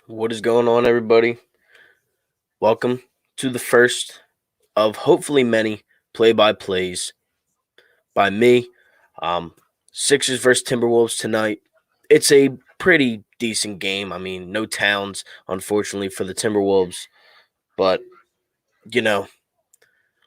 What is going on, everybody? Welcome to the first of hopefully many play-by-plays by me. Um, Sixers versus Timberwolves tonight. It's a pretty decent game. I mean, no Towns, unfortunately, for the Timberwolves, but you know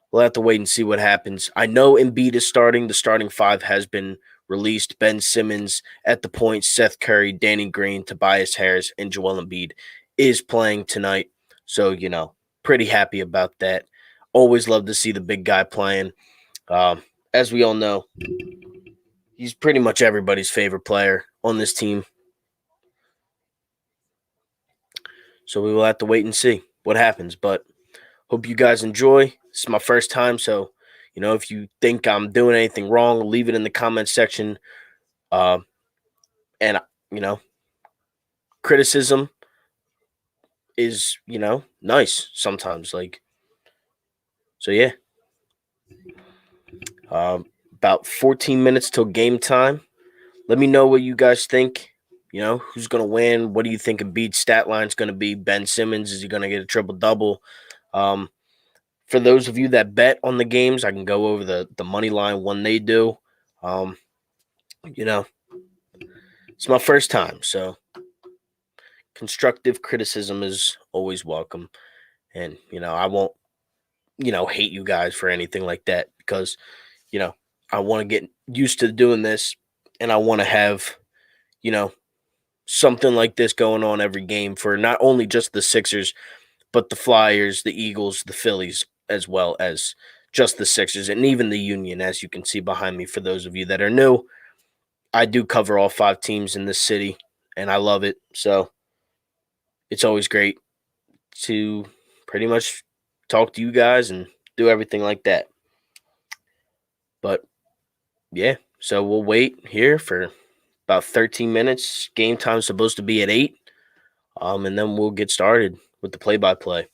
we'll have to wait and see what happens. I know Embiid is starting. The starting five has been released. Ben Simmons at the point, Seth Curry, Danny Green, Tobias Harris, and Joel Embiid is playing tonight. So, pretty happy about that. Always love to see the big guy playing. As we all know, he's pretty much everybody's favorite player on this team. So we will have to wait and see what happens. But hope you guys enjoy. This is my first time, so if you think I'm doing anything wrong, leave it in the comment section. Uh, and criticism is nice sometimes. So yeah. About 14 minutes till game time. Let me know what you guys think. Who's gonna win? What do you think Embiid's stat line's gonna be? Ben Simmons, is he gonna get a triple double? Um, for those of you that bet on the games, I can go over the money line when they do. Um, you know, it's my first time, so constructive criticism is always welcome. And I won't hate you guys for anything like that because I want to get used to doing this, and I want to have you know something like this going on every game for not only just the Sixers, but the Flyers, the Eagles, the Phillies, as well as just the Sixers and even the Union, as you can see behind me. For those of you that are new, I do cover all five teams in this city, and I love it. So it's always great to pretty much talk to you guys and do everything like that. But yeah, so we'll wait here for about 13 minutes. Game time's supposed to be at 8. And then we'll get started with the play-by-play.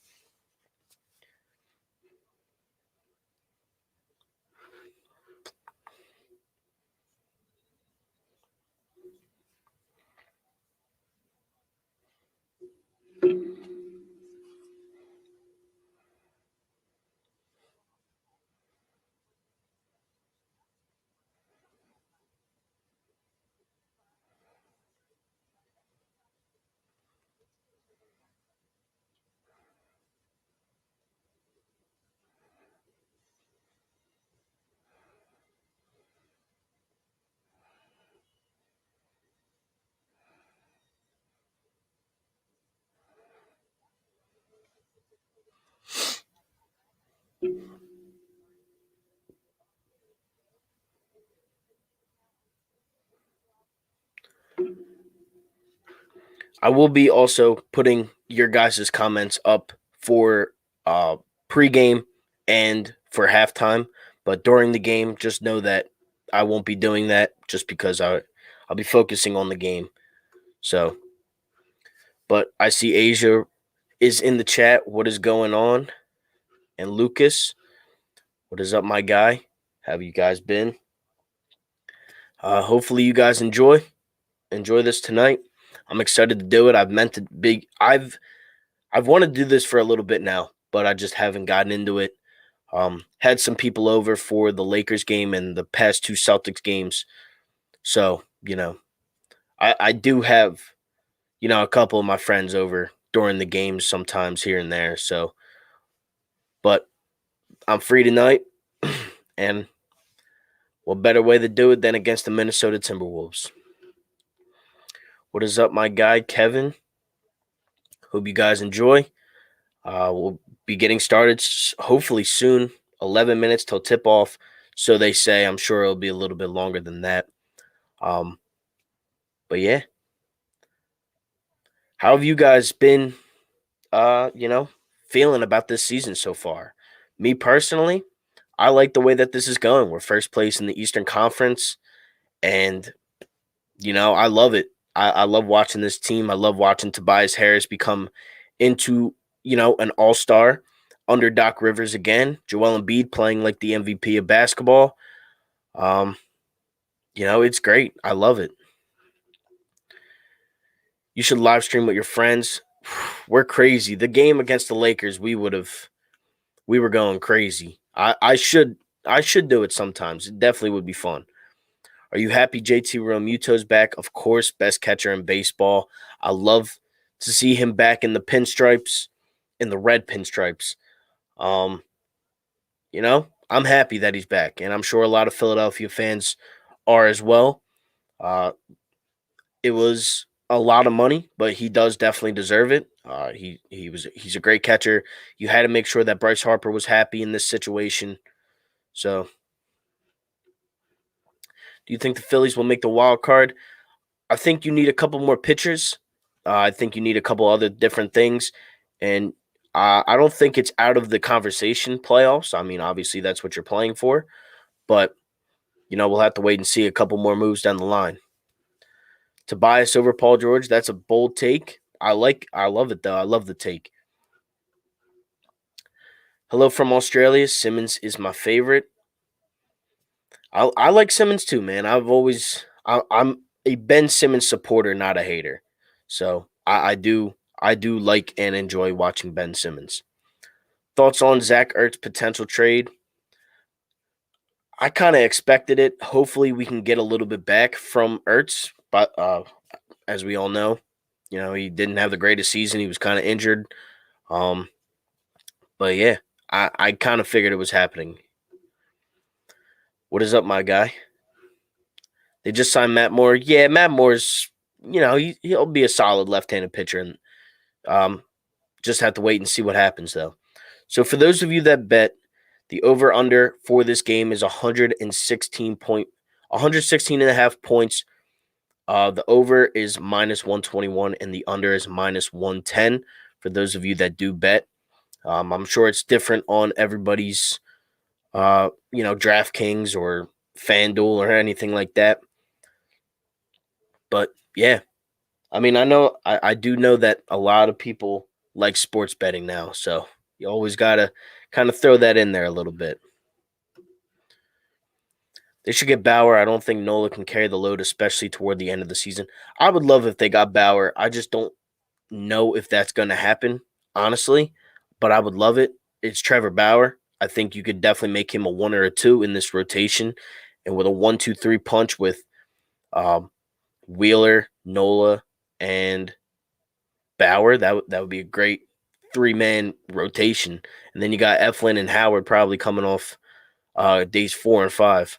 I will be also putting your guys' comments up for pregame and for halftime. But during the game, just know that I won't be doing that just because I'll be focusing on the game. So, but I see Asia is in the chat. What is going on? And Lucas, what is up, my guy? How have you guys been? Hopefully you guys enjoy this tonight. I'm excited to do it. I've meant to big. I've wanted to do this for a little bit now, but I just haven't gotten into it. Had some people over for the Lakers game and the past two Celtics games. So, I do have, a couple of my friends over during the games sometimes here and there. So, but I'm free tonight. And what better way to do it than against the Minnesota Timberwolves? What is up, my guy, Kevin? Hope you guys enjoy. We'll be getting started hopefully soon. 11 minutes till tip off. So they say. I'm sure it'll be a little bit longer than that. But yeah. How have you guys been feeling about this season so far? Me personally, I like the way that this is going. We're first place in the Eastern Conference, and I love it. I love watching this team. I love watching Tobias Harris become into, an all-star under Doc Rivers again. Joel Embiid playing like the MVP of basketball. It's great. I love it. You should live stream with your friends. we're crazy. The game against the Lakers, we were going crazy. I should do it sometimes. It definitely would be fun. Are you happy JT Realmuto's back? Of course, best catcher in baseball. I love to see him back in the pinstripes, in the red pinstripes. Um, I'm happy that he's back, and I'm sure a lot of Philadelphia fans are as well. Uh, it was a lot of money, but he does definitely deserve it. He's a great catcher. You had to make sure that Bryce Harper was happy in this situation. So, do you think the Phillies will make the wild card? I think you need a couple more pitchers. I think you need a couple other different things, and I don't think it's out of the conversation playoffs. I mean, obviously that's what you're playing for, but we'll have to wait and see a couple more moves down the line. Tobias over Paul George, that's a bold take. I love it though. I love the take. Hello from Australia. Simmons is my favorite. I like Simmons too, man. I'm a Ben Simmons supporter, not a hater. So I do like and enjoy watching Ben Simmons. Thoughts on Zach Ertz's potential trade? I kind of expected it. Hopefully, we can get a little bit back from Ertz, but as we all know, he didn't have the greatest season. He was kind of injured. Um, but yeah, I kind of figured it was happening. What is up, my guy? They just signed Matt Moore. Yeah, Matt Moore's, he'll be a solid left-handed pitcher, and just have to wait and see what happens, though. So for those of you that bet, the over-under for this game is 116 and a half points. The over is minus 121, and the under is minus 110 for those of you that do bet. I'm sure it's different on everybody's, DraftKings or FanDuel or anything like that. But yeah, I mean, I do know that a lot of people like sports betting now, so you always gotta kind of throw that in there a little bit. They should get Bauer. I don't think Nola can carry the load, especially toward the end of the season. I would love if they got Bauer. I just don't know if that's going to happen, honestly, but I would love it. It's Trevor Bauer. I think you could definitely make him a 1 or a 2 in this rotation, and with a 1-2-3 punch with Wheeler, Nola, and Bauer, that would be a great 3-man rotation. And then you got Eflin and Howard probably coming off days 4 and 5.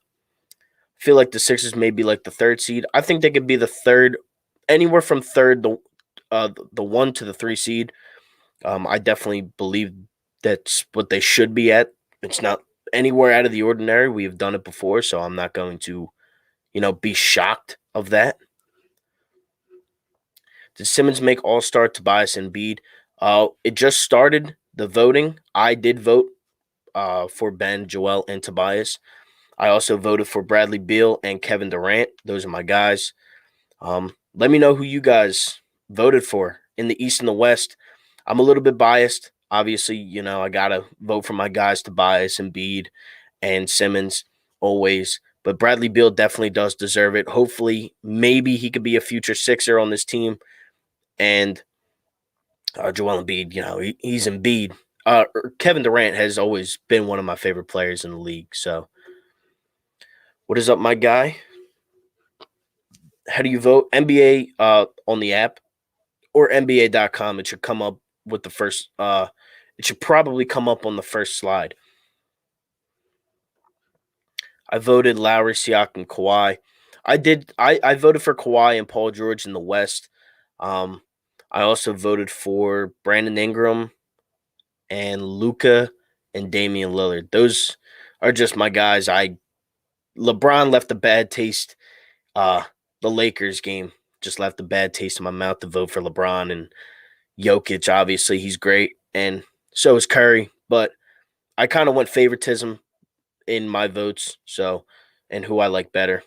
I feel like the Sixers may be like the 3rd seed. I think they could be the 3rd, anywhere from 3rd, the 1 to the 3 seed. I definitely believe that's what they should be at. It's not anywhere out of the ordinary. We have done it before, so I'm not going to, be shocked of that. Did Simmons make All-Star? Tobias and Embiid? It just started, the voting. I did vote for Ben, Joel, and Tobias. I also voted for Bradley Beal and Kevin Durant. Those are my guys. Let me know who you guys voted for in the East and the West. I'm a little bit biased. Obviously, I got to vote for my guys, Tobias, Embiid, and Simmons always. But Bradley Beal definitely does deserve it. Hopefully, maybe he could be a future Sixer on this team. And Joel Embiid, he's Embiid. Kevin Durant has always been one of my favorite players in the league. So, what is up, my guy? How do you vote? NBA on the app or NBA.com. It should come up with the first. It should probably come up on the first slide. I voted Lowry, Siakam, Kawhi. I voted for Kawhi and Paul George in the West. I also voted for Brandon Ingram and Luka and Damian Lillard. Those are just my guys. LeBron left a bad taste. The Lakers game just left a bad taste in my mouth to vote for LeBron, and Jokic. Obviously, he's great, and so is Curry. But I kind of went favoritism in my votes, and who I like better.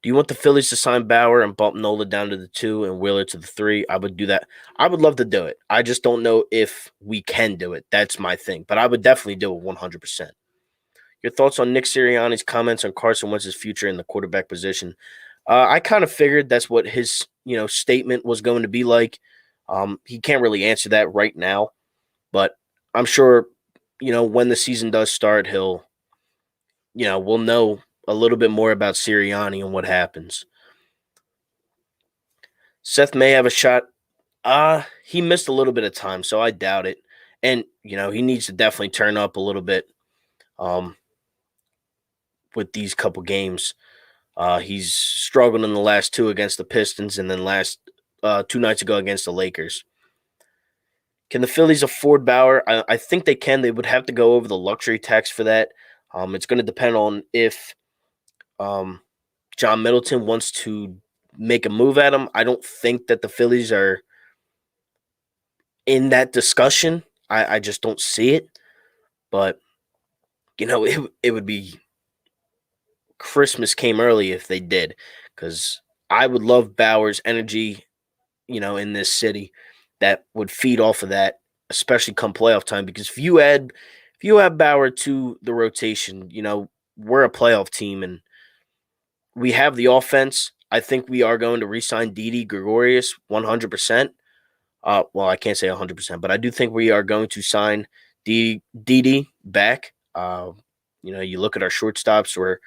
Do you want the Phillies to sign Bauer and bump Nola down to the 2 and Wheeler to the 3? I would do that. I would love to do it. I just don't know if we can do it. That's my thing. But I would definitely do it 100%. Your thoughts on Nick Sirianni's comments on Carson Wentz's future in the quarterback position? I kind of figured that's what his, statement was going to be like. He can't really answer that right now, but I'm sure, when the season does start, we'll know a little bit more about Sirianni and what happens. Seth may have a shot. He missed a little bit of time, so I doubt it. And, he needs to definitely turn up a little bit um, with these couple games. He's struggled in the last two against the Pistons and then last 2 nights ago against the Lakers. Can the Phillies afford Bauer? I think they can. They would have to go over the luxury tax for that. It's going to depend on if um, John Middleton wants to make a move at him. I don't think that the Phillies are in that discussion. I just don't see it. But, it would be Christmas came early if they did, because I would love Bauer's energy, in this city that would feed off of that, especially come playoff time. Because if you add Bauer to the rotation, we're a playoff team and we have the offense. I think we are going to re-sign Didi Gregorius 100%. Well, I can't say 100%, but I do think we are going to sign Didi back. You look at our shortstops where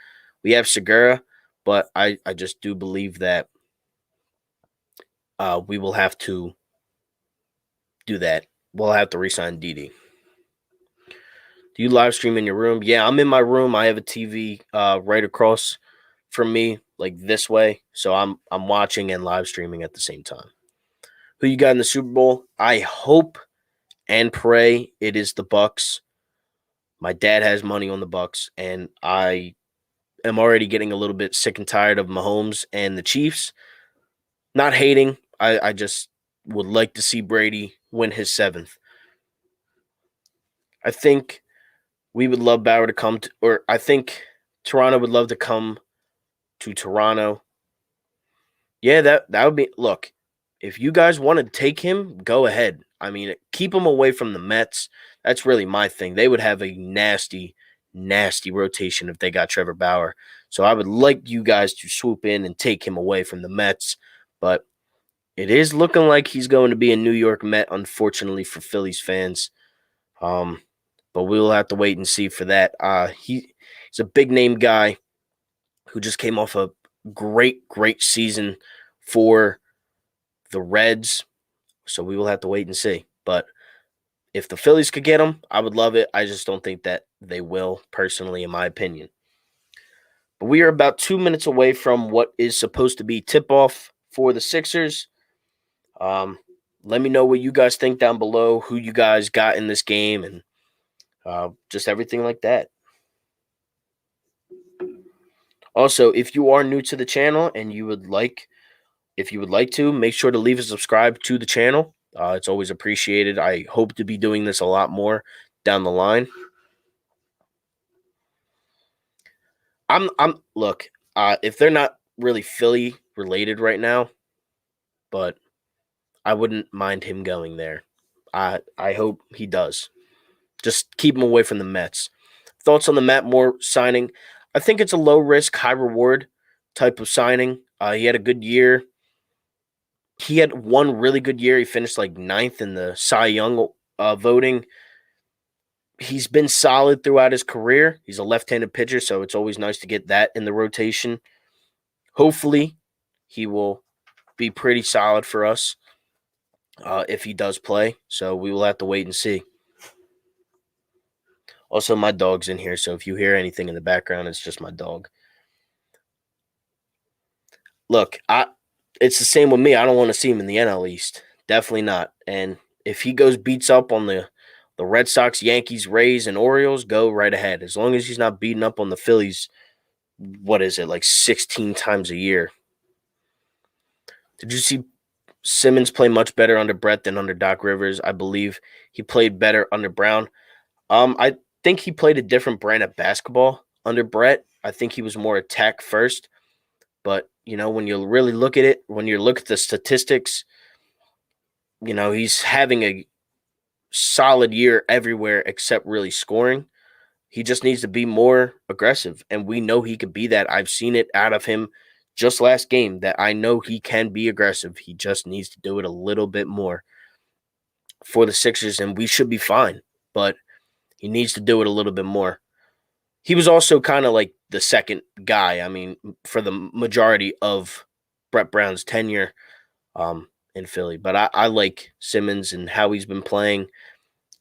we have Segura, but I just do believe that we will have to do that. We'll have to re-sign Didi. Do you live stream in your room? Yeah, I'm in my room. I have a TV right across from me, like this way, so I'm watching and live streaming at the same time. Who you got in the Super Bowl? I hope and pray it is the Bucks. My dad has money on the Bucks, and I am already getting a little bit sick and tired of Mahomes and the Chiefs. Not hating. I just would like to see Brady win his 7th. I think we would love Bauer to come to, or I think Toronto would love to come to Toronto. Yeah, that would be. Look, if you guys want to take him, go ahead. I mean, keep him away from the Mets. That's really my thing. They would have a nasty, nasty rotation if they got Trevor Bauer. So I would like you guys to swoop in and take him away from the Mets. But it is looking like he's going to be a New York Met, unfortunately for Phillies fans. But we'll have to wait and see for that. He's a big name guy who just came off a great, great season for the Reds. So we will have to wait and see. But if the Phillies could get him, I would love it. I just don't think that they will, personally, in my opinion. But we are about 2 minutes away from what is supposed to be tip-off for the Sixers. Let me know what you guys think down below, who you guys got in this game, and just everything like that. Also, if you are new to the channel and if you would like to, make sure to leave a subscribe to the channel. It's always appreciated. I hope to be doing this a lot more down the line. Look, if they're not really Philly related right now, but I wouldn't mind him going there. I hope he does. Just keep him away from the Mets. Thoughts on the Matt Moore signing? I think it's a low risk, high reward type of signing. He had a good year. He had one really good year. He finished like 9th in the Cy Young voting. He's been solid throughout his career. He's a left-handed pitcher, so it's always nice to get that in the rotation. Hopefully, he will be pretty solid for us if he does play. So we will have to wait and see. Also, my dog's in here, so if you hear anything in the background, it's just my dog. Look, it's the same with me. I don't want to see him in the NL East. Definitely not. And if he beats up on the Red Sox, Yankees, Rays, and Orioles, go right ahead. As long as he's not beating up on the Phillies, what is it, like 16 times a year? Did you see Simmons play much better under Brett than under Doc Rivers? I believe he played better under Brown. I think he played a different brand of basketball under Brett. I think he was more attack first. But, when you really look at it, when you look at the statistics, he's having a solid year everywhere except really scoring. He just needs to be more aggressive, and we know he could be that. I've seen it out of him just last game that I know he can be aggressive. He just needs to do it a little bit more for the Sixers, and we should be fine. But he needs to do it a little bit more. He was also kind of like the second guy, I mean, for the majority of Brett Brown's tenure in Philly. But I like Simmons and how he's been playing.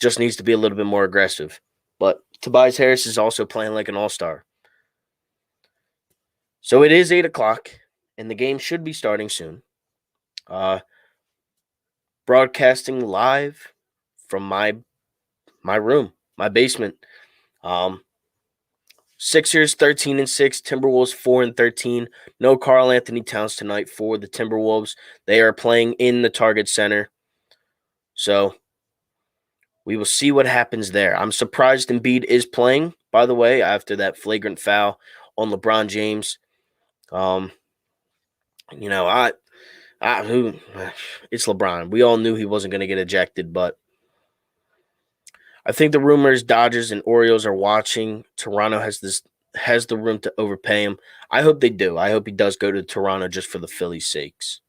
Just needs to be a little bit more aggressive. But Tobias Harris is also playing like an all-star. So it is 8 o'clock, and the game should be starting soon. Broadcasting live from my room, my basement. Sixers 13-6, Timberwolves 4-13. No Karl Anthony Towns tonight for the Timberwolves. They are playing in the Target Center. So we will see what happens there. I'm surprised Embiid is playing, by the way, after that flagrant foul on LeBron James. You know, it's LeBron. We all knew he wasn't going to get ejected, but I think the rumors Dodgers and Orioles are watching. Toronto has the room to overpay him. I hope they do. I hope he does go to Toronto just for the Phillies' sakes.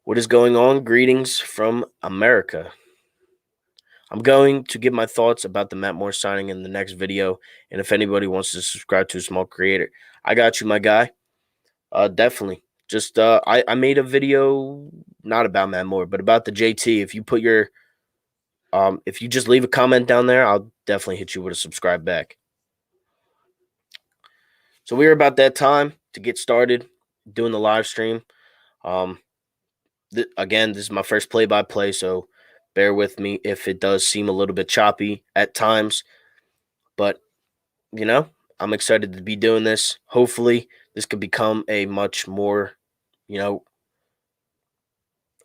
What is going on? Greetings from America. I'm going to give my thoughts about the Matt Moore signing in the next video, and if anybody wants to subscribe to a small creator, I got you, my guy. Definitely. Just I made a video not about Matt Moore, but about the JT. If you put your if you just leave a comment down there, I'll definitely hit you with a subscribe back. So we're about that time to get started doing the live stream. Again, this is my first play-by-play, so bear with me if it does seem a little bit choppy at times. But, you know, I'm excited to be doing this. Hopefully, this could become a much more, you know,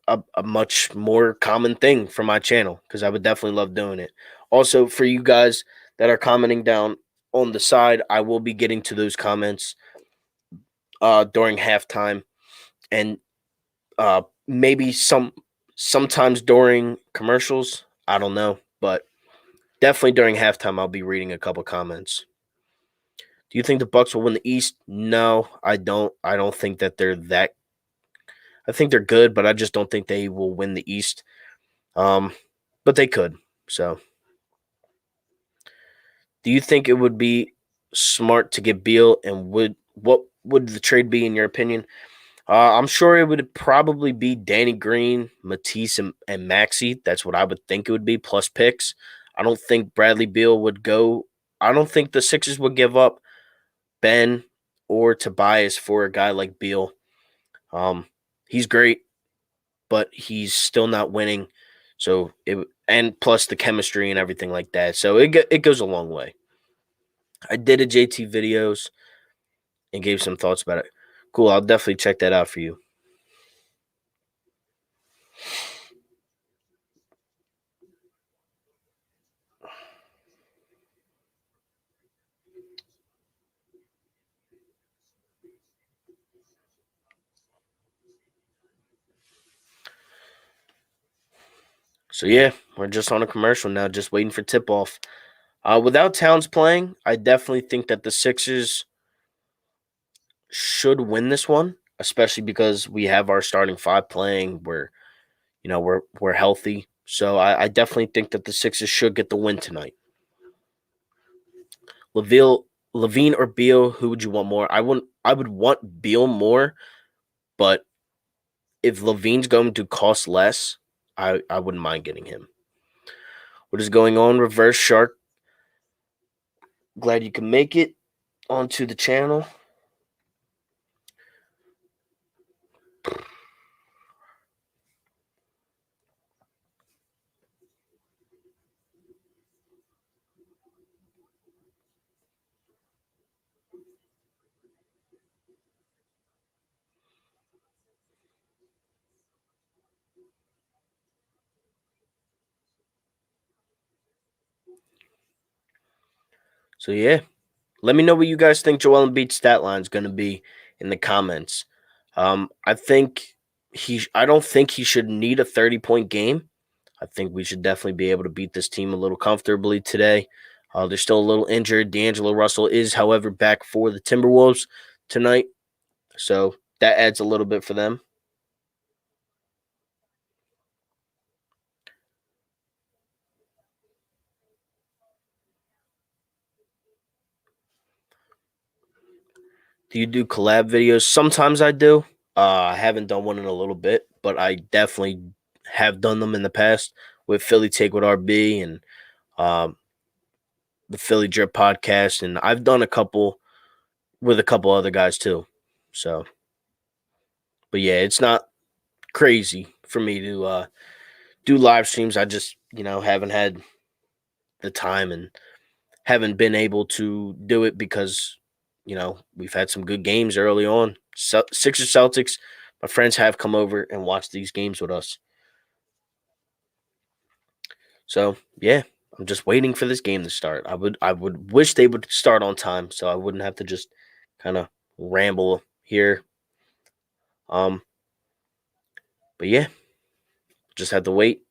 a much more common thing for my channel, because I would definitely love doing it. Also, for you guys that are commenting down on the side, I will be getting to those comments during halftime, and maybe sometimes during commercials. I don't know, but definitely during halftime, I'll be reading a couple comments. Do you think the Bucks will win the East? No, I don't. I don't think that they're that. I think they're good, but I just don't think they will win the East. But they could. So, do you think it would be smart to get Beal, and what would the trade be in your opinion? I'm sure it would probably be Danny Green, Matisse, and Maxey. That's what I would think it would be, plus picks. I don't think Bradley Beal would go. I don't think the Sixers would give up Ben or Tobias for a guy like Beal. He's great, but he's still not winning. So and plus the chemistry and everything like that. So it goes a long way. I did a JT videos and gave some thoughts about it. Cool, I'll definitely check that out for you. So yeah, we're just on a commercial now, just waiting for tip off. Without Towns playing, I definitely think that the Sixers should win this one, especially because we have our starting five playing. We're healthy, so I definitely think that the Sixers should get the win tonight. Levine or Beal, who would you want more? I would want Beal more, but if Levine's going to cost less, I wouldn't mind getting him. What is going on, Reverse Shark? Glad you can make it onto the channel. So yeah, let me know what you guys think Joel Embiid's stat line is going to be in the comments. I don't think he should need a 30-point game. I think we should definitely be able to beat this team a little comfortably today. They're still a little injured. D'Angelo Russell is, however, back for the Timberwolves. tonight, so that adds a little bit for them. Do you do collab videos? Sometimes I do. I haven't done one in a little bit, but I definitely have done them in the past with Philly Take with RB and um, the Philly Drip podcast, and I've done a couple with a couple other guys too. So, but yeah, it's not crazy for me to do live streams. I just haven't had the time and haven't been able to do it because we've had some good games early on. Sixers Celtics. My friends have come over and watched these games with us. So yeah, I'm just waiting for this game to start. I would wish they would start on time so I wouldn't have to just kind of ramble here. Um, but yeah, just have to wait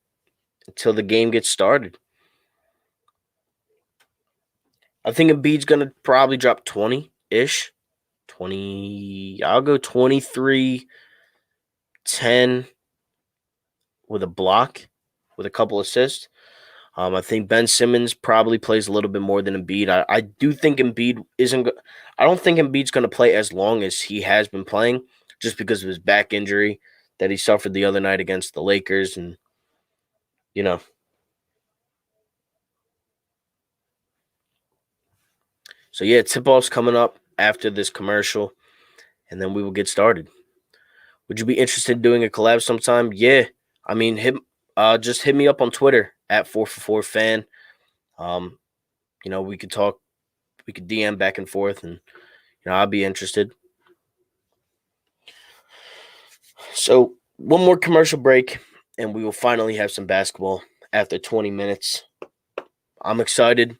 until the game gets started. I think Embiid's gonna probably drop 20-ish. 20. I'll go 23, 10 with a block, with a couple assists. I think Ben Simmons probably plays a little bit more than Embiid. I do think Embiid isn't. I don't think Embiid's going to play as long as he has been playing, just because of his back injury that he suffered the other night against the Lakers, and you know. So yeah, tip off's coming up after this commercial, and then we will get started. Would you be interested in doing a collab sometime? Yeah, I mean, just hit me up on Twitter at 4for4fan. Um, we could talk, we could DM back and forth, and I'll be interested. So one more commercial break, and we will finally have some basketball after 20 minutes. I'm excited.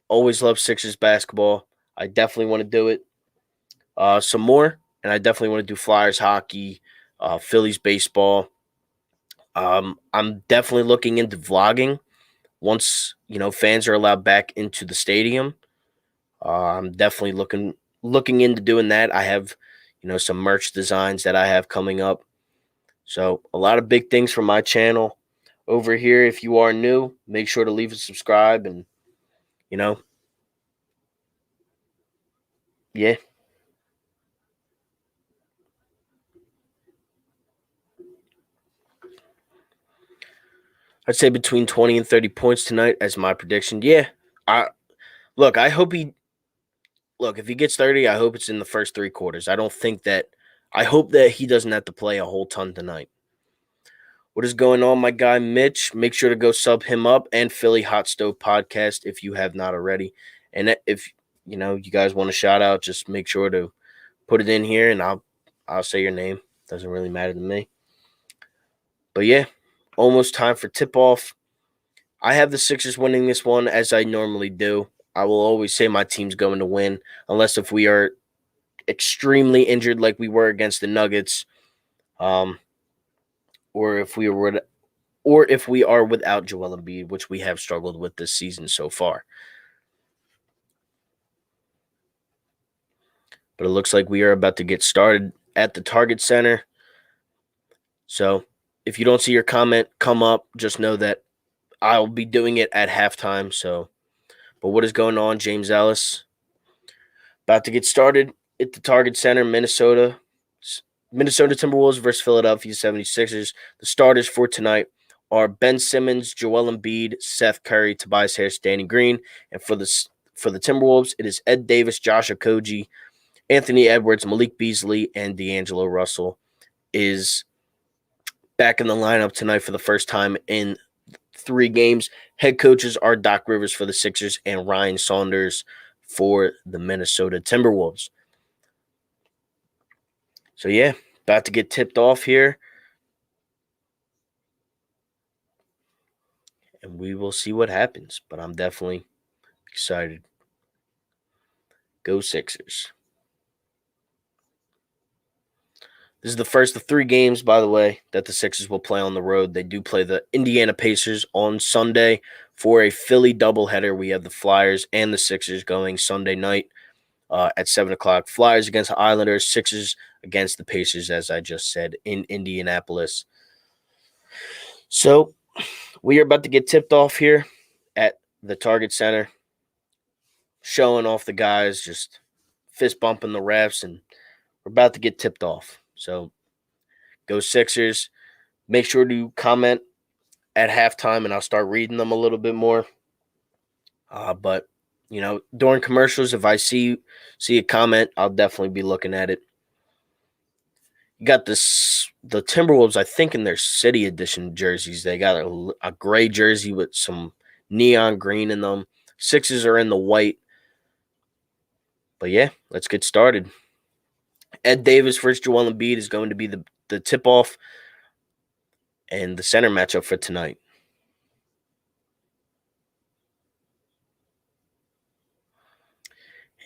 Always love Sixers basketball. I definitely want to do it some more, and I definitely want to do Flyers hockey, Phillies baseball. I'm definitely looking into vlogging once fans are allowed back into the stadium. I'm definitely looking into doing that. I have some merch designs that I have coming up. So a lot of big things from my channel over here. If you are new, make sure to leave a subscribe, and yeah. I'd say between 20 and 30 points tonight as my prediction. Yeah. I look, I hope he look, if he gets 30, I hope it's in the first 3 quarters. I hope that he doesn't have to play a whole ton tonight. What is going on, my guy Mitch? Make sure to go sub him up and Philly Hot Stove Podcast if you have not already. And if you guys want a shout out, just make sure to put it in here and I'll say your name. Doesn't really matter to me. But yeah, almost time for tip off. I have the Sixers winning this one as I normally do. I will always say my team's going to win unless if we are extremely injured like we were against the Nuggets, or if we are without Joel Embiid, which we have struggled with this season so far. But it looks like we are about to get started at the Target Center. So if you don't see your comment come up, just know that I'll be doing it at halftime. So, but what is going on, James Ellis? About to get started at the Target Center, Minnesota. Minnesota Timberwolves versus Philadelphia 76ers. The starters for tonight are Ben Simmons, Joel Embiid, Seth Curry, Tobias Harris, Danny Green. And for the Timberwolves, it is Ed Davis, Josh Okogie, Anthony Edwards, Malik Beasley, and D'Angelo Russell is back in the lineup tonight for the first time in 3 games. Head coaches are Doc Rivers for the Sixers and Ryan Saunders for the Minnesota Timberwolves. So yeah, about to get tipped off here. And we will see what happens. But I'm definitely excited. Go Sixers. This is the first of 3 games, by the way, that the Sixers will play on the road. They do play the Indiana Pacers on Sunday for a Philly doubleheader. We have the Flyers and the Sixers going Sunday night. at 7 o'clock. Flyers against the Islanders. Sixers against the Pacers, as I just said, in Indianapolis. So we are about to get tipped off here at the Target Center, showing off the guys, just fist bumping the refs, and we're about to get tipped off. So go Sixers. Make sure to comment at halftime, and I'll start reading them a little bit more. But during commercials, if I see a comment, I'll definitely be looking at it. You got the Timberwolves, I think, in their City Edition jerseys. They got a gray jersey with some neon green in them. Sixers are in the white. But yeah, let's get started. Ed Davis versus Joel Embiid is going to be the tip-off and the center matchup for tonight.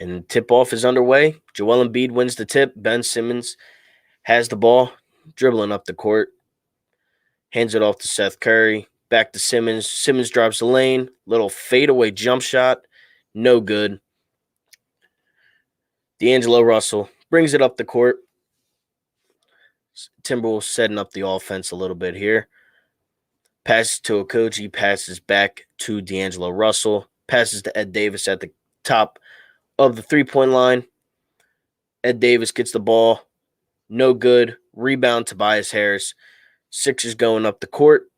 And tip-off is underway. Joel Embiid wins the tip. Ben Simmons has the ball, dribbling up the court. Hands it off to Seth Curry. Back to Simmons. Simmons drops the lane. Little fadeaway jump shot. No good. D'Angelo Russell brings it up the court. Timberwolves setting up the offense a little bit here. Passes to Okogie. Passes back to D'Angelo Russell. Passes to Ed Davis at the top of the three-point line. Ed Davis gets the ball. No good. Rebound, Tobias Harris. Sixers going up the court.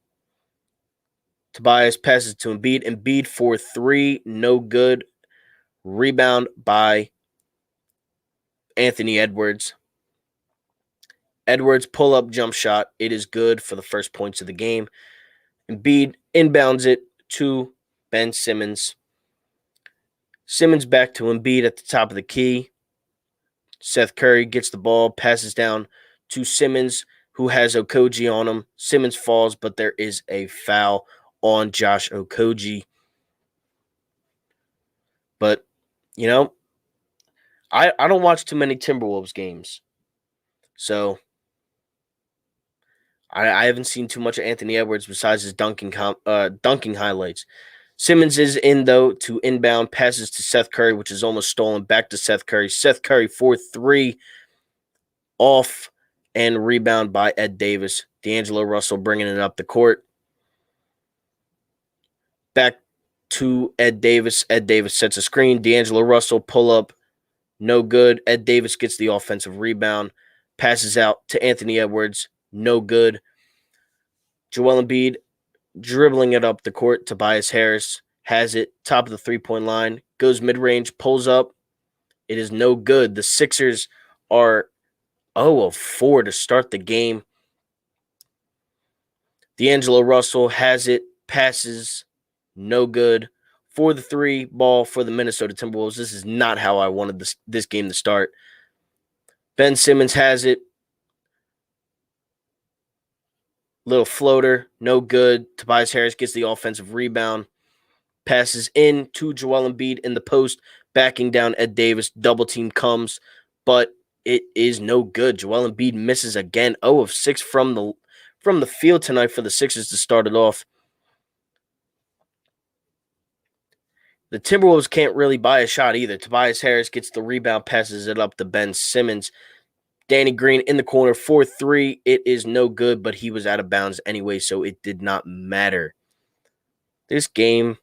Tobias passes to Embiid. Embiid for three. No good. Rebound by Anthony Edwards. Edwards pull-up jump shot. It is good for the first points of the game. Embiid inbounds it to Ben Simmons. Simmons back to Embiid at the top of the key. Seth Curry gets the ball, passes down to Simmons, who has Okogie on him. Simmons falls, but there is a foul on Josh Okogie. But, I don't watch too many Timberwolves games. So I haven't seen too much of Anthony Edwards besides his dunking highlights. Simmons is in, though, to inbound, passes to Seth Curry, which is almost stolen, back to Seth Curry. Seth Curry for three, off, and rebound by Ed Davis. D'Angelo Russell bringing it up the court. Back to Ed Davis. Ed Davis sets a screen. D'Angelo Russell pull up. No good. Ed Davis gets the offensive rebound. Passes out to Anthony Edwards. No good. Joel Embiid dribbling it up the court. Tobias Harris has it. Top of the three-point line. Goes mid-range. Pulls up. It is no good. The Sixers are 0 of 4 to start the game. D'Angelo Russell has it. Passes. No good. For the three ball for the Minnesota Timberwolves. This is not how I wanted this game to start. Ben Simmons has it. Little floater. No good. Tobias Harris gets the offensive rebound. Passes in to Joel Embiid in the post. Backing down Ed Davis. Double team comes. But it is no good. Joel Embiid misses again. 0 of 6 from the field tonight for the Sixers to start it off. The Timberwolves can't really buy a shot either. Tobias Harris gets the rebound, passes it up to Ben Simmons. Danny Green in the corner for three. It is no good, but he was out of bounds anyway, so it did not matter. This game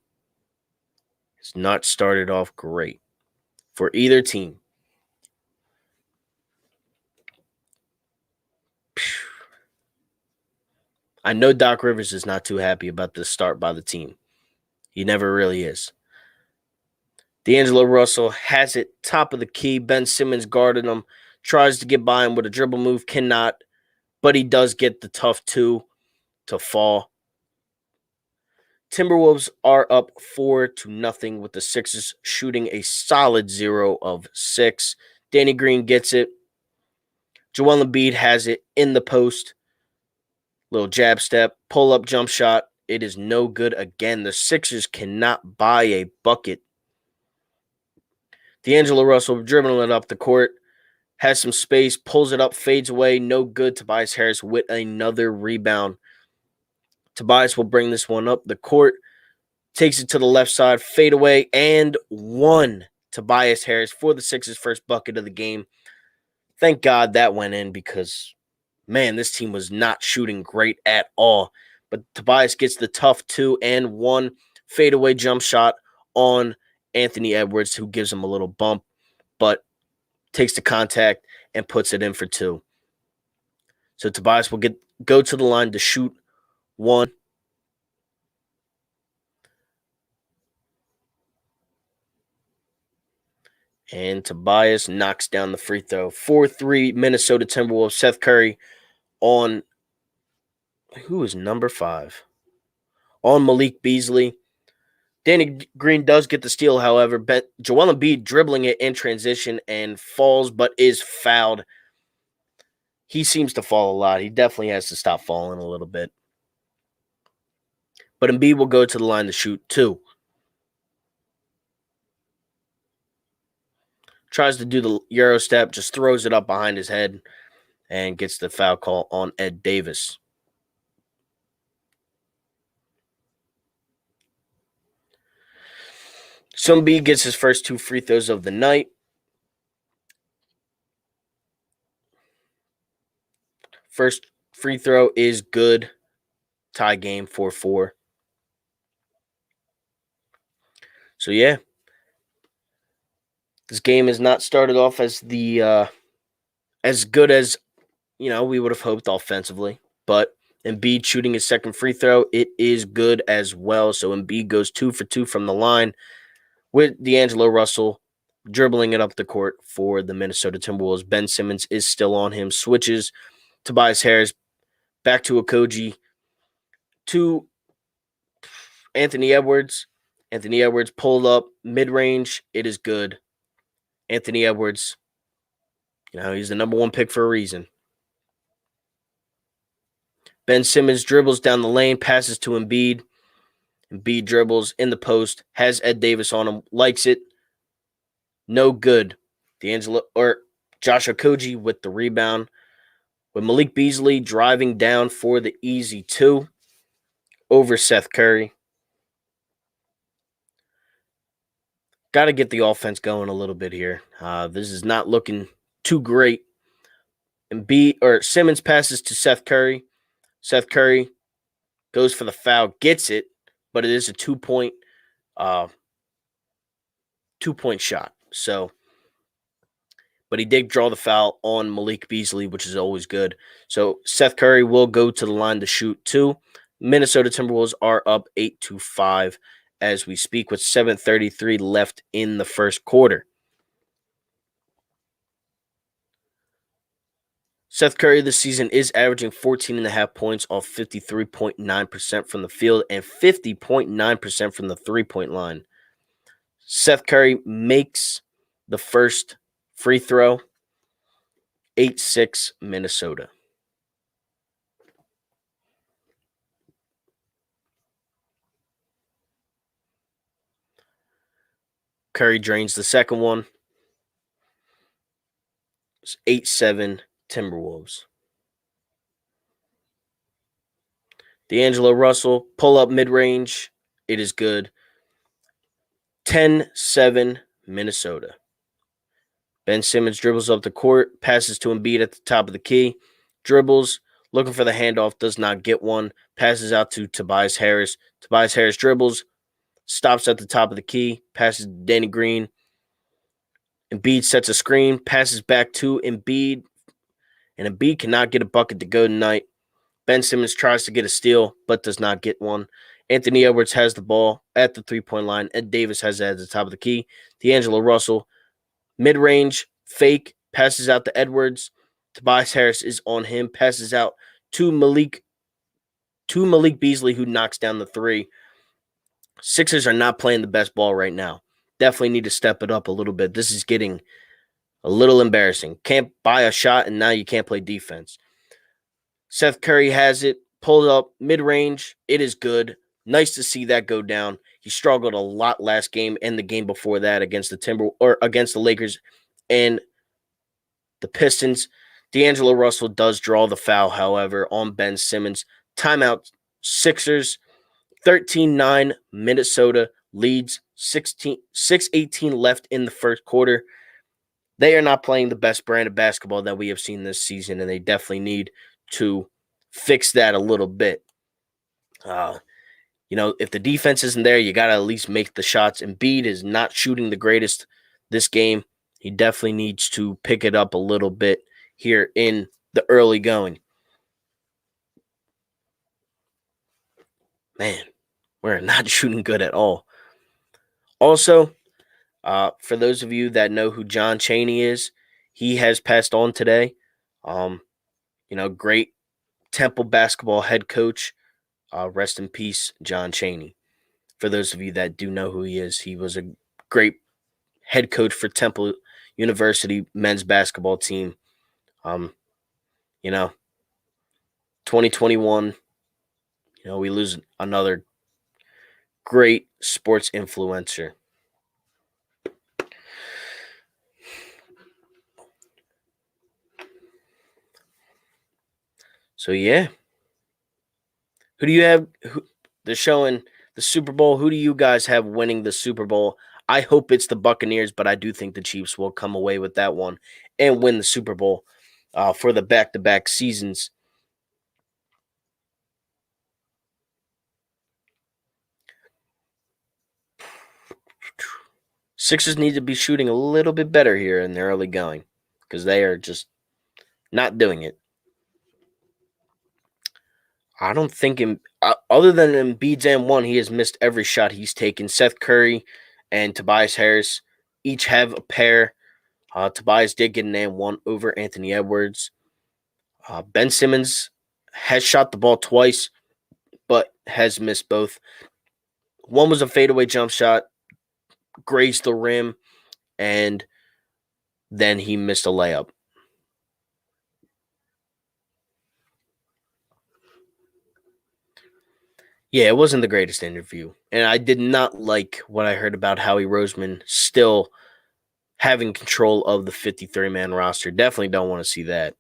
has not started off great for either team. I know Doc Rivers is not too happy about this start by the team. He never really is. D'Angelo Russell has it top of the key. Ben Simmons guarded him. Tries to get by him with a dribble move. Cannot. But he does get the tough two to fall. Timberwolves are up 4-0 with the Sixers shooting a solid 0 of 6. Danny Green gets it. Joel Embiid has it in the post. Little jab step. Pull-up jump shot. It is no good again. The Sixers cannot buy a bucket. D'Angelo Russell dribbling it up the court. Has some space. Pulls it up. Fades away. No good. Tobias Harris with another rebound. Tobias will bring this one up the court. Takes it to the left side. Fade away. And one. Tobias Harris for the Sixers' first bucket of the game. Thank God that went in because, man, this team was not shooting great at all. But Tobias gets the tough 2-1 fadeaway jump shot on Anthony Edwards, who gives him a little bump, but takes the contact and puts it in for 2. So Tobias will go to the line to shoot 1. And Tobias knocks down the free throw. 4-3 Minnesota Timberwolves. Seth Curry on, who is number 5? On Malik Beasley. Danny Green does get the steal, however. Joel Embiid dribbling it in transition and falls, but is fouled. He seems to fall a lot. He definitely has to stop falling a little bit. But Embiid will go to the line to shoot 2. Tries to do the Euro step, just throws it up behind his head and gets the foul call on Ed Davis. So Embiid gets his first 2 free throws of the night. First free throw is good. Tie game 4-4. So yeah, this game has not started off as as good as we would have hoped offensively, but Embiid shooting his second free throw, it is good as well. So Embiid goes 2 for 2 from the line with D'Angelo Russell dribbling it up the court for the Minnesota Timberwolves. Ben Simmons is still on him. Switches Tobias Harris back to Okogie to Anthony Edwards. Anthony Edwards pulled up mid-range. It is good. Anthony Edwards, he's the number 1 pick for a reason. Ben Simmons dribbles down the lane, passes to Embiid. Embiid dribbles in the post, has Ed Davis on him, likes it. No good. Josh Okogie with the rebound. With Malik Beasley driving down for the easy 2 over Seth Curry. Got to get the offense going a little bit here. This is not looking too great. Simmons passes to Seth Curry. Seth Curry goes for the foul, gets it, but it is a 2-point shot. So, but he did draw the foul on Malik Beasley, which is always good. So Seth Curry will go to the line to shoot 2. Minnesota Timberwolves are up 8-5 as we speak with 7:33 left in the first quarter. Seth Curry this season is averaging 14.5 points off 53.9% from the field and 50.9% from the three-point line. Seth Curry makes the first free throw. 8-6 Minnesota. Curry drains the second one. It's 8-7 Timberwolves. D'Angelo Russell, pull up mid-range. It is good. 10-7 Minnesota. Ben Simmons dribbles up the court, passes to Embiid at the top of the key, dribbles, looking for the handoff, does not get one, passes out to Tobias Harris. Tobias Harris dribbles, stops at the top of the key, passes to Danny Green. Embiid sets a screen, passes back to Embiid, and Embiid cannot get a bucket to go tonight. Ben Simmons tries to get a steal, but does not get one. Anthony Edwards has the ball at the three-point line. Ed Davis has it at the top of the key. D'Angelo Russell, mid-range, fake, passes out to Edwards. Tobias Harris is on him, passes out to Malik Beasley, who knocks down the 3. Sixers are not playing the best ball right now. Definitely need to step it up a little bit. This is getting a little embarrassing. Can't buy a shot, and now you can't play defense. Seth Curry has it, pulled up mid-range. It is good. Nice to see that go down. He struggled a lot last game and the game before that against against the Lakers and the Pistons. D'Angelo Russell does draw the foul, however, on Ben Simmons. Timeout, Sixers, 13-9 Minnesota. leads 6:18 left in the first quarter. They are not playing the best brand of basketball that we have seen this season, and they definitely need to fix that a little bit. If the defense isn't there, you got to at least make the shots. Embiid is not shooting the greatest this game. He definitely needs to pick it up a little bit here in the early going. Man, we're not shooting good at all. Also, for those of you that know who John Chaney is, he has passed on today. Great Temple basketball head coach. Rest in peace, John Chaney. For those of you that do know who he is, he was a great head coach for Temple University men's basketball team. 2021, we lose another great sports influencer. So yeah, who do you have? They're showing the Super Bowl. Who do you guys have winning the Super Bowl? I hope it's the Buccaneers, but I do think the Chiefs will come away with that one and win the Super Bowl for the back-to-back seasons. Sixers need to be shooting a little bit better here in the early going because they are just not doing it. I don't think other than Embiid's and one, he has missed every shot he's taken. Seth Curry and Tobias Harris each have a pair. Tobias did get an and one over Anthony Edwards. Ben Simmons has shot the ball twice, but has missed both. One was a fadeaway jump shot, grazed the rim, and then he missed a layup. Yeah, it wasn't the greatest interview. And I did not like what I heard about Howie Roseman still having control of the 53-man roster. Definitely don't want to see that.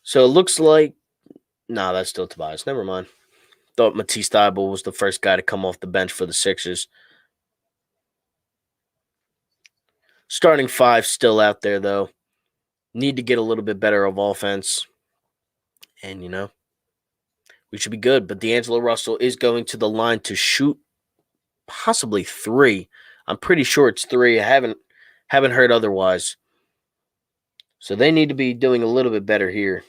So it looks like, that's still Tobias. Never mind. Thought Matisse Thybulle was the first guy to come off the bench for the Sixers. Starting five still out there, though. Need to get a little bit better of offense. And, we should be good. But D'Angelo Russell is going to the line to shoot possibly three. I'm pretty sure it's three. I haven't heard otherwise. So they need to be doing a little bit better here.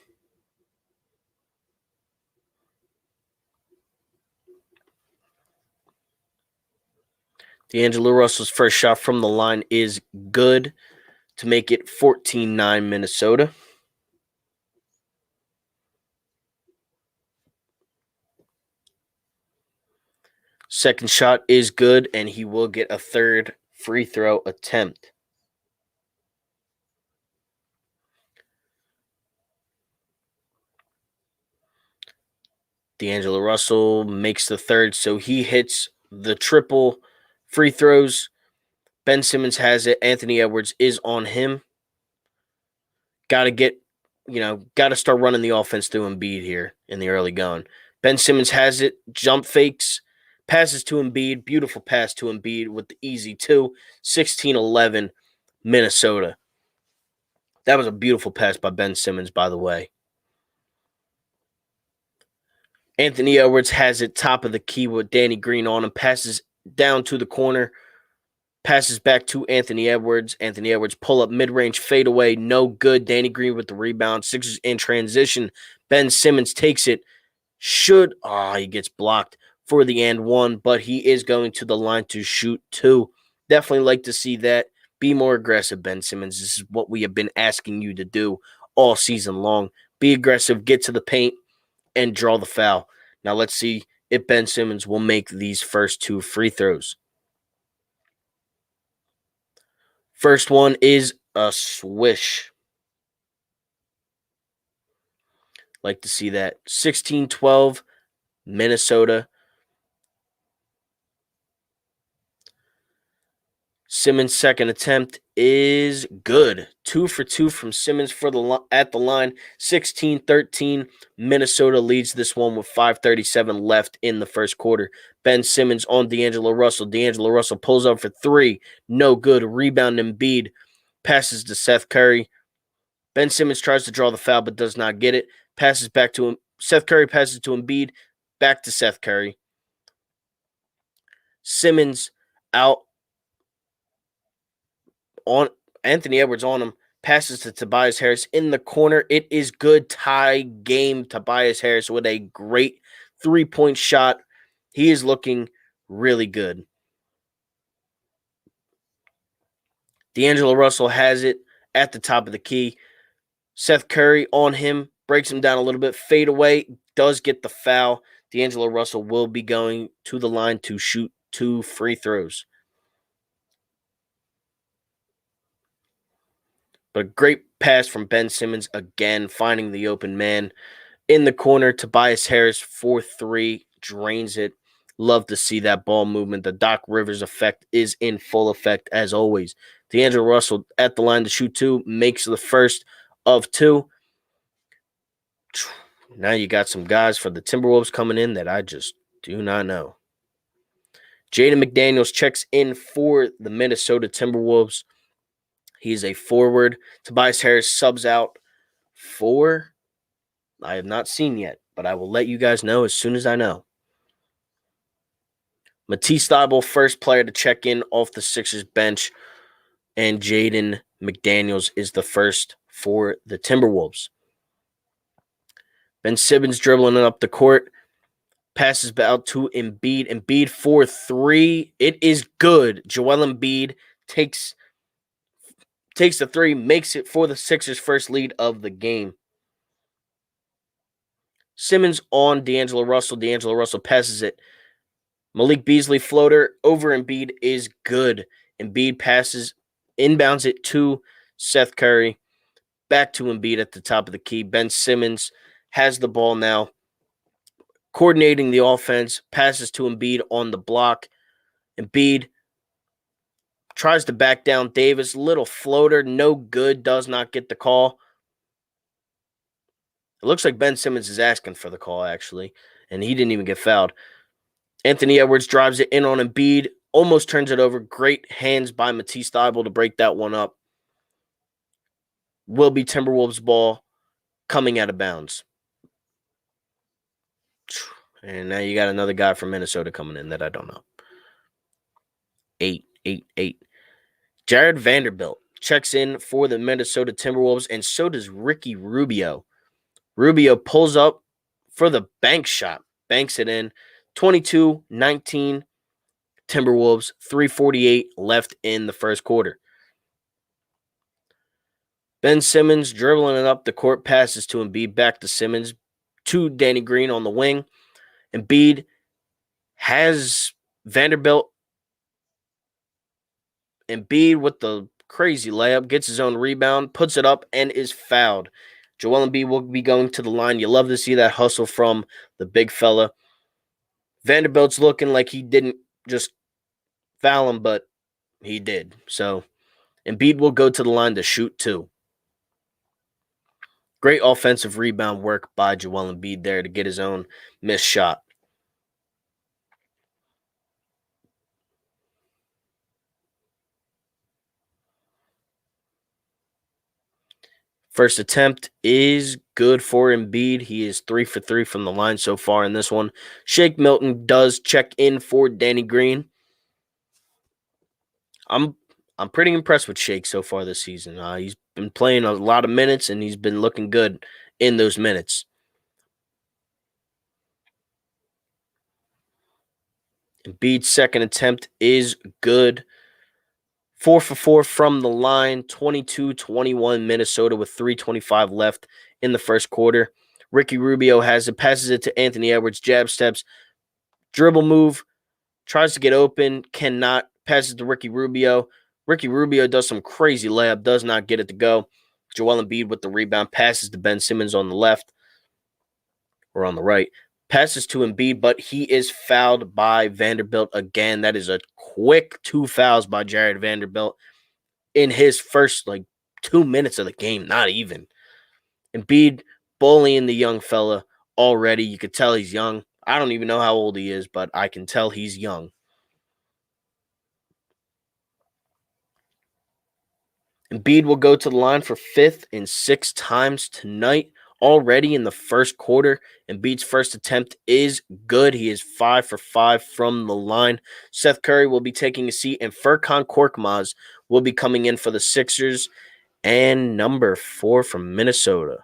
D'Angelo Russell's first shot from the line is good to make it 14-9 Minnesota. Second shot is good, and he will get a third free throw attempt. D'Angelo Russell makes the third, so he hits the triple free throws. Ben Simmons has it. Anthony Edwards is on him. Got to start running the offense through Embiid here in the early going. Ben Simmons has it. Jump fakes. Passes to Embiid. Beautiful pass to Embiid with the easy 2. 16-11 Minnesota. That was a beautiful pass by Ben Simmons, by the way. Anthony Edwards has it top of the key with Danny Green on him. Passes down to the corner. Passes back to Anthony Edwards. Anthony Edwards pull up mid-range fadeaway. No good. Danny Green with the rebound. Sixers in transition. Ben Simmons takes it. He gets blocked for the and one, but he is going to the line to shoot 2. Definitely like to see that. Be more aggressive, Ben Simmons. This is what we have been asking you to do all season long. Be aggressive, get to the paint, and draw the foul. Now let's see if Ben Simmons will make these first 2 free throws. First one is a swish. Like to see that. 16-12, Minnesota. Simmons' second attempt is good. 2 for 2 from Simmons at the line. 16-13. Minnesota leads this one with 5:37 left in the first quarter. Ben Simmons on D'Angelo Russell. D'Angelo Russell pulls up for 3. No good. Rebound Embiid. Passes to Seth Curry. Ben Simmons tries to draw the foul but does not get it. Passes back to him. Seth Curry passes to Embiid. Back to Seth Curry. Simmons out on Anthony Edwards on him. Passes to Tobias Harris in the corner. It is good. Tie game. Tobias Harris with a great 3-point shot. He is looking really good. D'Angelo Russell has it at the top of the key. Seth Curry on him. Breaks him down a little bit. Fade away. Does get the foul. D'Angelo Russell will be going to the line to shoot 2 free throws. But a great pass from Ben Simmons again, finding the open man. In the corner, Tobias Harris 4-3, drains it. Love to see that ball movement. The Doc Rivers effect is in full effect as always. D'Angelo Russell at the line to shoot 2, makes the first of 2. Now you got some guys for the Timberwolves coming in that I just do not know. Jaden McDaniels checks in for the Minnesota Timberwolves. He's a forward. Tobias Harris subs out for, I have not seen yet, but I will let you guys know as soon as I know. Matisse Thybulle, first player to check in off the Sixers bench, and Jaden McDaniels is the first for the Timberwolves. Ben Simmons dribbling up the court, passes out to Embiid. Embiid 4-3. It is good. Joel Embiid takes the 3, makes it for the Sixers' first lead of the game. Simmons on D'Angelo Russell. D'Angelo Russell passes it. Malik Beasley floater over Embiid is good. Embiid passes, inbounds it to Seth Curry. Back to Embiid at the top of the key. Ben Simmons has the ball now. Coordinating the offense. Passes to Embiid on the block. Embiid tries to back down Davis. Little floater. No good. Does not get the call. It looks like Ben Simmons is asking for the call, actually. And he didn't even get fouled. Anthony Edwards drives it in on Embiid. Almost turns it over. Great hands by Matisse Thybulle to break that one up. Will be Timberwolves ball coming out of bounds. And now you got another guy from Minnesota coming in that I don't know. 8. Jared Vanderbilt checks in for the Minnesota Timberwolves, and so does Ricky Rubio. Rubio pulls up for the bank shot. Banks it in. 22-19 Timberwolves. 3:48 left in the first quarter. Ben Simmons dribbling it up the court. Passes to Embiid. Back to Simmons. To Danny Green on the wing. Embiid has Vanderbilt. Embiid with the crazy layup. Gets his own rebound. Puts it up and is fouled. Joel Embiid will be going to the line. You love to see that hustle from the big fella. Vanderbilt's looking like he didn't just foul him, but he did. So Embiid will go to the line to shoot 2. Great offensive rebound work by Joel Embiid there to get his own missed shot. First attempt is good for Embiid. He is 3 for 3 from the line so far in this one. Shake Milton does check in for Danny Green. I'm pretty impressed with Shake so far this season. He's been playing a lot of minutes, and he's been looking good in those minutes. Embiid's second attempt is good. 4 for 4 from the line. 22-21 Minnesota with 3:25 left in the first quarter. Ricky Rubio has it, passes it to Anthony Edwards, jab steps, dribble move, tries to get open, cannot, passes to Ricky Rubio. Ricky Rubio does some crazy layup, does not get it to go. Joel Embiid with the rebound, passes to Ben Simmons on the left, or on the right. Passes to Embiid, but he is fouled by Vanderbilt again. That is a quick 2 fouls by Jared Vanderbilt in his first 2 minutes of the game, not even. Embiid bullying the young fella already. You could tell he's young. I don't even know how old he is, but I can tell he's young. Embiid will go to the line for 5th and 6 times tonight. Already in the first quarter, Embiid's first attempt is good. He is 5 for 5 from the line. Seth Curry will be taking a seat, and Furkan Korkmaz will be coming in for the Sixers. And number 4 from Minnesota.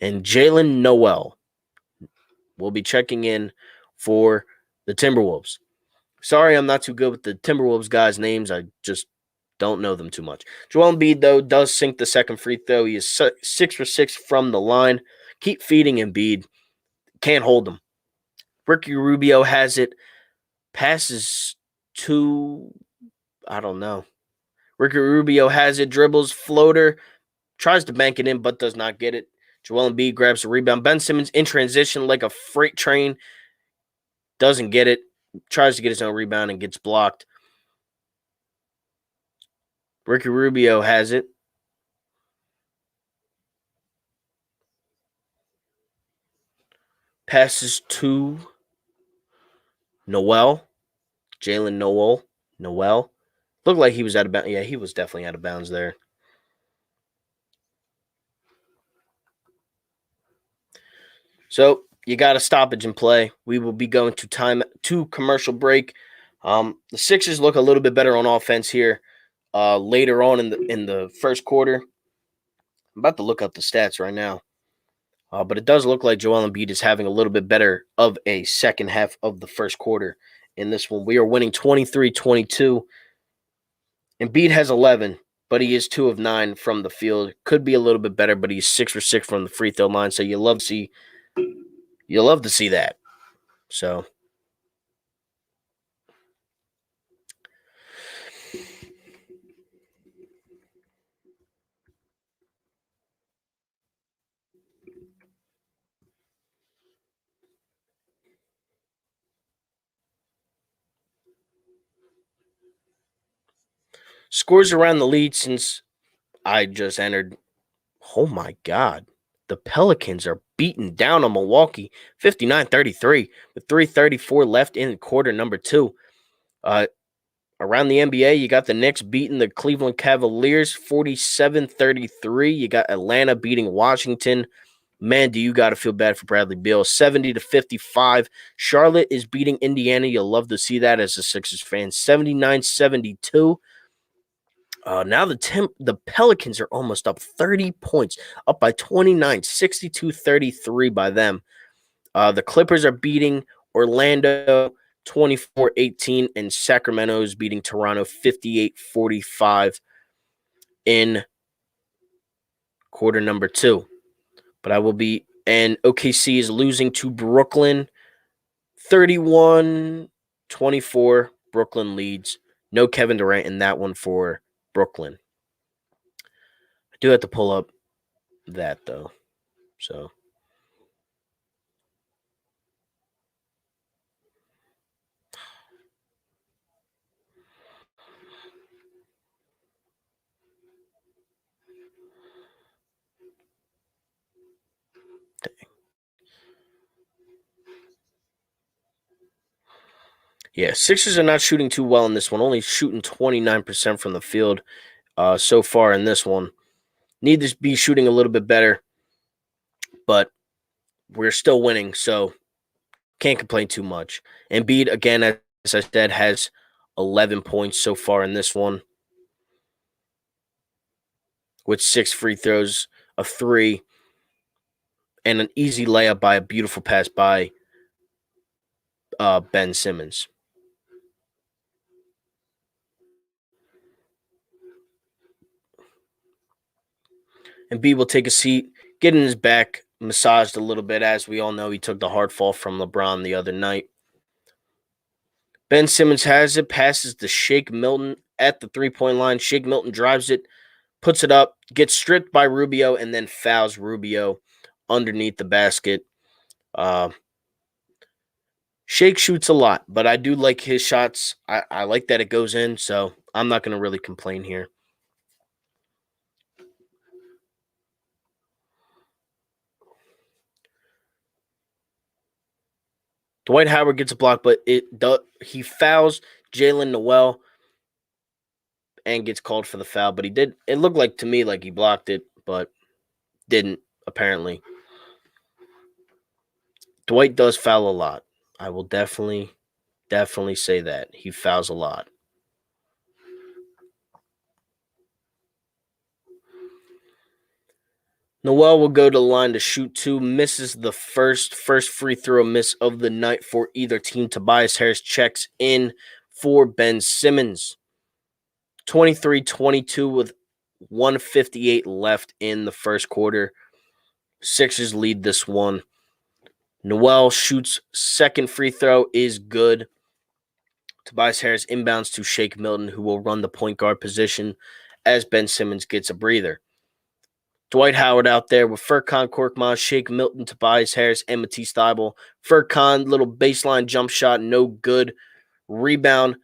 And Jalen Noel will be checking in for the Timberwolves. Sorry, I'm not too good with the Timberwolves guys' names. I just don't know them too much. Joel Embiid, though, does sink the second free throw. He is 6 for 6 from the line. Keep feeding Embiid. Can't hold him. Ricky Rubio has it. Passes to, I don't know. Ricky Rubio has it. Dribbles, floater. Tries to bank it in, but does not get it. Joel Embiid grabs the rebound. Ben Simmons in transition like a freight train. Doesn't get it. Tries to get his own rebound and gets blocked. Ricky Rubio has it. Passes to Noel. Jalen Noel. Looked like he was out of bounds. Yeah, he was definitely out of bounds there. So you got a stoppage in play. We will be going to commercial break. The Sixers look a little bit better on offense here later on in the first quarter. I'm about to look up the stats right now. But it does look like Joel Embiid is having a little bit better of a second half of the first quarter in this one. We are winning 23-22. Embiid has 11, but he is 2 of 9 from the field. Could be a little bit better, but he's 6 for 6 from the free throw line. So you love to see that. So scores around the lead since I just entered. Oh my God. The Pelicans are beating down on Milwaukee 59-33 with 3:34 left in quarter number 2. Around the NBA, you got the Knicks beating the Cleveland Cavaliers 47-33. You got Atlanta beating Washington. Man, do you got to feel bad for Bradley Beal. 70-55. Charlotte is beating Indiana. You'll love to see that as a Sixers fan. 79-72. Now the Pelicans are almost up 30 points, up by 29, 62-33 by them. The Clippers are beating Orlando 24-18, and Sacramento is beating Toronto 58-45 in quarter number 2. But and OKC is losing to Brooklyn 31-24. Brooklyn leads. No Kevin Durant in that one for Brooklyn. I do have to pull up that, though. So yeah, Sixers are not shooting too well in this one. Only shooting 29% from the field so far in this one. Need to be shooting a little bit better, but we're still winning, so can't complain too much. Embiid, again, as I said, has 11 points so far in this one with 6 free throws, a 3, and an easy layup by a beautiful pass by Ben Simmons. Embiid will take a seat, get in his back, massaged a little bit. As we all know, he took the hard fall from LeBron the other night. Ben Simmons has it, passes to Shake Milton at the 3-point line. Shake Milton drives it, puts it up, gets stripped by Rubio, and then fouls Rubio underneath the basket. Shake shoots a lot, but I do like his shots. I like that it goes in, so I'm not going to really complain here. Dwight Howard gets a block, but he fouls Jalen Noel and gets called for the foul. But he did. It looked like to me like he blocked it, but didn't apparently. Dwight does foul a lot. I will definitely say that he fouls a lot. Noel will go to the line to shoot two, misses the first free throw miss of the night for either team. Tobias Harris checks in for Ben Simmons. 23-22 with 1:58 left in the first quarter. Sixers lead this one. Noel shoots second free throw is good. Tobias Harris inbounds to Shake Milton, who will run the point guard position as Ben Simmons gets a breather. Dwight Howard out there with Furkan Korkmaz, Shake Milton, Tobias Harris, and Matisse Thybulle. Furkan, little baseline jump shot, no good. Rebound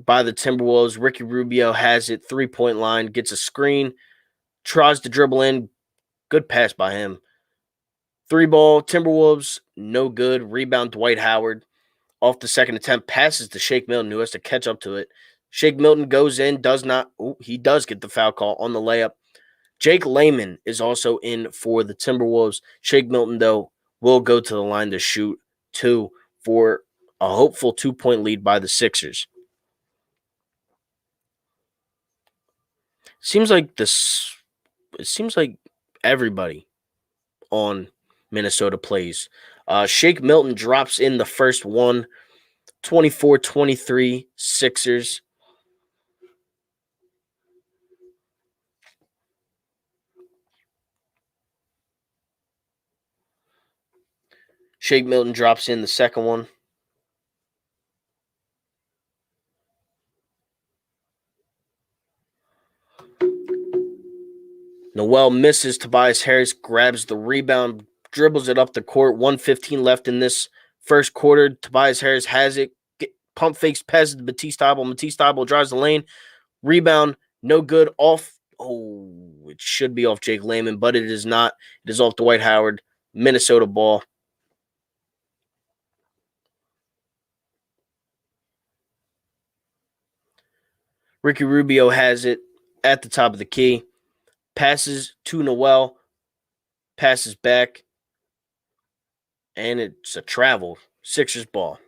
by the Timberwolves. Ricky Rubio has it, three-point line, gets a screen, tries to dribble in. Good pass by him. Three ball, Timberwolves, no good. Rebound, Dwight Howard. Off the second attempt, passes to Shake Milton, who has to catch up to it. Shake Milton goes in, he does get the foul call on the layup. Jake Layman is also in for the Timberwolves. Shake Milton, though, will go to the line to shoot two for a hopeful 2-point lead by the Sixers. It seems like everybody on Minnesota plays. Shake Milton drops in the first one, 24-23 Sixers. Shake Milton drops in the second one. Noel misses. Tobias Harris grabs the rebound, dribbles it up the court. 1:15 left in this first quarter. Tobias Harris has it. Pump fakes, passes to Matisse Thybulle. Matisse Thybulle drives the lane. Rebound, no good. Off. Oh, it should be off Jake Layman, but it is not. It is off Dwight Howard. Minnesota ball. Ricky Rubio has it at the top of the key. Passes to Noel. Passes back. And it's a travel. Sixers ball.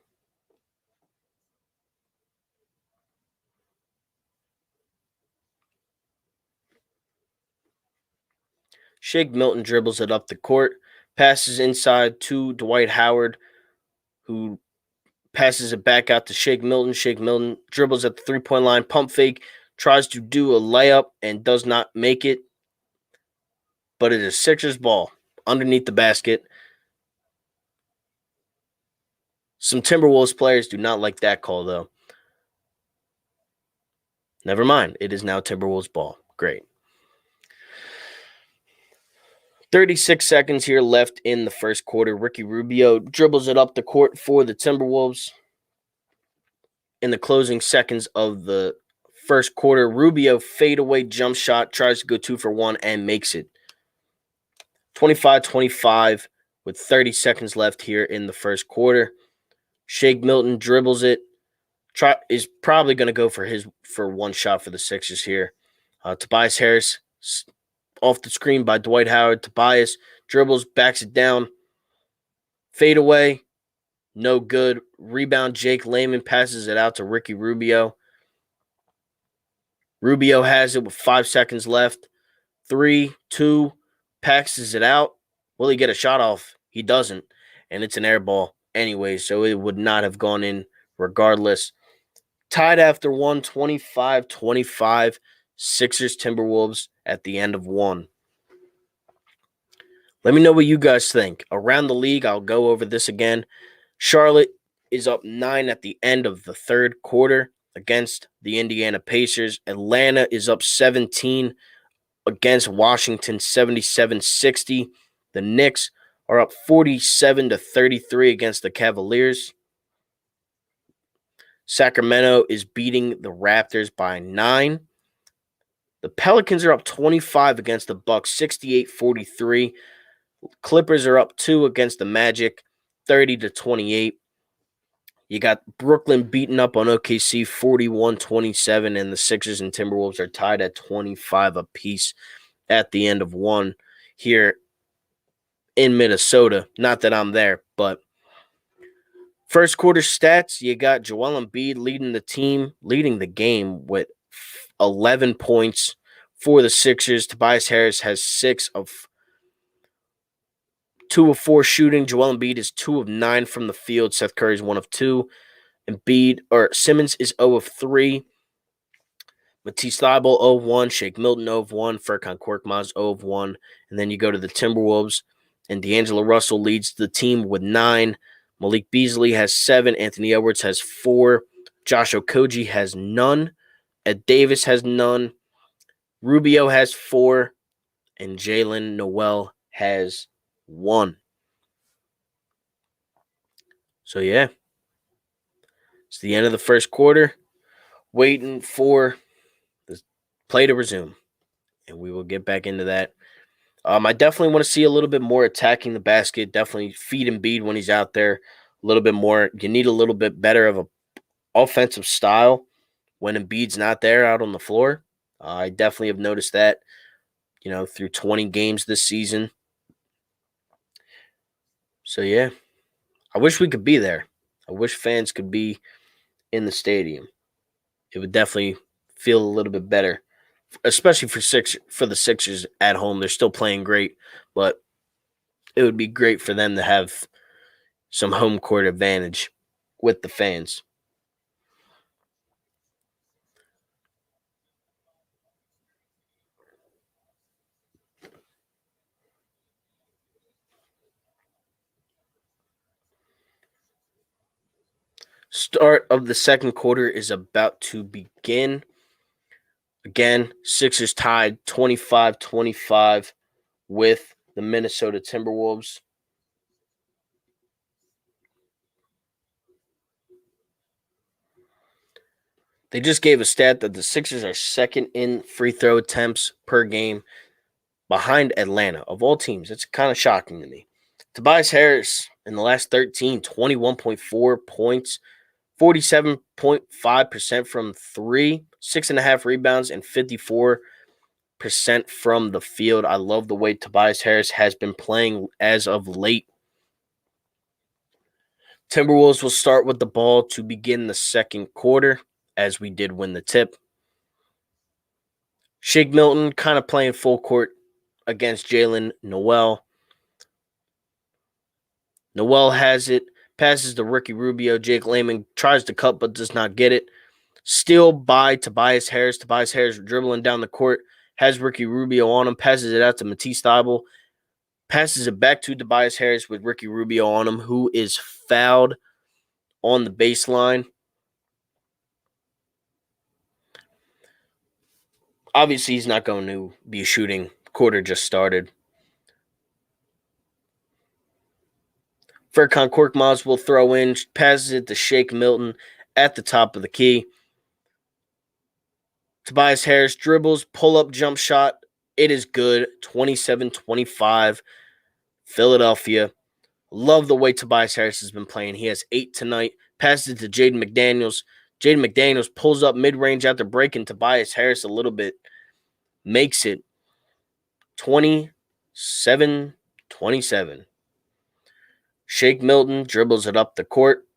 Shake Milton dribbles it up the court. Passes inside to Dwight Howard, who passes it back out to Shake Milton. Shake Milton dribbles at the three-point line. Pump fake. Tries to do a layup and does not make it. But it is Sixers ball underneath the basket. Some Timberwolves players do not like that call, though. Never mind. It is now Timberwolves ball. Great. 36 seconds here left in the first quarter. Ricky Rubio dribbles it up the court for the Timberwolves. In the closing seconds of the first quarter, Rubio fadeaway jump shot, tries to go 2 for 1 and makes it. 25-25 with 30 seconds left here in the first quarter. Shake Milton dribbles it. Is probably going to go for one shot for the Sixers here. Tobias Harris off the screen by Dwight Howard. Tobias dribbles, backs it down. Fade away. No good. Rebound, Jake Layman passes it out to Ricky Rubio. Rubio has it with 5 seconds left. 3, 2, passes it out. Will he get a shot off? He doesn't. And it's an air ball anyway, so it would not have gone in regardless. Tied after 1, 25-25. Sixers Timberwolves at the end of 1. Let me know what you guys think. Around the league, I'll go over this again. Charlotte is up 9 at the end of the third quarter against the Indiana Pacers. Atlanta is up 17 against Washington, 77-60. The Knicks are up 47-33 against the Cavaliers. Sacramento is beating the Raptors by 9. The Pelicans are up 25 against the Bucks, 68-43. Clippers are up 2 against the Magic, 30-28. You got Brooklyn beating up on OKC 41-27, and the Sixers and Timberwolves are tied at 25 apiece at the end of one here in Minnesota. Not that I'm there, but first quarter stats, you got Joel Embiid leading the game with 11 points for the Sixers. Tobias Harris has 2 of 4 shooting. Joel Embiid is 2 of 9 from the field. Seth Curry is 1 of 2. Simmons is 0 of 3. Matisse Thybulle 0 of 1. Shake Milton 0 of 1. Furkan Korkmaz 0 of 1. And then you go to the Timberwolves, and D'Angelo Russell leads the team with 9. Malik Beasley has 7. Anthony Edwards has 4. Josh Okogie has none. Ed Davis has none. Rubio has 4. And Jalen Noel has 1. So, yeah. It's the end of the first quarter. Waiting for the play to resume. And we will get back into that. I definitely want to see a little bit more attacking the basket. Definitely feed Embiid when he's out there a little bit more. You need a little bit better of a offensive style when Embiid's not there out on the floor. I definitely have noticed that, through 20 games this season. So, yeah, I wish we could be there. I wish fans could be in the stadium. It would definitely feel a little bit better, especially for the Sixers at home. They're still playing great, but it would be great for them to have some home court advantage with the fans. Start of the second quarter is about to begin. Again, Sixers tied 25-25 with the Minnesota Timberwolves. They just gave a stat that the Sixers are second in free throw attempts per game behind Atlanta. Of all teams, it's kind of shocking to me. Tobias Harris in the last 13, 21.4 points, 47.5% from 3, 6.5 rebounds, and 54% from the field. I love the way Tobias Harris has been playing as of late. Timberwolves will start with the ball to begin the second quarter, as we did win the tip. Shake Milton kind of playing full court against Jalen Noel. Noel has it, passes to Ricky Rubio. Jake Layman tries to cut but does not get it. Steal by Tobias Harris. Tobias Harris dribbling down the court, has Ricky Rubio on him, passes it out to Matisse Thybulle, passes it back to Tobias Harris with Ricky Rubio on him, who is fouled on the baseline. Obviously, he's not going to be shooting. Quarter just started. Furkan Korkmaz will throw in, passes it to Shake Milton at the top of the key. Tobias Harris dribbles, pull-up jump shot. It is good. 27-25. Philadelphia. Love the way Tobias Harris has been playing. He has 8 tonight. Passes it to Jaden McDaniels. Jaden McDaniels pulls up mid-range after breaking Tobias Harris a little bit. Makes it 27-27. Shake Milton dribbles it up the court.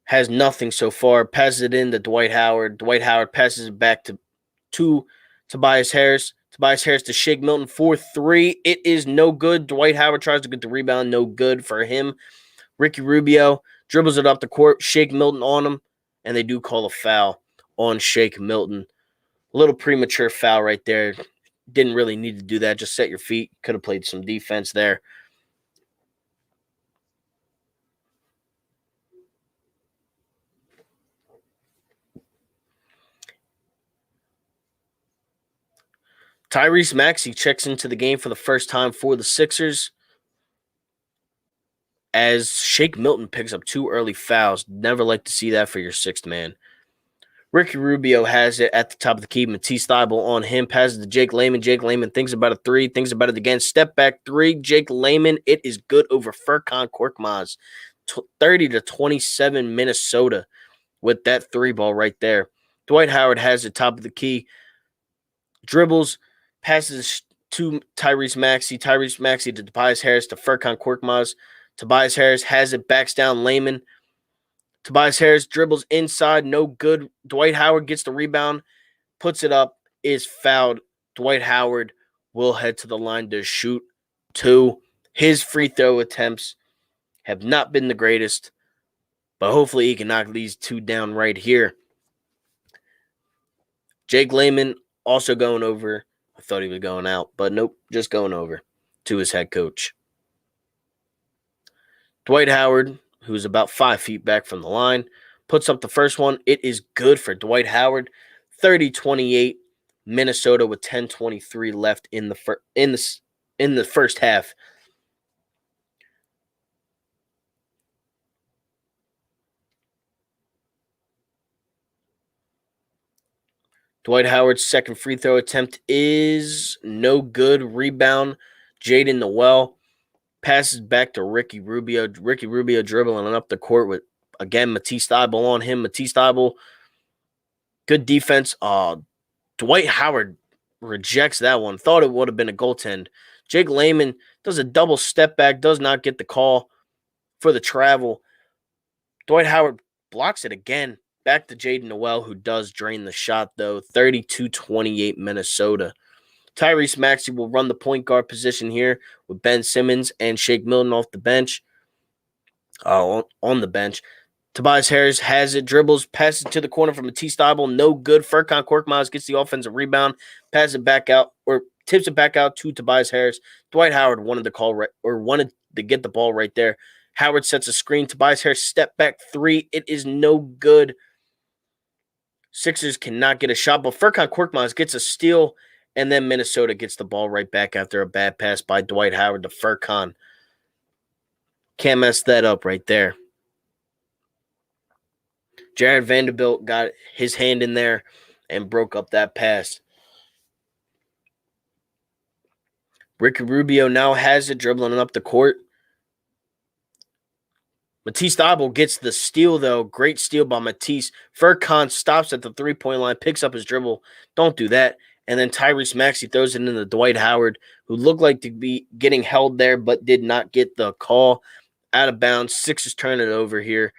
Has nothing so far. Passes it in to Dwight Howard. Dwight Howard passes it back to Tobias Harris. Tobias Harris to Shake Milton for 3. It is no good. Dwight Howard tries to get the rebound. No good for him. Ricky Rubio dribbles it up the court. Shake Milton on him. And they do call a foul on Shake Milton. A little premature foul right there. Didn't really need to do that. Just set your feet. Could have played some defense there. Tyrese Maxey checks into the game for the first time for the Sixers as Shake Milton picks up 2 early fouls. Never like to see that for your sixth man. Ricky Rubio has it at the top of the key. Matisse Thybulle on him. Passes to Jake Layman. Jake Layman thinks about a three. Thinks about it again. Step back three. Jake Layman. It is good over Furkan Korkmaz. 30-27 Minnesota with that three ball right there. Dwight Howard has the top of the key. Dribbles. Passes to Tyrese Maxey. Tyrese Maxey to Tobias Harris to Furkan Korkmaz. Tobias Harris has it. Backs down Layman. Tobias Harris dribbles inside, no good. Dwight Howard gets the rebound, puts it up, is fouled. Dwight Howard will head to the line to shoot 2. His free throw attempts have not been the greatest, but hopefully he can knock these 2 down right here. Jake Layman also going over. I thought he was going out, but nope, just going over to his head coach. Dwight Howard, who's about 5 feet back from the line, puts up the first one. It is good for Dwight Howard. 30-28 Minnesota with 10:23 left in the first half. Dwight Howard's second free throw attempt is no good. Rebound, Jaden Noel. Passes back to Ricky Rubio. Ricky Rubio dribbling up the court with, again, Matisse Thybulle on him. Matisse Thybulle, good defense. Dwight Howard rejects that one. Thought it would have been a goaltend. Jake Layman does a double step back, does not get the call for the travel. Dwight Howard blocks it again. Back to Jaden Noel, who does drain the shot, though. 32-28 Minnesota. Tyrese Maxey will run the point guard position here with Ben Simmons and Shake Milton off the bench. On the bench. Tobias Harris has it, dribbles, passes to the corner from Matisse Thybulle, no good. Furkan Korkmaz gets the offensive rebound, passes it back out, or tips it back out to Tobias Harris. Dwight Howard wanted to get the ball right there. Howard sets a screen. Tobias Harris step back three. It is no good. Sixers cannot get a shot, but Furkan Korkmaz gets a steal, and then Minnesota gets the ball right back after a bad pass by Dwight Howard to Furkan. Can't mess that up right there. Jared Vanderbilt got his hand in there and broke up that pass. Ricky Rubio now has it, dribbling up the court. Matisse Thybulle gets the steal, though. Great steal by Matisse. Furkan stops at the three-point line, picks up his dribble. Don't do that. And then Tyrese Maxey throws it into Dwight Howard, who looked like to be getting held there but did not get the call. Out of bounds. Sixers turn it over here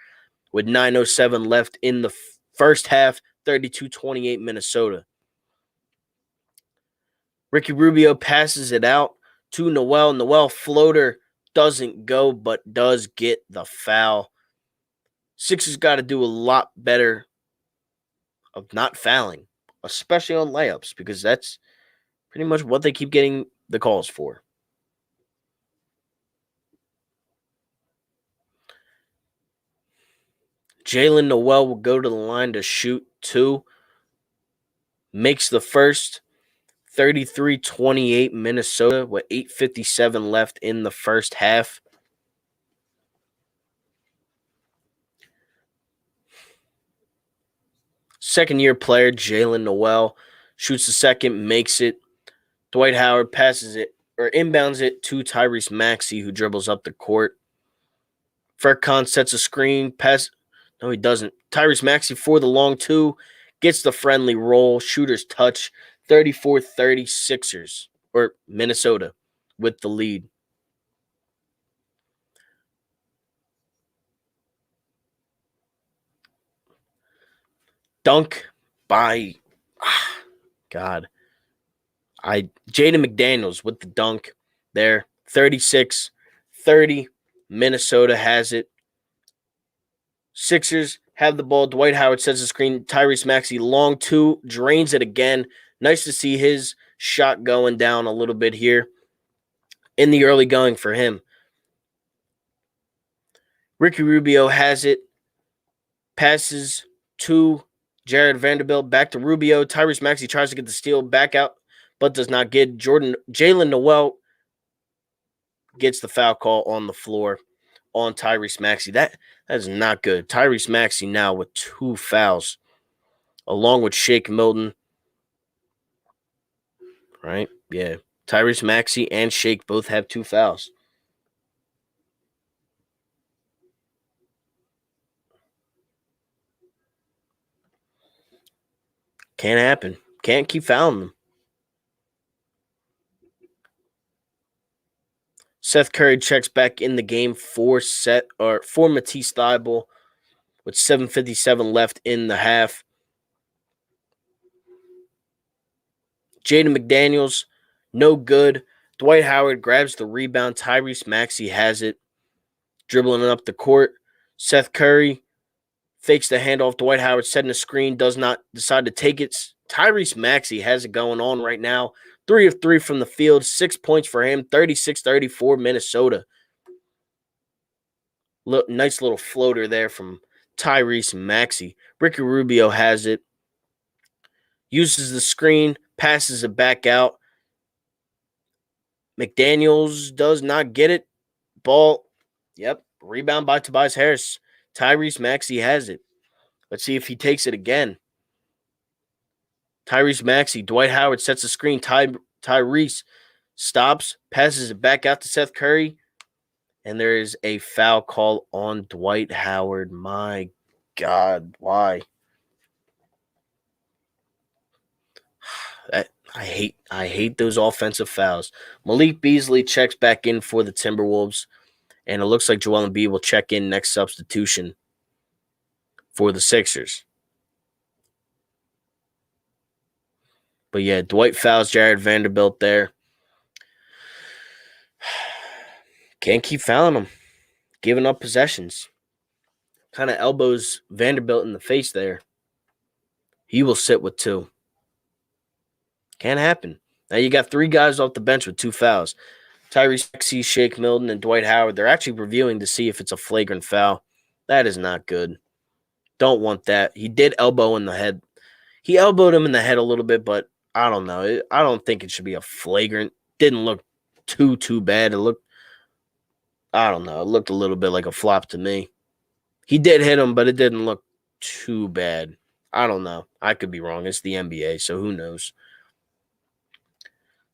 with 9:07 left in the first half. 32-28 Minnesota. Ricky Rubio passes it out to Noel. Noel floater doesn't go, but does get the foul. Sixers got to do a lot better of not fouling, especially on layups, because that's pretty much what they keep getting the calls for. Jalen Noel will go to the line to shoot 2. Makes the first. 33-28 Minnesota with 8:57 left in the first half. Second-year player Jalen Noel shoots the second, makes it. Dwight Howard passes it or inbounds it to Tyrese Maxey, who dribbles up the court. Furkan sets a screen, pass. No, he doesn't. Tyrese Maxey for the long 2, gets the friendly roll, shooter's touch. 34-30 Sixers, or Minnesota, with the lead. Dunk by Jaden McDaniels with the dunk there. 36-30. Minnesota has it. Sixers have the ball. Dwight Howard sets the screen. Tyrese Maxey long 2, drains it again. Nice to see his shot going down a little bit here in the early going for him. Ricky Rubio has it. Passes to Jared Vanderbilt. Back to Rubio. Tyrese Maxey tries to get the steal back out but does not get. Jalen Noel gets the foul call on the floor on Tyrese Maxey. That is not good. Tyrese Maxey now with 2 fouls, along with Shake Milton. Right? Yeah. Tyrese Maxey and Shake both have 2 fouls. Can't happen. Can't keep fouling them. Seth Curry checks back in the game for Matisse Thybulle with 7:57 left in the half. Jaden McDaniels, no good. Dwight Howard grabs the rebound. Tyrese Maxey has it, dribbling up the court. Seth Curry fakes the handoff. Dwight Howard setting a screen, does not decide to take it. Tyrese Maxey has it going on right now. 3 of 3 from the field, 6 points for him, 36-34 Minnesota. Nice little floater there from Tyrese Maxey. Ricky Rubio has it, uses the screen, passes it back out. McDaniels does not get it. Ball, rebound by Tobias Harris. Tyrese Maxey has it. Let's see if he takes it again. Tyrese Maxey, Dwight Howard sets a screen. Tyrese stops, passes it back out to Seth Curry, and there is a foul call on Dwight Howard. My God, why? I hate those offensive fouls. Malik Beasley checks back in for the Timberwolves, and it looks like Joel Embiid will check in next substitution for the Sixers. But yeah, Dwight fouls Jared Vanderbilt there. Can't keep fouling him. Giving up possessions. Kind of elbows Vanderbilt in the face there. He will sit with 2. Can't happen. Now you got 3 guys off the bench with 2 fouls. Tyrese Maxey, Shake Milton, and Dwight Howard. They're actually reviewing to see if it's a flagrant foul. That is not good. Don't want that. He did elbow in the head. He elbowed him in the head a little bit, but I don't know. I don't think it should be a flagrant. Didn't look too bad. I don't know. It looked a little bit like a flop to me. He did hit him, but it didn't look too bad. I don't know. I could be wrong. It's the NBA, so who knows?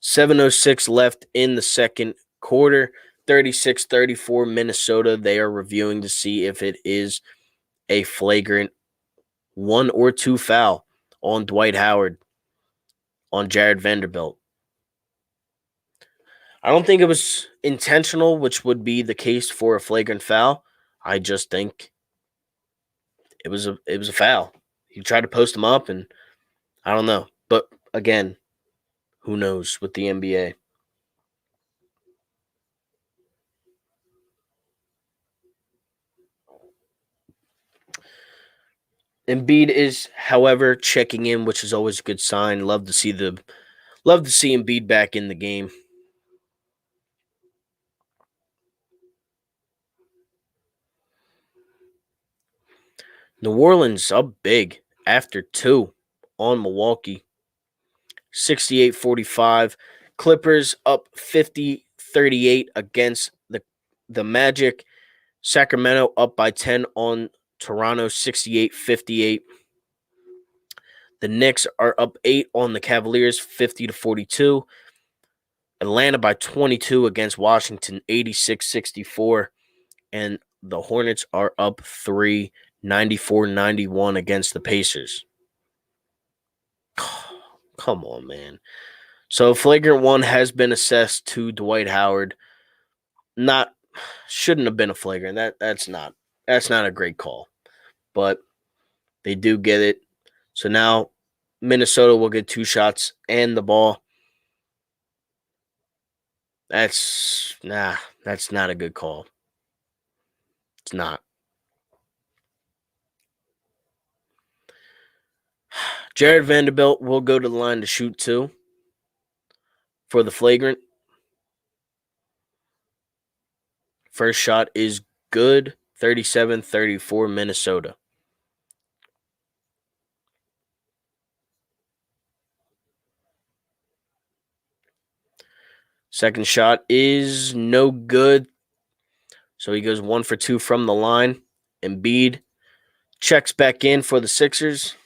7:06 left in the second quarter. 36-34 Minnesota. They are reviewing to see if it is a flagrant 1 or 2 foul on Dwight Howard, on Jared Vanderbilt. I don't think it was intentional, which would be the case for a flagrant foul. I just think it was a foul. He tried to post him up, and I don't know. But again, who knows with the NBA? Embiid is, however, checking in, which is always a good sign. Love to see Embiid back in the game. New Orleans up big after 2 on Milwaukee. 68-45. Clippers up 50-38 against the Magic. Sacramento up by 10 on Toronto, 68-58. The Knicks are up 8 on the Cavaliers, 50-42. Atlanta by 22 against Washington, 86-64. And the Hornets are up 3, 94-91 against the Pacers. Come on, man. So flagrant 1 has been assessed to Dwight Howard. Shouldn't have been a flagrant. That's not a great call. But they do get it. So now Minnesota will get 2 shots and the ball. That's not a good call. It's not. Jared Vanderbilt will go to the line to shoot 2 for the flagrant. First shot is good. 37-34 Minnesota. Second shot is no good. So he goes 1 for 2 from the line. Embiid checks back in for the Sixers.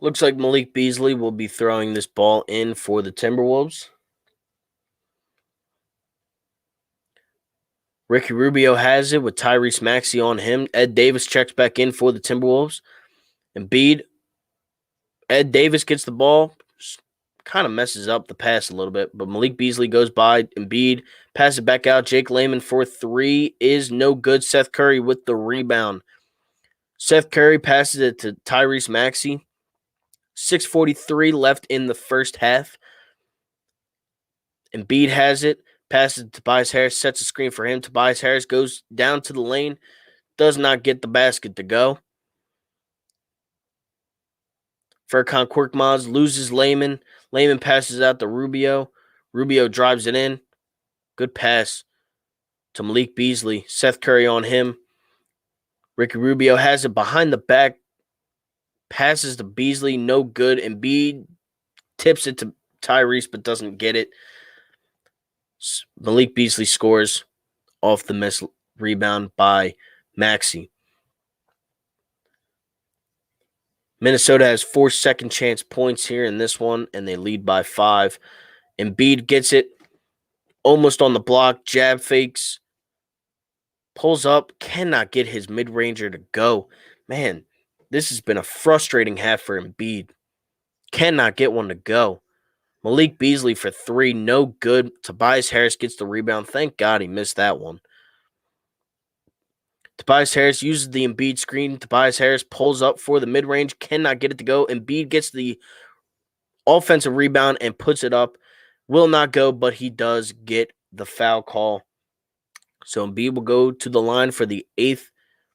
Looks like Malik Beasley will be throwing this ball in for the Timberwolves. Ricky Rubio has it with Tyrese Maxey on him. Ed Davis checks back in for the Timberwolves. Embiid. Ed Davis gets the ball. Kind of messes up the pass a little bit, but Malik Beasley goes by. Embiid passes it back out. Jake Layman for 3 is no good. Seth Curry with the rebound. Seth Curry passes it to Tyrese Maxey. 6:43 left in the first half. Embiid has it. Passes to Tobias Harris. Sets a screen for him. Tobias Harris goes down to the lane. Does not get the basket to go. Furkan Korkmaz loses Layman. Layman passes out to Rubio. Rubio drives it in. Good pass to Malik Beasley. Seth Curry on him. Ricky Rubio has it behind the back. Passes to Beasley. No good. Embiid tips it to Tyrese but doesn't get it. Malik Beasley scores off the missed rebound by Maxey. Minnesota has 4 second chance points here in this one, and they lead by 5. Embiid gets it almost on the block. Jab fakes. Pulls up. Cannot get his mid-ranger to go. Man, this has been a frustrating half for Embiid. Cannot get one to go. Malik Beasley for 3. No good. Tobias Harris gets the rebound. Thank God he missed that one. Tobias Harris uses the Embiid screen. Tobias Harris pulls up for the mid-range. Cannot get it to go. Embiid gets the offensive rebound and puts it up. Will not go, but he does get the foul call. So Embiid will go to the line for the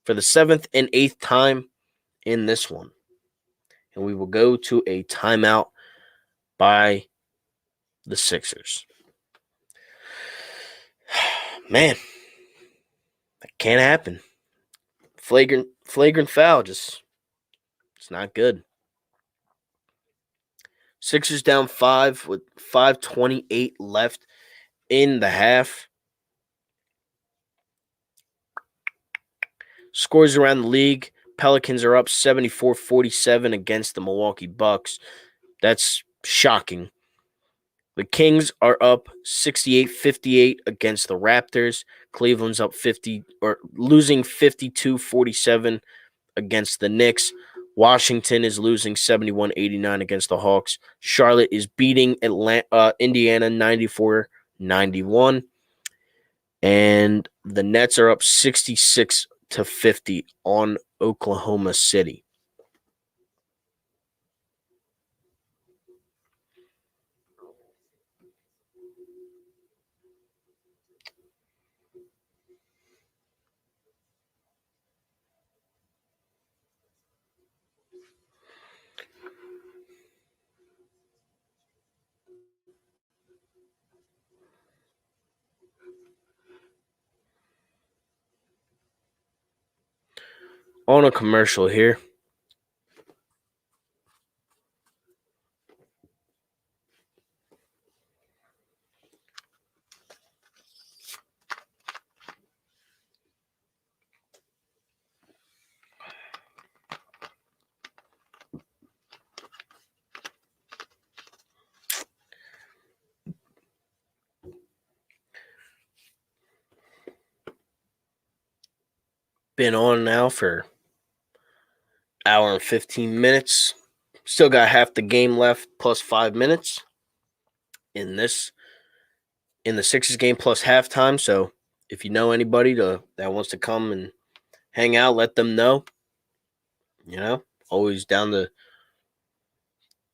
7th and 8th time in this one. And we will go to a timeout by the Sixers. Man, that can't happen. Flagrant foul, it's not good. Sixers down 5 with 5:28 left in the half. Scores around the league. Pelicans are up 74-47 against the Milwaukee Bucks. That's shocking. The Kings are up 68-58 against the Raptors. Cleveland's up losing 52-47 against the Knicks. Washington is losing 71-89 against the Hawks. Charlotte is beating Indiana 94-91. And the Nets are up 66-50 on Oklahoma City. On a commercial here. Been on now for hour and 15 minutes. Still got half the game left plus 5 minutes in the Sixers game plus halftime. So if you know anybody that wants to come and hang out, let them know. Always down to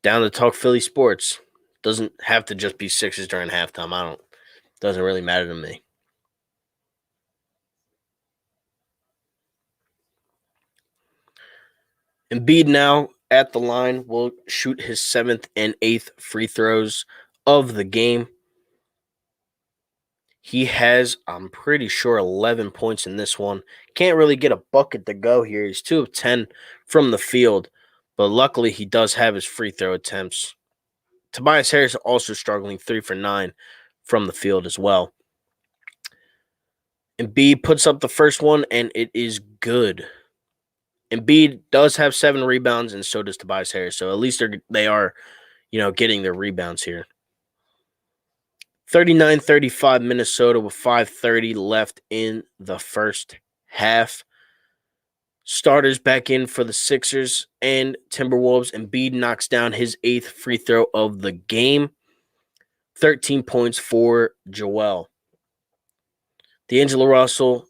talk Philly sports. Doesn't have to just be Sixers during halftime. Doesn't really matter to me. Embiid now at the line will shoot his 7th and 8th free throws of the game. He has, I'm pretty sure, 11 points in this one. Can't really get a bucket to go here. He's 2 of 10 from the field, but luckily he does have his free throw attempts. Tobias Harris also struggling, 3 for 9 from the field as well. Embiid puts up the first one, and it is good. Embiid does have 7 rebounds, and so does Tobias Harris. So at least they are, getting their rebounds here. 39-35 Minnesota with 5:30 left in the first half. Starters back in for the Sixers and Timberwolves. Embiid knocks down his 8th free throw of the game. 13 points for Joel. D'Angelo Russell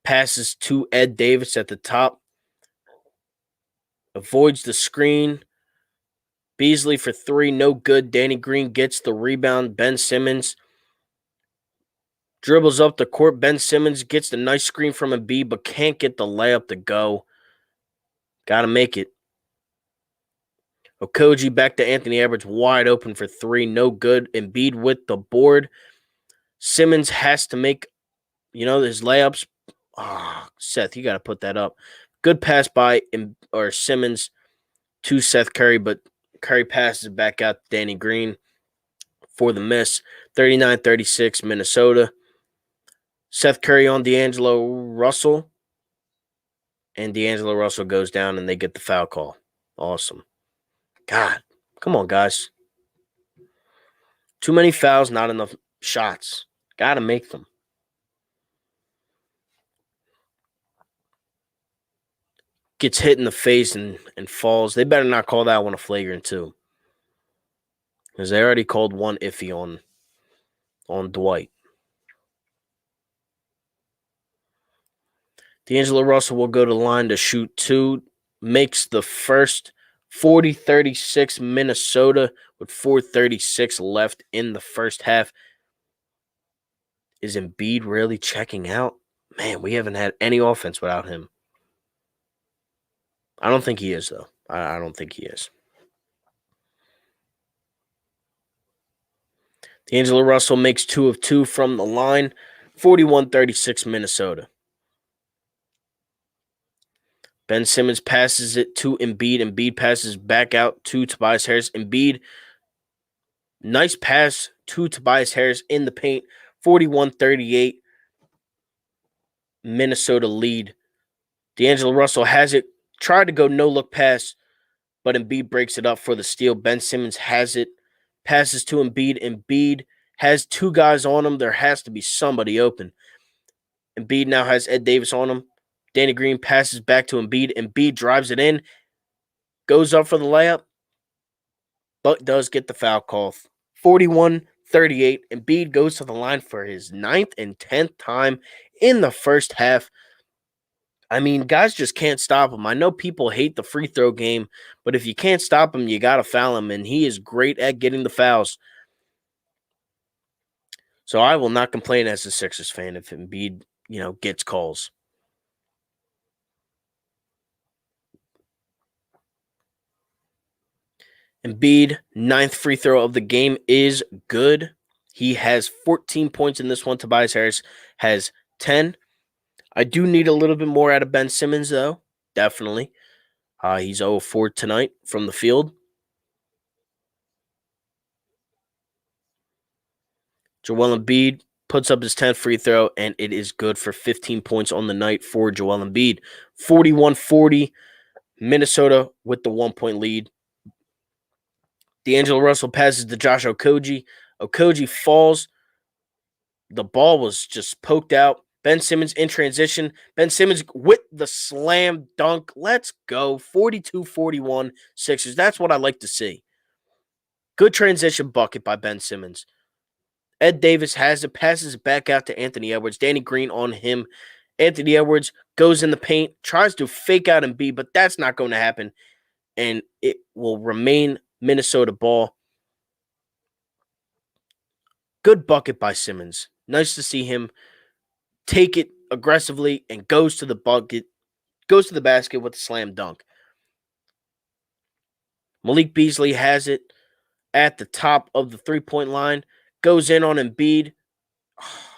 passes to Ed Davis at the top. Avoids the screen. Beasley for 3, no good. Danny Green gets the rebound. Ben Simmons dribbles up the court. Ben Simmons gets the nice screen from Embiid, but can't get the layup to go. Got to make it. Okogie back to Anthony Edwards, wide open for 3, no good. Embiid with the board. Simmons has to make, his layups. Seth, you got to put that up. Good pass by Simmons to Seth Curry, but Curry passes back out to Danny Green for the miss. 39-36 Minnesota. Seth Curry on D'Angelo Russell. And D'Angelo Russell goes down and they get the foul call. Awesome. God, come on, guys. Too many fouls, not enough shots. Got to make them. Gets hit in the face and falls. They better not call that one a flagrant, too. Because they already called one iffy on Dwight. D'Angelo Russell will go to the line to shoot 2. Makes the first. 40-36 Minnesota with 4:36 left in the first half. Is Embiid really checking out? Man, we haven't had any offense without him. I don't think he is, though. I don't think he is. D'Angelo Russell makes 2 of 2 from the line. 41-36 Minnesota. Ben Simmons passes it to Embiid. Embiid passes back out to Tobias Harris. Embiid, nice pass to Tobias Harris in the paint. 41-38 Minnesota lead. D'Angelo Russell has it. Tried to go no-look pass, but Embiid breaks it up for the steal. Ben Simmons has it. Passes to Embiid. Embiid has 2 guys on him. There has to be somebody open. Embiid now has Ed Davis on him. Danny Green passes back to Embiid. Embiid drives it in. Goes up for the layup, but does get the foul call. 41-38. Embiid goes to the line for his 9th and 10th time in the first half. I mean, guys just can't stop him. I know people hate the free throw game, but if you can't stop him, you got to foul him, and he is great at getting the fouls. So I will not complain as a Sixers fan if Embiid, gets calls. Embiid, 9th free throw of the game is good. He has 14 points in this one. Tobias Harris has 10. I do need a little bit more out of Ben Simmons, though. Definitely. He's 0-4 tonight from the field. Joel Embiid puts up his 10th free throw, and it is good for 15 points on the night for Joel Embiid. 41-40, Minnesota with the 1-point lead. D'Angelo Russell passes to Josh Okogie. Okogie falls. The ball was just poked out. Ben Simmons in transition. Ben Simmons with the slam dunk. Let's go. 42-41 Sixers. That's what I like to see. Good transition bucket by Ben Simmons. Ed Davis has it, passes it back out to Anthony Edwards. Danny Green on him. Anthony Edwards goes in the paint, tries to fake out Embiid, but that's not going to happen. And it will remain Minnesota ball. Good bucket by Simmons. Nice to see him take it aggressively and goes to the basket with a slam dunk. Malik Beasley has it at the top of the 3-point line, goes in on Embiid.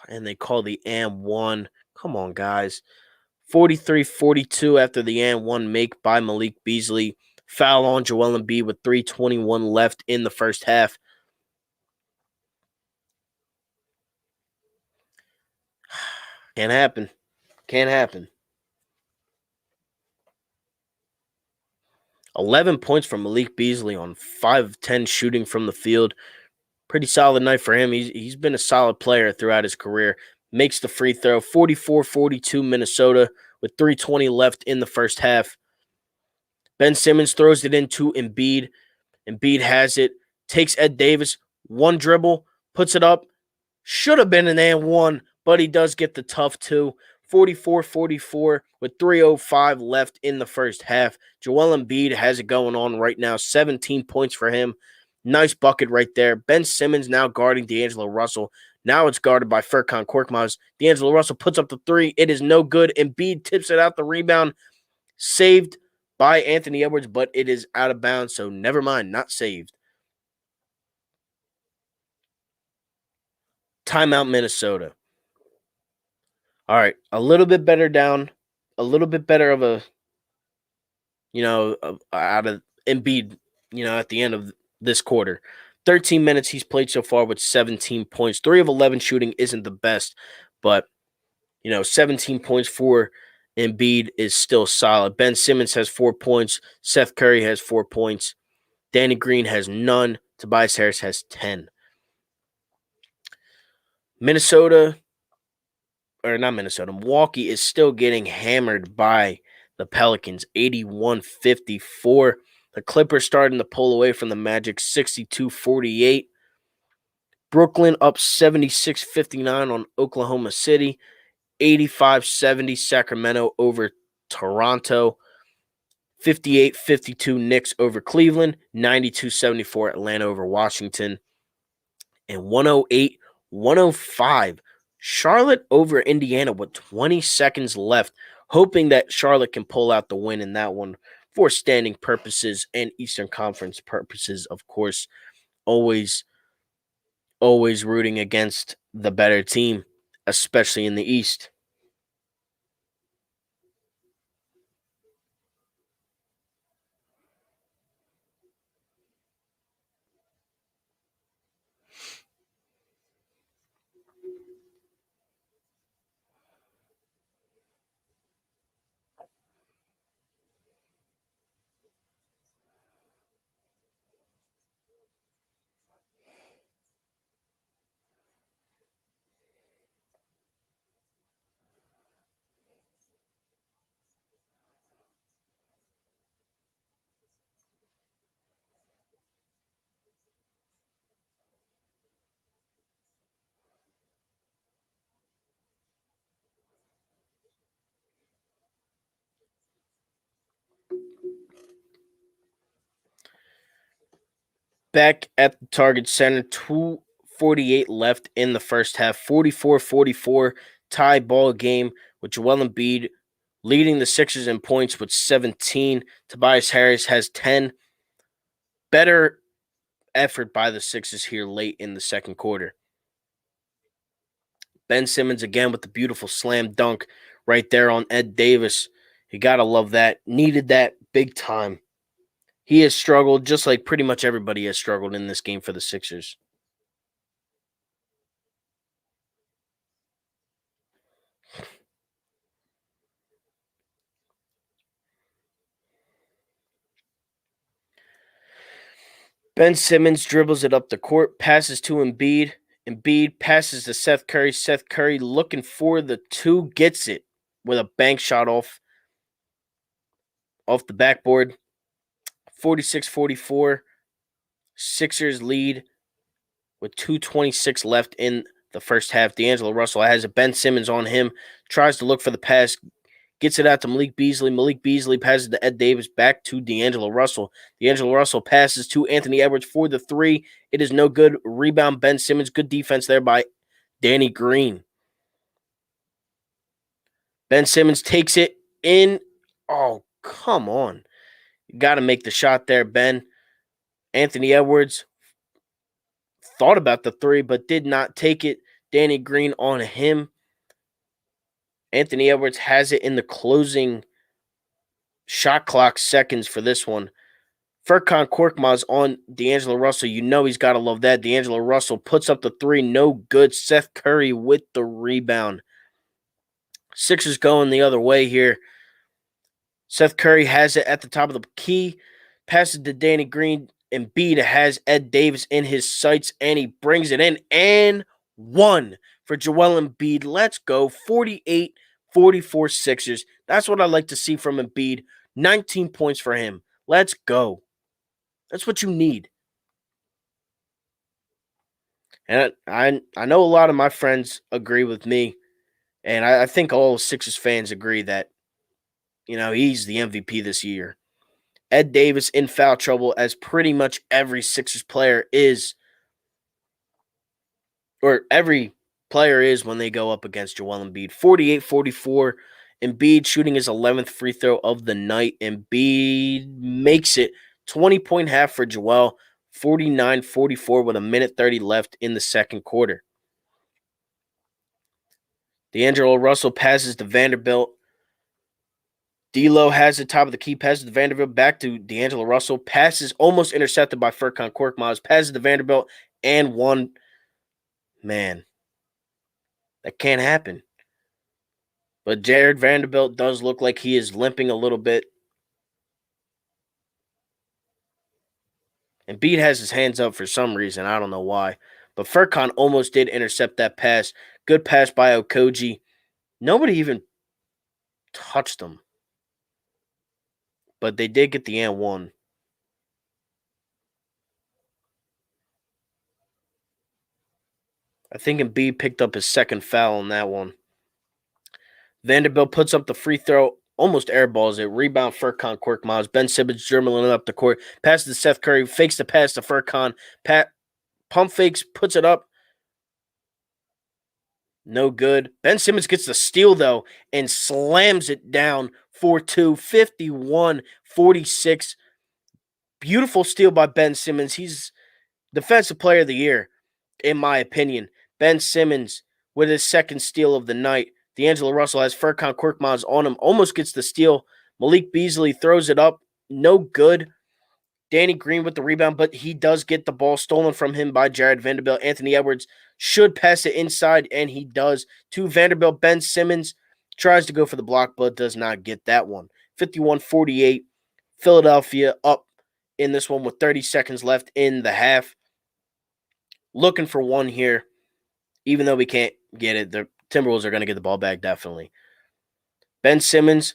And they call the and one. Come on, guys. 43-42 after the and one make by Malik Beasley. Foul on Joel Embiid with 3:21 left in the first half. Can't happen. Can't happen. 11 points from Malik Beasley on 5 of 10 shooting from the field. Pretty solid night for him. He's been a solid player throughout his career. Makes the free throw. 44-42 Minnesota with 3:20 left in the first half. Ben Simmons throws it into Embiid. Embiid has it. Takes Ed Davis. One dribble. Puts it up. Should have been an and one, but he does get the tough two. 44-44 with 3:05 left in the first half. Joel Embiid has it going on right now. 17 points for him. Nice bucket right there. Ben Simmons now guarding D'Angelo Russell. Now it's guarded by Furkan Korkmaz. D'Angelo Russell puts up the three. It is no good. Embiid tips it out. The rebound saved by Anthony Edwards, but it is out of bounds, so never mind. Not saved. Timeout, Minnesota. All right, a little bit better down, a little bit better of a, out of Embiid, at the end of this quarter. 13 minutes he's played so far with 17 points. 3 of 11 shooting isn't the best, but, 17 points for Embiid is still solid. Ben Simmons has 4 points. Seth Curry has 4 points. Danny Green has none. Tobias Harris has 10. Milwaukee is still getting hammered by the Pelicans, 81-54. The Clippers starting to pull away from the Magic, 62-48. Brooklyn up 76-59 on Oklahoma City, 85-70 Sacramento over Toronto, 58-52 Knicks over Cleveland, 92-74 Atlanta over Washington, and 108-105 Charlotte over Indiana with 20 seconds left, hoping that Charlotte can pull out the win in that one for standing purposes and Eastern Conference purposes, of course. Always rooting against the better team, especially in the East. Back at the Target Center, 2:48 left in the first half, 44-44 tie ball game with Joel Embiid leading the Sixers in points with 17. Tobias Harris has 10. Better effort by the Sixers here late in the second quarter. Ben Simmons again with the beautiful slam dunk right there on Ed Davis. You got to love that. Needed that big time. He has struggled just like pretty much everybody has struggled in this game for the Sixers. Ben Simmons dribbles it up the court, passes to Embiid. Embiid passes to Seth Curry. Seth Curry looking for the two, gets it with a bank shot off the backboard. 46-44. Sixers lead with 2:26 left in the first half. D'Angelo Russell has a Ben Simmons on him, tries to look for the pass, gets it out to Malik Beasley. Malik Beasley passes to Ed Davis, back to D'Angelo Russell. D'Angelo Russell passes to Anthony Edwards for the three. It is no good. Rebound, Ben Simmons. Good defense there by Danny Green. Ben Simmons takes it in. Oh, come on. You got to make the shot there, Ben. Anthony Edwards thought about the three, but did not take it. Danny Green on him. Anthony Edwards has it in the closing shot clock seconds for this one. Furkan Korkmaz on D'Angelo Russell. You know he's got to love that. D'Angelo Russell puts up the three. No good. Seth Curry with the rebound. Sixers going the other way here. Seth Curry has it at the top of the key. Passes to Danny Green. Embiid has Ed Davis in his sights, and he brings it in. And one for Joel Embiid. Let's go. 48-44 Sixers. That's what I like to see from Embiid. 19 points for him. Let's go. That's what you need. And I know a lot of my friends agree with me, and I think all Sixers fans agree that, he's the MVP this year. Ed Davis in foul trouble, as pretty much every Sixers player is, or every player is when they go up against Joel Embiid. 48-44. Embiid shooting his 11th free throw of the night. Embiid makes it 20-point half for Joel. 49-44 with a minute 30 left in the second quarter. D'Angelo Russell passes to Vanderbilt. D'Lo has the top of the key, passes to Vanderbilt, back to D'Angelo Russell, passes almost intercepted by Furkan Korkmaz, passes to Vanderbilt, and one. Man, that can't happen. But Jared Vanderbilt does look like he is limping a little bit. Embiid has his hands up for some reason. I don't know why. But Furkan almost did intercept that pass. Good pass by Okogie. Nobody even touched him. But they did get the and one. I think Embiid picked up his second foul on that one. Vanderbilt puts up the free throw, almost airballs it. Rebound Furkan Korkmaz. Ben Simmons dribbling up the court. Passes to Seth Curry. Fakes the pass to Furkan. Pump fakes, puts it up. No good. Ben Simmons gets the steal, though, and slams it down 4-2, 51-46. Beautiful steal by Ben Simmons. He's Defensive Player of the Year, in my opinion. Ben Simmons with his second steal of the night. D'Angelo Russell has Furkan Korkmaz on him. Almost gets the steal. Malik Beasley throws it up. No good. Danny Green with the rebound, but he does get the ball stolen from him by Jared Vanderbilt. Anthony Edwards should pass it inside, and he does. To Vanderbilt, Ben Simmons tries to go for the block, but does not get that one. 51-48. Philadelphia up in this one with 30 seconds left in the half. Looking for one here. Even though we can't get it, the Timberwolves are going to get the ball back, definitely. Ben Simmons,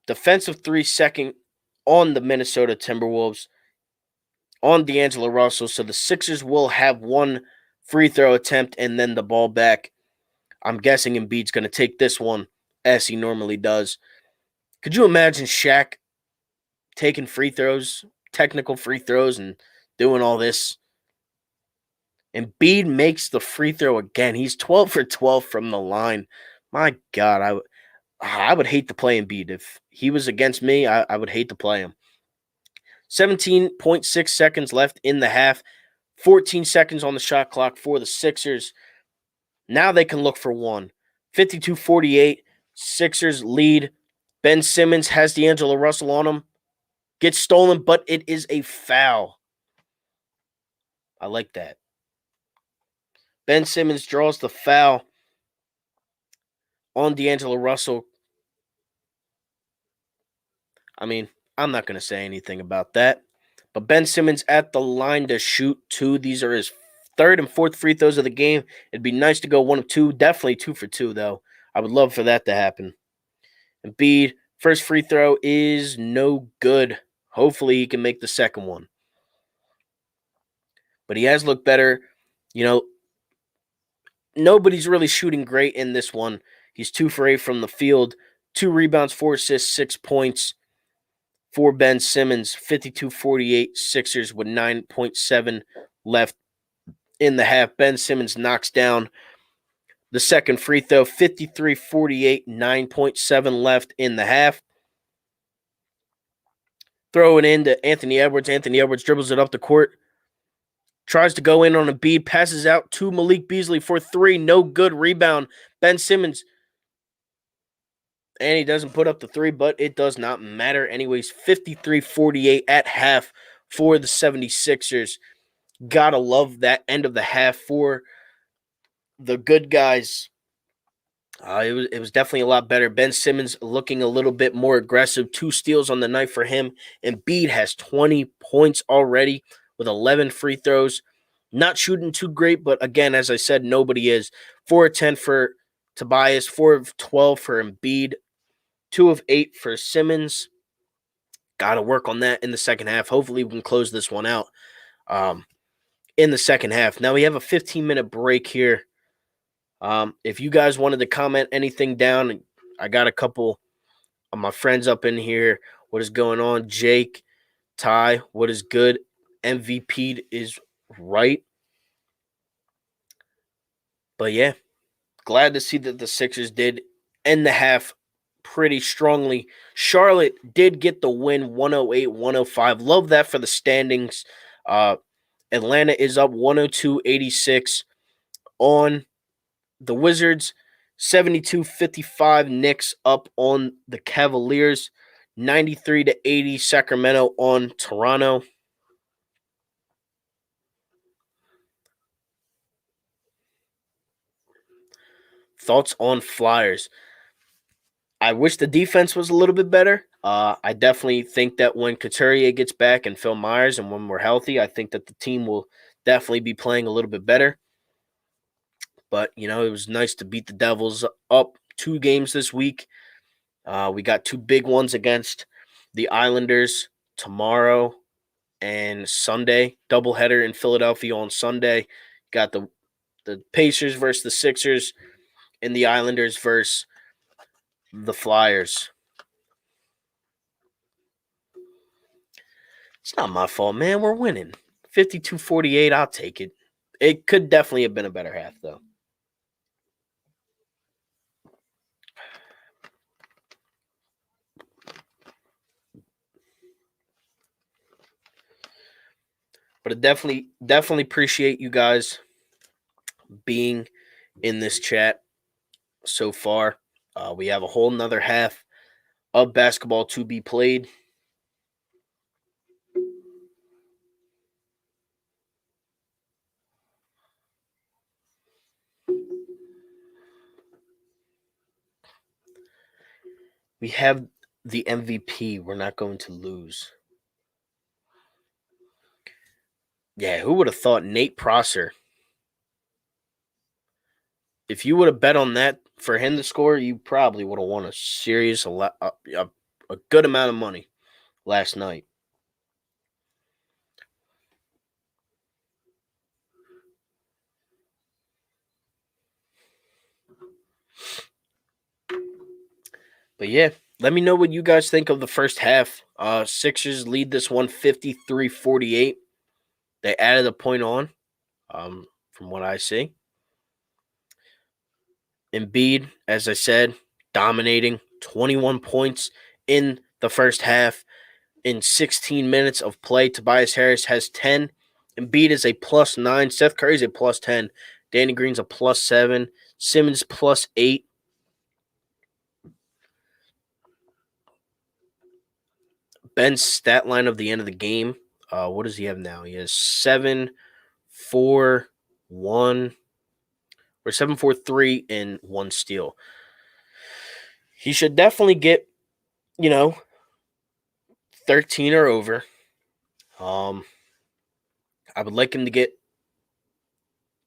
defensive 3-second on the Minnesota Timberwolves, on D'Angelo Russell. So the Sixers will have one free throw attempt and then the ball back. I'm guessing Embiid's going to take this one as he normally does. Could you imagine Shaq taking free throws, technical free throws, and doing all this? Embiid makes the free throw again. He's 12 for 12 from the line. My God, I would hate to play Embiid. If he was against me, I would hate to play him. 17.6 seconds left in the half. 14 seconds on the shot clock for the Sixers. Now they can look for one. 52-48. Sixers lead. Ben Simmons has D'Angelo Russell on him. Gets stolen, but it is a foul. I like that. Ben Simmons draws the foul on D'Angelo Russell. I mean, I'm not going to say anything about that. But Ben Simmons at the line to shoot two. These are his third and fourth free throws of the game. It'd be nice to go 1 of 2. Definitely 2 for 2, though. I would love for that to happen. Embiid, first free throw is no good. Hopefully he can make the second one. But he has looked better. Nobody's really shooting great in this one. He's 2 for 8 from the field. 2 rebounds, 4 assists, 6 points for Ben Simmons. 52-48 Sixers with 9.7 left in the half. Ben Simmons knocks down the second free throw. 53-48, 9.7 left in the half. Throw it into Anthony Edwards. Anthony Edwards dribbles it up the court. Tries to go in on Embiid, passes out to Malik Beasley for three. No good. Rebound. Ben Simmons. And he doesn't put up the three, but it does not matter. Anyways, 53-48 at half for the 76ers. Gotta love that end of the half for the good guys. It was definitely a lot better. Ben Simmons looking a little bit more aggressive. 2 steals on the night for him. Embiid has 20 points already with 11 free throws. Not shooting too great, but again, as I said, nobody is. 4 of 10 for Tobias, 4 of 12 for Embiid, 2 of 8 for Simmons. Got to work on that in the second half. Hopefully we can close this one out in the second half. Now we have a 15-minute break here. If you guys wanted to comment anything down, I got a couple of my friends up in here. What is going on? Jake, Ty, what is good? MVP is right. But yeah, glad to see that the Sixers did end the half pretty strongly. Charlotte did get the win 108-105. Love that for the standings. Atlanta is up 102-86 on the Wizards. 72-55 Knicks up on the Cavaliers. 93-80 Sacramento on Toronto. Thoughts on Flyers? I wish the defense was a little bit better. I definitely think that when Couturier gets back and Phil Myers and when we're healthy, I think that the team will definitely be playing a little bit better. But, it was nice to beat the Devils up 2 games this week. We got 2 big ones against the Islanders tomorrow and Sunday. Doubleheader in Philadelphia on Sunday. Got the Pacers versus the Sixers and the Islanders versus the Flyers. It's not my fault, man. We're winning. 52-48, I'll take it. It could definitely have been a better half, though. But I definitely appreciate you guys being in this chat so far. We have a whole nother half of basketball to be played. We have the MVP. We're not going to lose. Yeah, who would have thought Nate Prosser? If you would have bet on that for him to score, you probably would have won a good amount of money last night. But yeah, let me know what you guys think of the first half. Sixers lead this one 53-48. They added a point on, from what I see. Embiid, as I said, dominating 21 points in the first half. In 16 minutes of play, Tobias Harris has 10. Embiid is a +9. Seth Curry is a +10. Danny Green's a +7. Simmons +8. Ben's stat line of the end of the game. What does he have now? He has 7, 4, 1, or 7, 4, 3, and 1 steal. He should definitely get, 13 or over. I would like him to get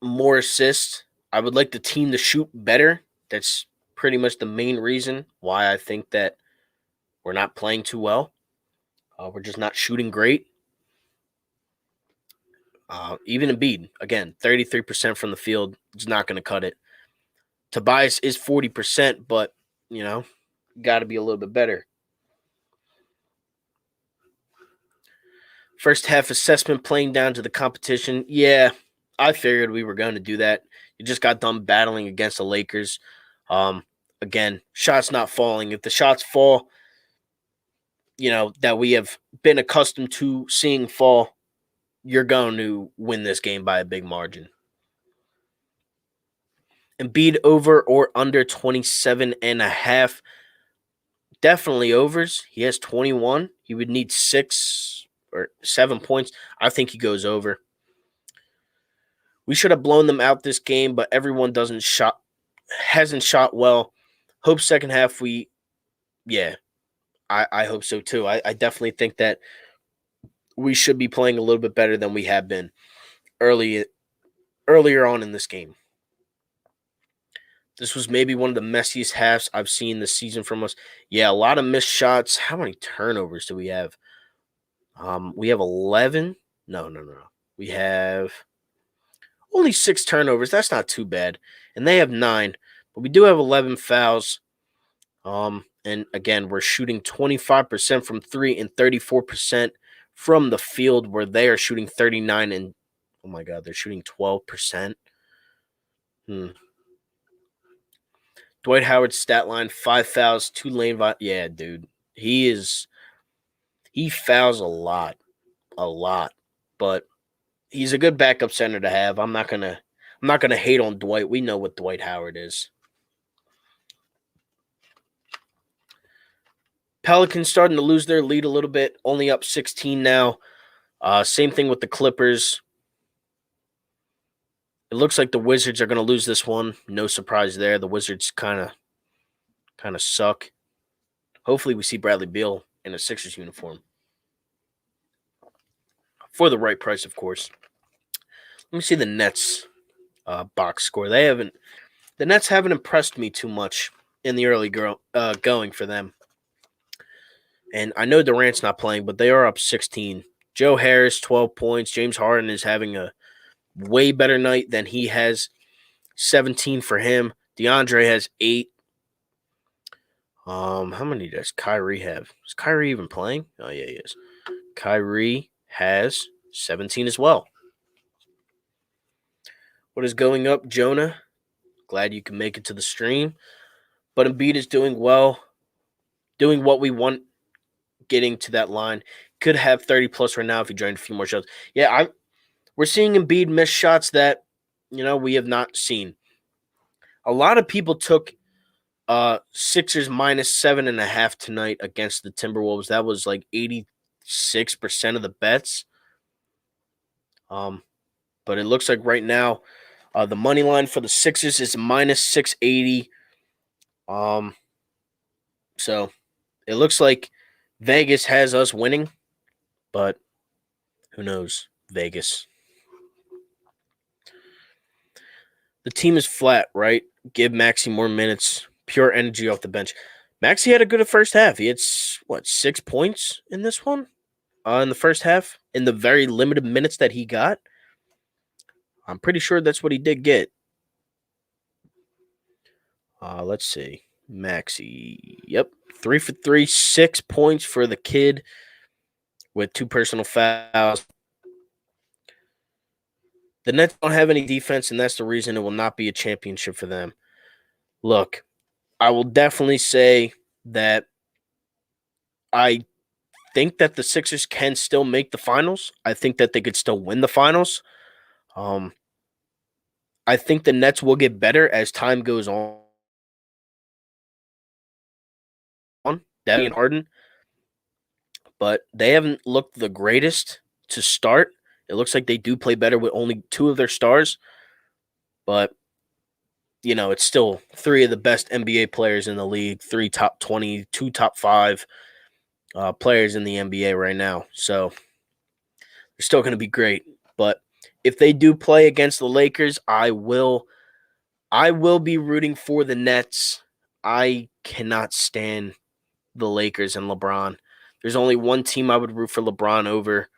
more assists. I would like the team to shoot better. That's pretty much the main reason why I think that we're not playing too well. We're just not shooting great. Even Embiid, again, 33% from the field is not going to cut it. Tobias is 40%, but, got to be a little bit better. First half assessment playing down to the competition. Yeah, I figured we were going to do that. You just got done battling against the Lakers. Again, shots not falling. If the shots fall, that we have been accustomed to seeing fall, you're going to win this game by a big margin. Embiid over or under 27.5. Definitely overs. He has 21. He would need 6 or 7 points. I think he goes over. We should have blown them out this game, but everyone hasn't shot well. Hope second half I hope so too. I definitely think that we should be playing a little bit better than we have been earlier on in this game. This was maybe one of the messiest halves I've seen this season from us. Yeah, a lot of missed shots. How many turnovers do we have? We have 11. No. We have only 6 turnovers. That's not too bad. And they have 9. But we do have 11 fouls. And again, we're shooting 25% from 3 and 34% from the field, where they are shooting 39 and oh my god, they're shooting 12%. Dwight Howard's stat line: 5 fouls, 2 lane yeah, dude. He fouls a lot. But he's a good backup center to have. I'm not gonna hate on Dwight. We know what Dwight Howard is. Pelicans starting to lose their lead a little bit, only up 16 now. Same thing with the Clippers. It looks like the Wizards are going to lose this one. No surprise there. The Wizards kind of suck. Hopefully we see Bradley Beal in a Sixers uniform. For the right price, of course. Let me see the Nets box score. The Nets haven't impressed me too much in the early going for them. And I know Durant's not playing, but they are up 16. Joe Harris, 12 points. James Harden is having a way better night than he has. 17 for him. DeAndre has 8. How many does Kyrie have? Is Kyrie even playing? Oh, yeah, he is. Kyrie has 17 as well. What is going up, Jonah? Glad you can make it to the stream. But Embiid is doing well. Doing what we want, getting to that line. Could have 30 plus right now if he joined a few more shots. Yeah, we're seeing Embiid miss shots that, we have not seen. A lot of people took Sixers minus 7.5 tonight against the Timberwolves. That was like 86% of the bets. But it looks like right now the money line for the Sixers is minus 680. So it looks like Vegas has us winning, but who knows? Vegas. The team is flat, right? Give Maxey more minutes. Pure energy off the bench. Maxey had a good first half. He had, 6 points in this one? In the first half? In the very limited minutes that he got? I'm pretty sure that's what he did get. Let's see. Maxey. Yep. 3 for 3. 6 points for the kid with 2 personal fouls. The Nets don't have any defense, and that's the reason it will not be a championship for them. Look, I will definitely say that I think that the Sixers can still make the finals. I think that they could still win the finals. I think the Nets will get better as time goes on. Debbie and Harden, but they haven't looked the greatest to start. It looks like they do play better with only 2 of their stars, but it's still 3 of the best NBA players in the league, 3 top 20, 2 top 5 players in the NBA right now. So they're still going to be great. But if they do play against the Lakers, I will be rooting for the Nets. I cannot stand the Lakers and LeBron. There's only one team I would root for LeBron over,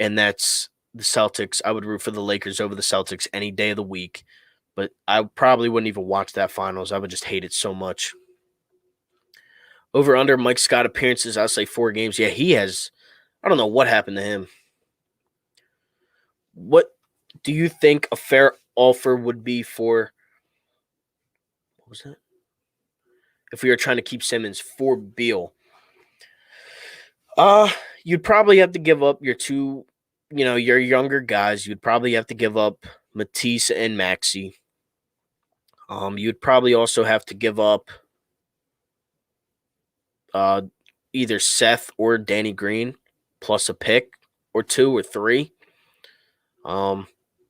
and that's the Celtics. I would root for the Lakers over the Celtics any day of the week. But I probably wouldn't even watch that finals. I would just hate it so much. Over under Mike Scott appearances, I'll say 4 games. Yeah, he has. I don't know what happened to him. What do you think a fair offer would be for? What was that? If we were trying to keep Simmons for Beal, you'd probably have to give up your 2 your younger guys, you'd probably have to give up Matisse and Maxi. You'd probably also have to give up uh, either Seth or Danny Green, plus a pick or two or three. Um,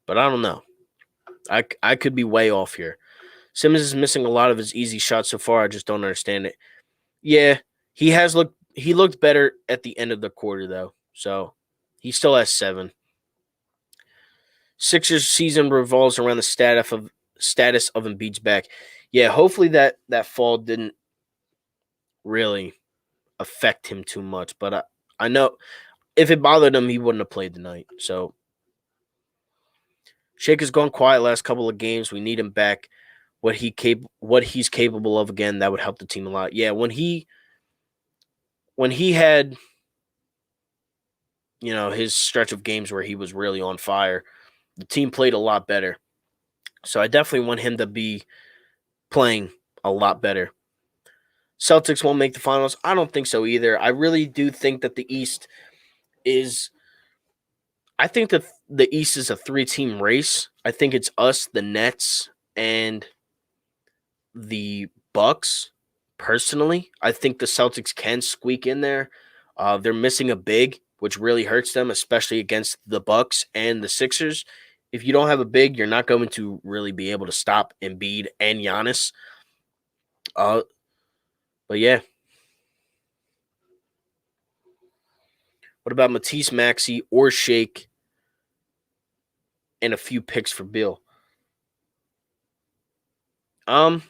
but I don't know. I could be way off here. Simmons is missing a lot of his easy shots so far. I just don't understand it. Yeah, he looked better at the end of the quarter though. So he still has 7. Sixers season revolves around the status of Embiid's back. Yeah, hopefully that fall didn't really affect him too much, but I know if it bothered him, he wouldn't have played tonight. So Shake has gone quiet last couple of games. We need him back. What he's capable of again, that would help the team a lot. Yeah, when he had his stretch of games where he was really on fire, the team played a lot better. So I definitely want him to be playing a lot better. Celtics won't make the finals. I don't think so either. I really do think that the East is I think that the East is a 3-team race. I think it's us, the Nets, and the Bucks. Personally, I think the Celtics can squeak in there. They're missing a big, which really hurts them, especially against the Bucks and the Sixers. If you don't have a big, you're not going to really be able to stop Embiid and Giannis. Uh, but yeah, what about Matisse Maxey or Shake and a few picks for Bill? Um,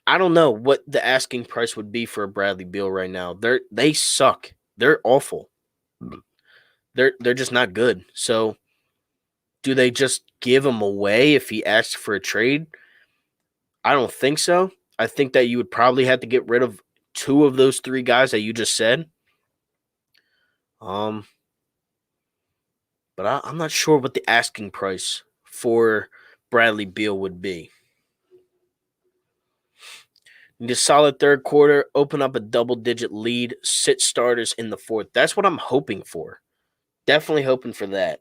I don't know what the asking price would be for a Bradley Beal right now. They suck. They're awful. They're just not good. So do they just give him away if he asks for a trade? I don't think so. I think that you would probably have to get rid of 2 of those 3 guys that you just said. Um, but I'm not sure what the asking price for Bradley Beal would be. Need a solid third quarter, open up a double-digit lead, sit starters in the fourth. That's what I'm hoping for. Definitely hoping for that.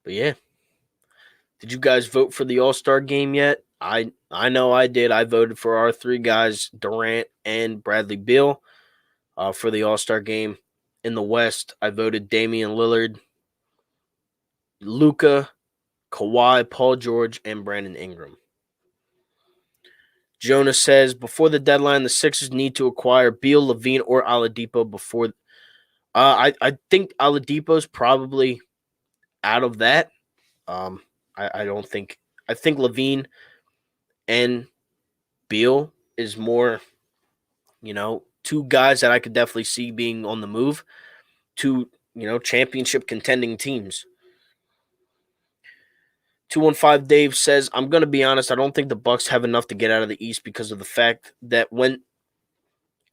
But yeah, did you guys vote for the All-Star game yet? I know I did. I voted for our 3 guys, Durant and Bradley Beal, for the All-Star game. In the West, I voted Damian Lillard, Luka, Kawhi, Paul George, and Brandon Ingram. Jonas says before the deadline, the Sixers need to acquire Beal, Levine, or Oladipo before. I think Oladipo's probably out of that. I don't think. I think Levine and Beal is more, 2 guys that I could definitely see being on the move to, championship contending teams. 215 Dave says, I'm going to be honest, I don't think the Bucks have enough to get out of the East because of the fact that when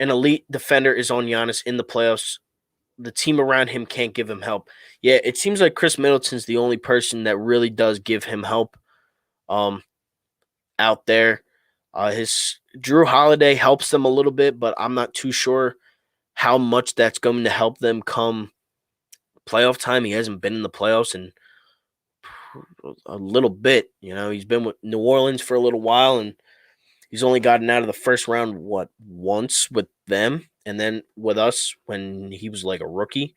an elite defender is on Giannis in the playoffs, the team around him can't give him help. Yeah, it seems like Chris Middleton's the only person that really does give him help um, out there. His Drew Holiday helps them a little bit, but I'm not too sure how much that's going to help them come playoff time. He hasn't been in the playoffs in a little bit. He's been with New Orleans for a little while, and he's only gotten out of the first round, once with them, and then with us when he was like a rookie.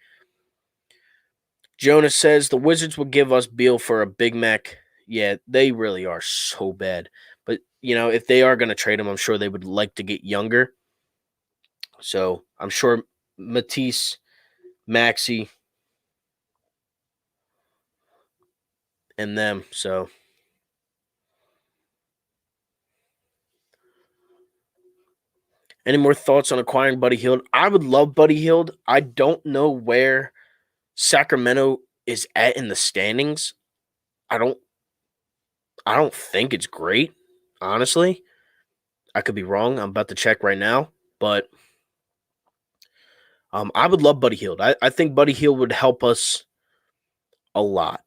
Jonas says the Wizards would give us Beal for a Big Mac. Yeah, they really are so bad. But, if they are going to trade him, I'm sure they would like to get younger. So I'm sure Matisse, Maxi, and them. So any more thoughts on acquiring Buddy Hield? I would love Buddy Hield. I don't know where Sacramento is at in the standings. I don't I don't think it's great, honestly. I could be wrong. I'm about to check right now, but I would love Buddy Hield. I think Buddy Hield would help us a lot.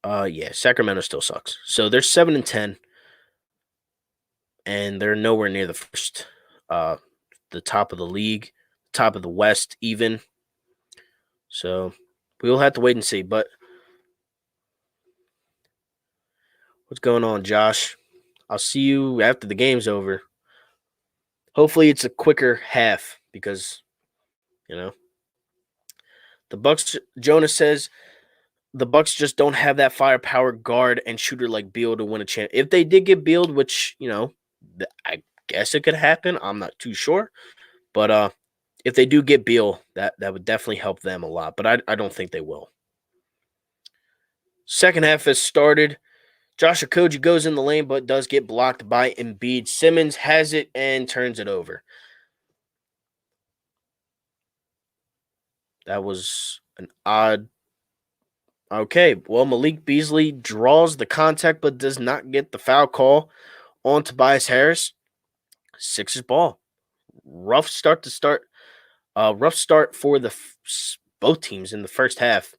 Yeah, Sacramento still sucks. So they're 7-10, and they're nowhere near the top of the league, top of the West even. So we'll have to wait and see. But what's going on, Josh? I'll see you after the game's over. Hopefully it's a quicker half because, the Bucks. Jonas says the Bucks just don't have that firepower guard and shooter like Beal to win a champ. If they did get Beal, which I guess it could happen. I'm not too sure, but if they do get Beal, that would definitely help them a lot. But I don't think they will. Second half has started. Josh Okogie goes in the lane, but does get blocked by Embiid. Simmons has it and turns it over. That was an odd. Okay, well, Malik Beasley draws the contact, but does not get the foul call on Tobias Harris. Sixers ball. Rough start for both teams in the first half.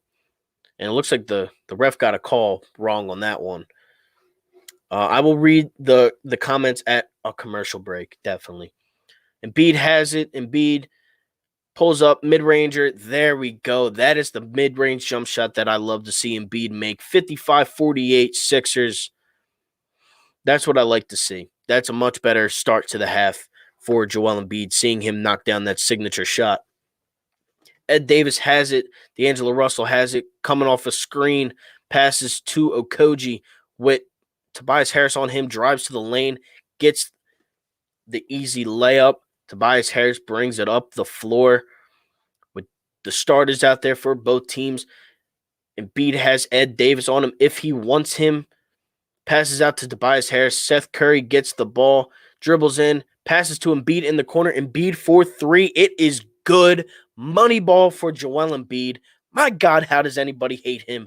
And it looks like the ref got a call wrong on that one. I will read the comments at a commercial break, definitely. Embiid has it. Embiid pulls up, mid-ranger. There we go. That is the mid-range jump shot that I love to see Embiid make. 55-48 Sixers. That's what I like to see. That's a much better start to the half for Joel Embiid, seeing him knock down that signature shot. Ed Davis has it. D'Angelo Russell has it. Coming off a screen, passes to Okogie with Tobias Harris on him, drives to the lane, gets the easy layup. Tobias Harris brings it up the floor with the starters out there for both teams. Embiid has Ed Davis on him if he wants him. Passes out to Tobias Harris. Seth Curry gets the ball, dribbles in, passes to Embiid in the corner. Embiid for three. It is good. Money ball for Joel Embiid. My God, how does anybody hate him?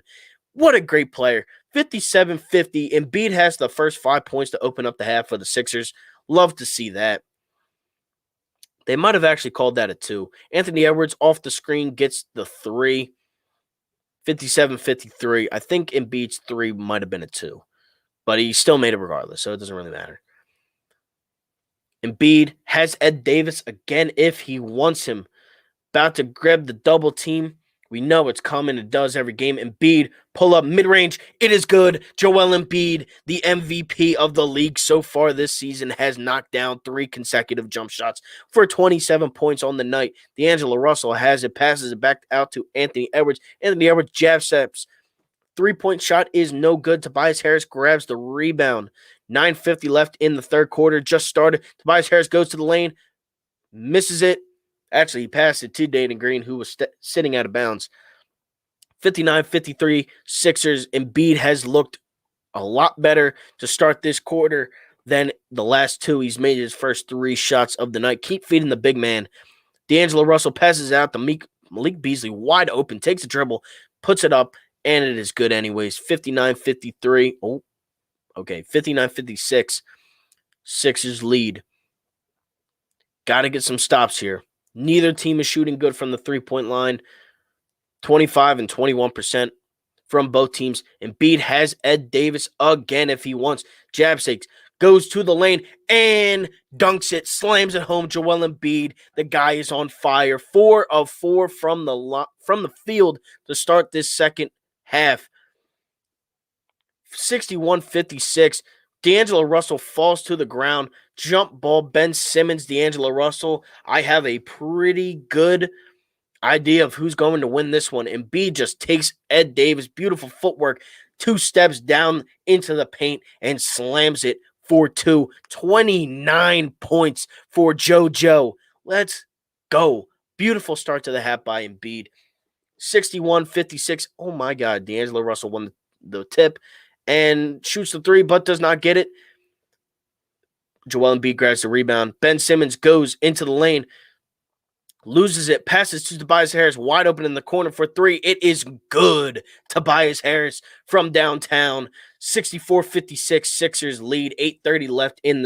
What a great player. 57-50. Embiid has the first 5 points to open up the half for the Sixers. Love to see that. They might have actually called that a 2. Anthony Edwards off the screen gets the 3. 57-53. I think Embiid's 3 might have been a 2. But he still made it regardless, so it doesn't really matter. Embiid has Ed Davis again if he wants him. About to grab the double team. We know it's coming. It does every game. Embiid, pull up mid-range. It is good. Joel Embiid, the MVP of the league so far this season, has knocked down 3 consecutive jump shots for 27 points on the night. D'Angelo Russell has it, passes it back out to Anthony Edwards. Anthony Edwards jab steps. 3-point shot is no good. Tobias Harris grabs the rebound. 9:50 left in the third quarter. Just started. Tobias Harris goes to the lane. Misses it. Actually, he passed it to Danny Green, who was sitting out of bounds. 59-53 Sixers. Embiid has looked a lot better to start this quarter than the last 2. He's made his first 3 shots of the night. Keep feeding the big man. D'Angelo Russell passes out to Malik Beasley, wide open, takes a dribble, puts it up, and it is good anyways. 59-53. Oh, okay. 59-56. Sixers lead. Got to get some stops here. Neither team is shooting good from the 3-point line. 25 and 21% from both teams. Embiid has Ed Davis again if he wants. Jab stakes. Goes to the lane and dunks it. Slams it home. Joel Embiid. The guy is on fire. 4 of 4 from the field to start this second half. 61-56. D'Angelo Russell falls to the ground. Jump ball. Ben Simmons, D'Angelo Russell. I have a pretty good idea of who's going to win this one. Embiid just takes Ed Davis. Beautiful footwork. 2 steps down into the paint and slams it for 2. 29 points for JoJo. Let's go. Beautiful start to the half by Embiid. 61-56. Oh my God. D'Angelo Russell won the tip and shoots the 3, but does not get it. Joel Embiid grabs the rebound. Ben Simmons goes into the lane, loses it, passes to Tobias Harris, wide open in the corner for 3. It is good. Tobias Harris from downtown. 64-56. Sixers lead. 8:30 left in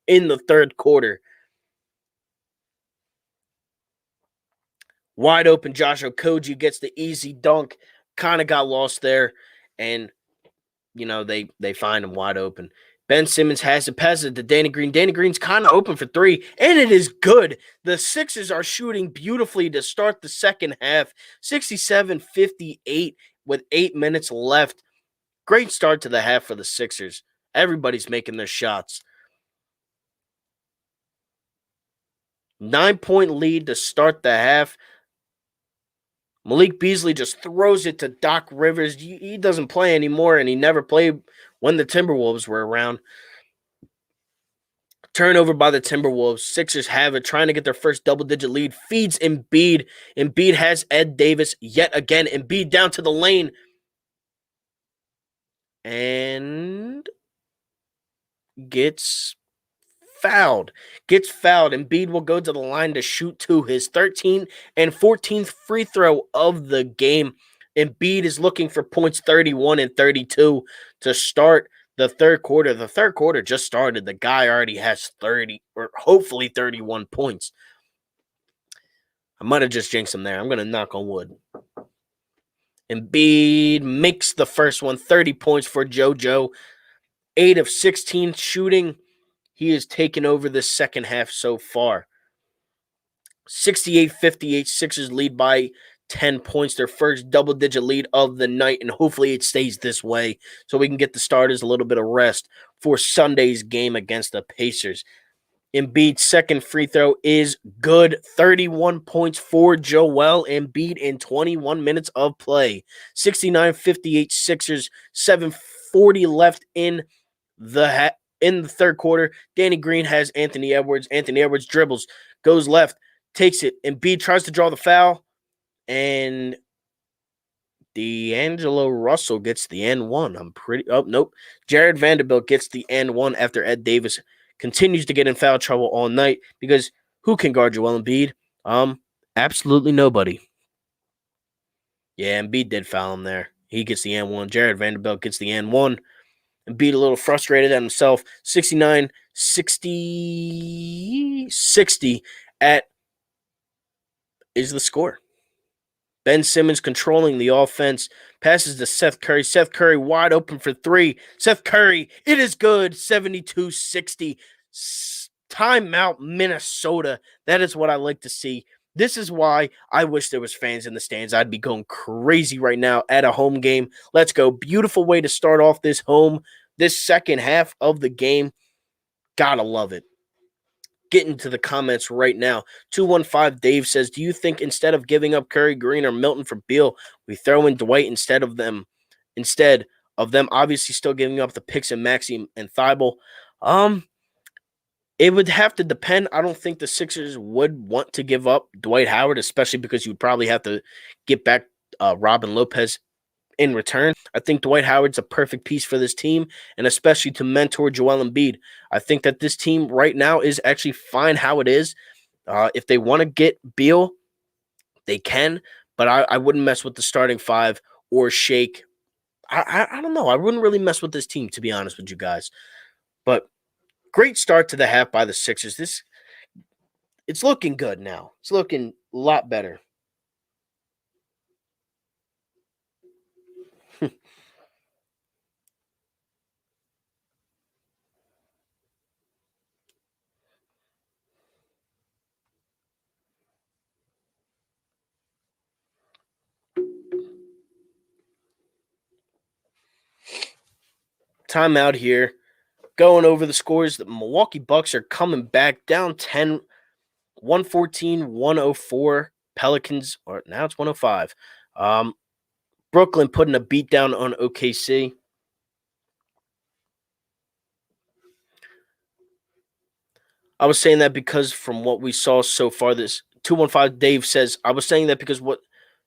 in the third quarter. Wide open Josh Okogie gets the easy dunk. Kind of got lost there. And, they find him wide open. Ben Simmons has it, passes it to Danny Green. Danny Green's kind of open for three, and it is good. The Sixers are shooting beautifully to start the second half, 67-58 with 8 minutes left. Great start to the half for the Sixers. Everybody's making their shots. 9-point lead to start the half. Malik Beasley just throws it to Doc Rivers. He doesn't play anymore, and he never played when the Timberwolves were around. Turnover by the Timberwolves. Sixers have it, trying to get their first double-digit lead. Feeds Embiid. Embiid has Ed Davis yet again. Embiid down to the lane. And gets fouled. Embiid will go to the line to shoot his 13th and 14th free throw of the game. Embiid is looking for points 31 and 32 to start the third quarter. The third quarter just started. The guy already has 30 or hopefully 31 points. I might have just jinxed him there. I'm going to knock on wood. Embiid makes the first one, 30 points for JoJo. 8 of 16 shooting. He has taken over the second half so far. 68-58, Sixers lead by 10 points, their first double-digit lead of the night, and hopefully it stays this way so we can get the starters a little bit of rest for Sunday's game against the Pacers. Embiid's second free throw is good. 31 points for Joel Embiid in 21 minutes of play. 69-58 Sixers, 7:40 left in the third quarter. Danny Green has Anthony Edwards. Anthony Edwards dribbles, goes left, takes it. Embiid tries to draw the foul, and D'Angelo Russell gets the N1. Nope. Jared Vanderbilt gets the N1 after Ed Davis continues to get in foul trouble all night because who can guard Joel Embiid? Absolutely nobody. Yeah, Embiid did foul him there. He gets the N1. Jared Vanderbilt gets the N1. Embiid a little frustrated at himself. 69-60 is the score. Ben Simmons controlling the offense. Passes to Seth Curry. Seth Curry wide open for three. Seth Curry, it is good. 72-60. Timeout, Minnesota. That is what I like to see. This is why I wish there was fans in the stands. I'd be going crazy right now at a home game. Let's go. Beautiful way to start off this second half of the game. Gotta love it. Get into the comments right now. 215 Dave says, do you think instead of giving up Curry, Green, or Milton for Beal, we throw in Dwight instead of them obviously still giving up the picks and Maxey and Thibault? It would have to depend. I don't think the Sixers would want to give up Dwight Howard, especially because you'd probably have to get back Robin Lopez in return. I think Dwight Howard's a perfect piece for this team, and especially to mentor Joel Embiid. I think that this team right now is actually fine how it is. If they want to get Beal, they can, but I wouldn't mess with the starting five or Shake. I don't know. I wouldn't really mess with this team, to be honest with you guys. But great start to the half by the Sixers. It's looking good now. It's looking a lot better. Timeout here. Going over the scores, the Milwaukee Bucks are coming back down 10, 114-104. Pelicans, or now it's 105. Brooklyn putting a beat down on OKC. I was saying that because from what we saw so far this 215 Dave says, I was saying that because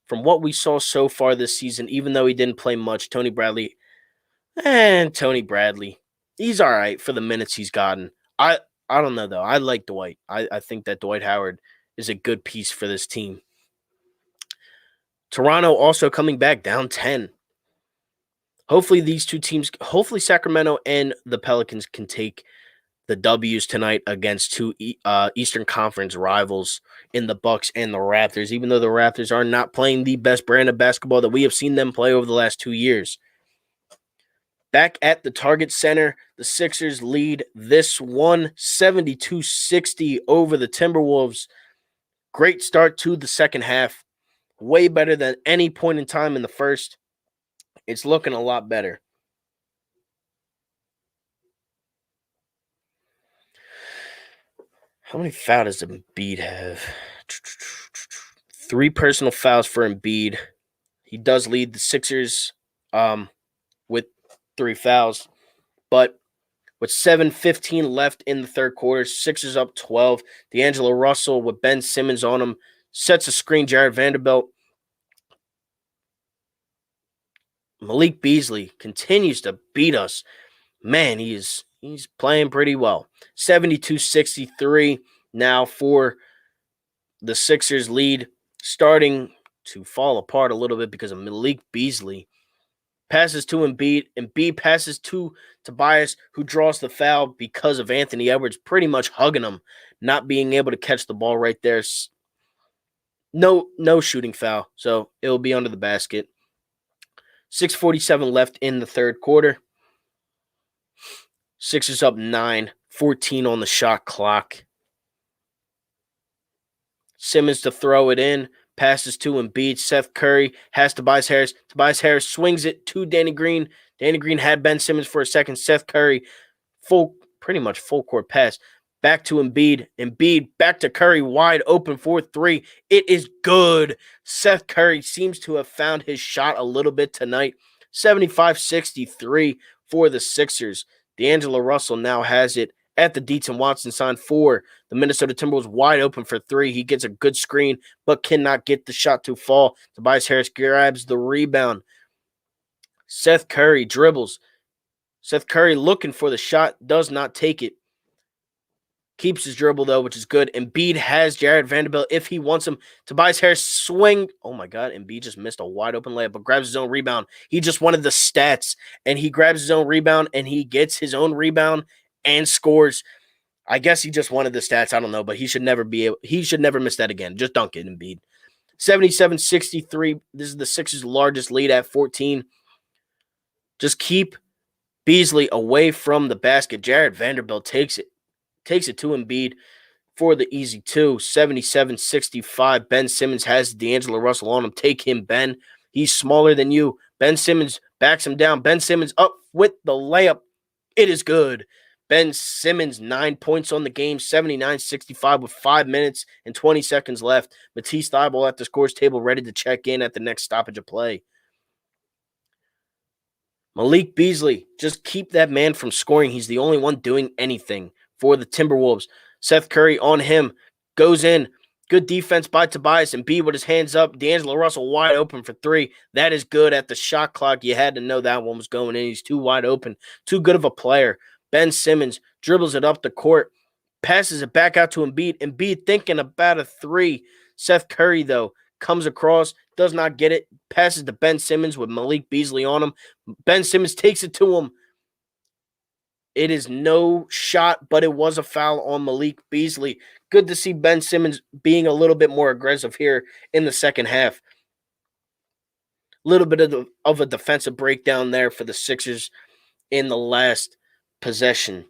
from what we saw so far this season, even though he didn't play much, Tony Bradley, he's all right for the minutes he's gotten. I don't know, though. I like Dwight. I think that Dwight Howard is a good piece for this team. Toronto also coming back down 10. Hopefully these two teams, hopefully Sacramento and the Pelicans can take the W's tonight against two Eastern Conference rivals in the Bucks and the Raptors, even though the Raptors are not playing the best brand of basketball that we have seen them play over the last 2 years. Back at the Target Center, the Sixers lead this one 72-60 over the Timberwolves. Great start to the second half. Way better than any point in time in the first. It's looking a lot better. How many fouls does Embiid have? 3 personal fouls for Embiid. He does lead the Sixers with 3 fouls. But with 7:15 left in the third quarter, Sixers up 12. D'Angelo Russell with Ben Simmons on him sets a screen. Jared Vanderbilt. Malik Beasley continues to beat us. Man, he's playing pretty well. 72-63 now for the Sixers lead, starting to fall apart a little bit because of Malik Beasley. Passes to Embiid. Embiid passes to Tobias, who draws the foul because of Anthony Edwards pretty much hugging him, not being able to catch the ball right there. No shooting foul, so it will be under the basket. 6:47 left in the third quarter. Sixers up 9, 14 on the shot clock. Simmons to throw it in. Passes to Embiid. Seth Curry has Tobias Harris. Tobias Harris swings it to Danny Green. Danny Green had Ben Simmons for a second. Seth Curry, pretty much full court pass. Back to Embiid. Embiid back to Curry, wide open for 3. It is good. Seth Curry seems to have found his shot a little bit tonight. 75-63 for the Sixers. D'Angelo Russell now has it at the Dietz and Watson sign for the Minnesota Timberwolves, wide open for 3. He gets a good screen, but cannot get the shot to fall. Tobias Harris grabs the rebound. Seth Curry dribbles. Seth Curry looking for the shot, does not take it. Keeps his dribble, though, which is good. Embiid has Jared Vanderbilt if he wants him. Tobias Harris swing. Oh, my God. Embiid just missed a wide-open layup, but grabs his own rebound. He just wanted the stats, and he grabs his own rebound, and he gets his own rebound and scores. I guess he just wanted the stats. I don't know, but he should never miss that again. Just dunk it, Embiid. 77-63. This is the Sixers' largest lead at 14. Just keep Beasley away from the basket. Jared Vanderbilt takes it to Embiid for the easy 2. 77-65. Ben Simmons has D'Angelo Russell on him. Take him, Ben. He's smaller than you. Ben Simmons backs him down. Ben Simmons up with the layup. It is good. Ben Simmons, 9 points on the game, 79-65 with 5 minutes and 20 seconds left. Matisse Thybulle at the scores table, ready to check in at the next stoppage of play. Malik Beasley, just keep that man from scoring. He's the only one doing anything for the Timberwolves. Seth Curry on him, goes in. Good defense by Tobias, and Embiid with his hands up. D'Angelo Russell wide open for 3. That is good at the shot clock. You had to know that one was going in. He's too wide open. Too good of a player. Ben Simmons dribbles it up the court, passes it back out to Embiid. Embiid thinking about a 3. Seth Curry, though, comes across, does not get it, passes to Ben Simmons with Malik Beasley on him. Ben Simmons takes it to him. It is no shot, but it was a foul on Malik Beasley. Good to see Ben Simmons being a little bit more aggressive here in the second half. A little bit of a defensive breakdown there for the Sixers in the last possession.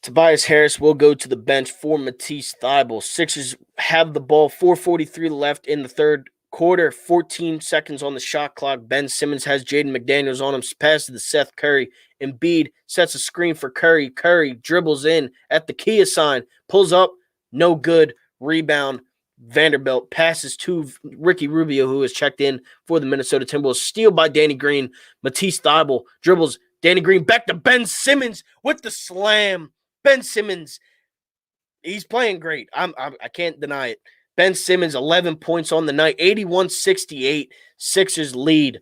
Tobias Harris will go to the bench for Matisse Thybulle. Sixers have the ball, 4:43 left in the third quarter, 14 seconds on the shot clock. Ben Simmons has Jaden McDaniels on him, passes to Seth Curry. Embiid sets a screen for Curry. Curry dribbles in at the Kia sign, pulls up, no good, rebound. Vanderbilt passes to Ricky Rubio, who has checked in for the Minnesota Timberwolves. Steal by Danny Green. Matisse Thybulle dribbles Danny Green back to Ben Simmons with the slam. Ben Simmons, he's playing great. I can't deny it. Ben Simmons, 11 points on the night, 81-68. Sixers lead.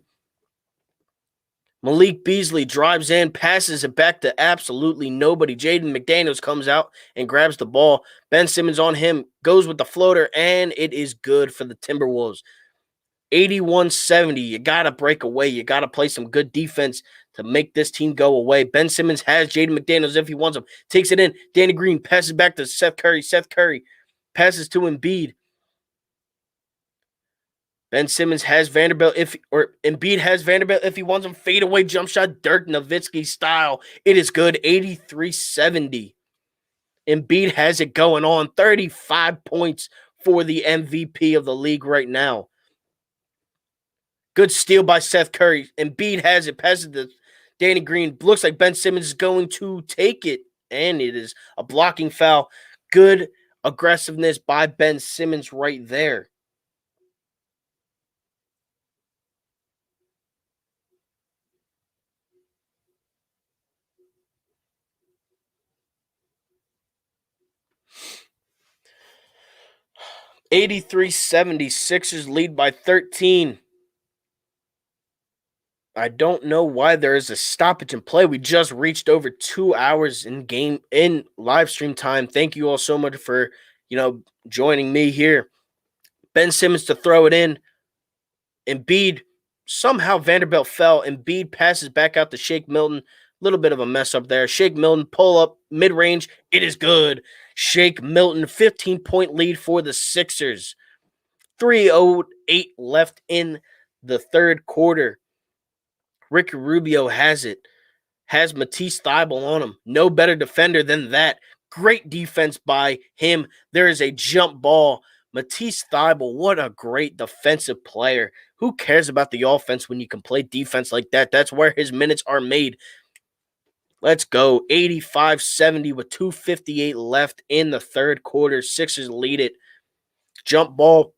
Malik Beasley drives in, passes it back to absolutely nobody. Jaden McDaniels comes out and grabs the ball. Ben Simmons on him, goes with the floater, and it is good for the Timberwolves. 81-70. You got to break away. You got to play some good defense to make this team go away. Ben Simmons has Jaden McDaniels if he wants him. Takes it in. Danny Green passes back to Seth Curry. Seth Curry passes to Embiid. Ben Simmons has Vanderbilt Embiid has Vanderbilt if he wants him. Fadeaway jump shot, Dirk Nowitzki style. It is good. 83-70. Embiid has it going on. 35 points for the MVP of the league right now. Good steal by Seth Curry. Embiid has it. Passes to Danny Green. Looks like Ben Simmons is going to take it. And it is a blocking foul. Good aggressiveness by Ben Simmons right there. $83-70. Sixers lead by 13. I don't know why there is a stoppage in play. We just reached over 2 hours in live stream time. Thank you all so much for, joining me here. Ben Simmons to throw it in. Embiid, somehow Vanderbilt fell. Embiid passes back out to Shake Milton. A little bit of a mess up there. Shake Milton, pull up, mid-range. It is good. Shake Milton, 15-point lead for the Sixers. 3:08 left in the third quarter. Ricky Rubio has it. Has Matisse Thybulle on him. No better defender than that. Great defense by him. There is a jump ball. Matisse Thybulle, what a great defensive player. Who cares about the offense when you can play defense like that? That's where his minutes are made. Let's go. 85-70 with 2:58 left in the third quarter. Sixers lead it. Jump ball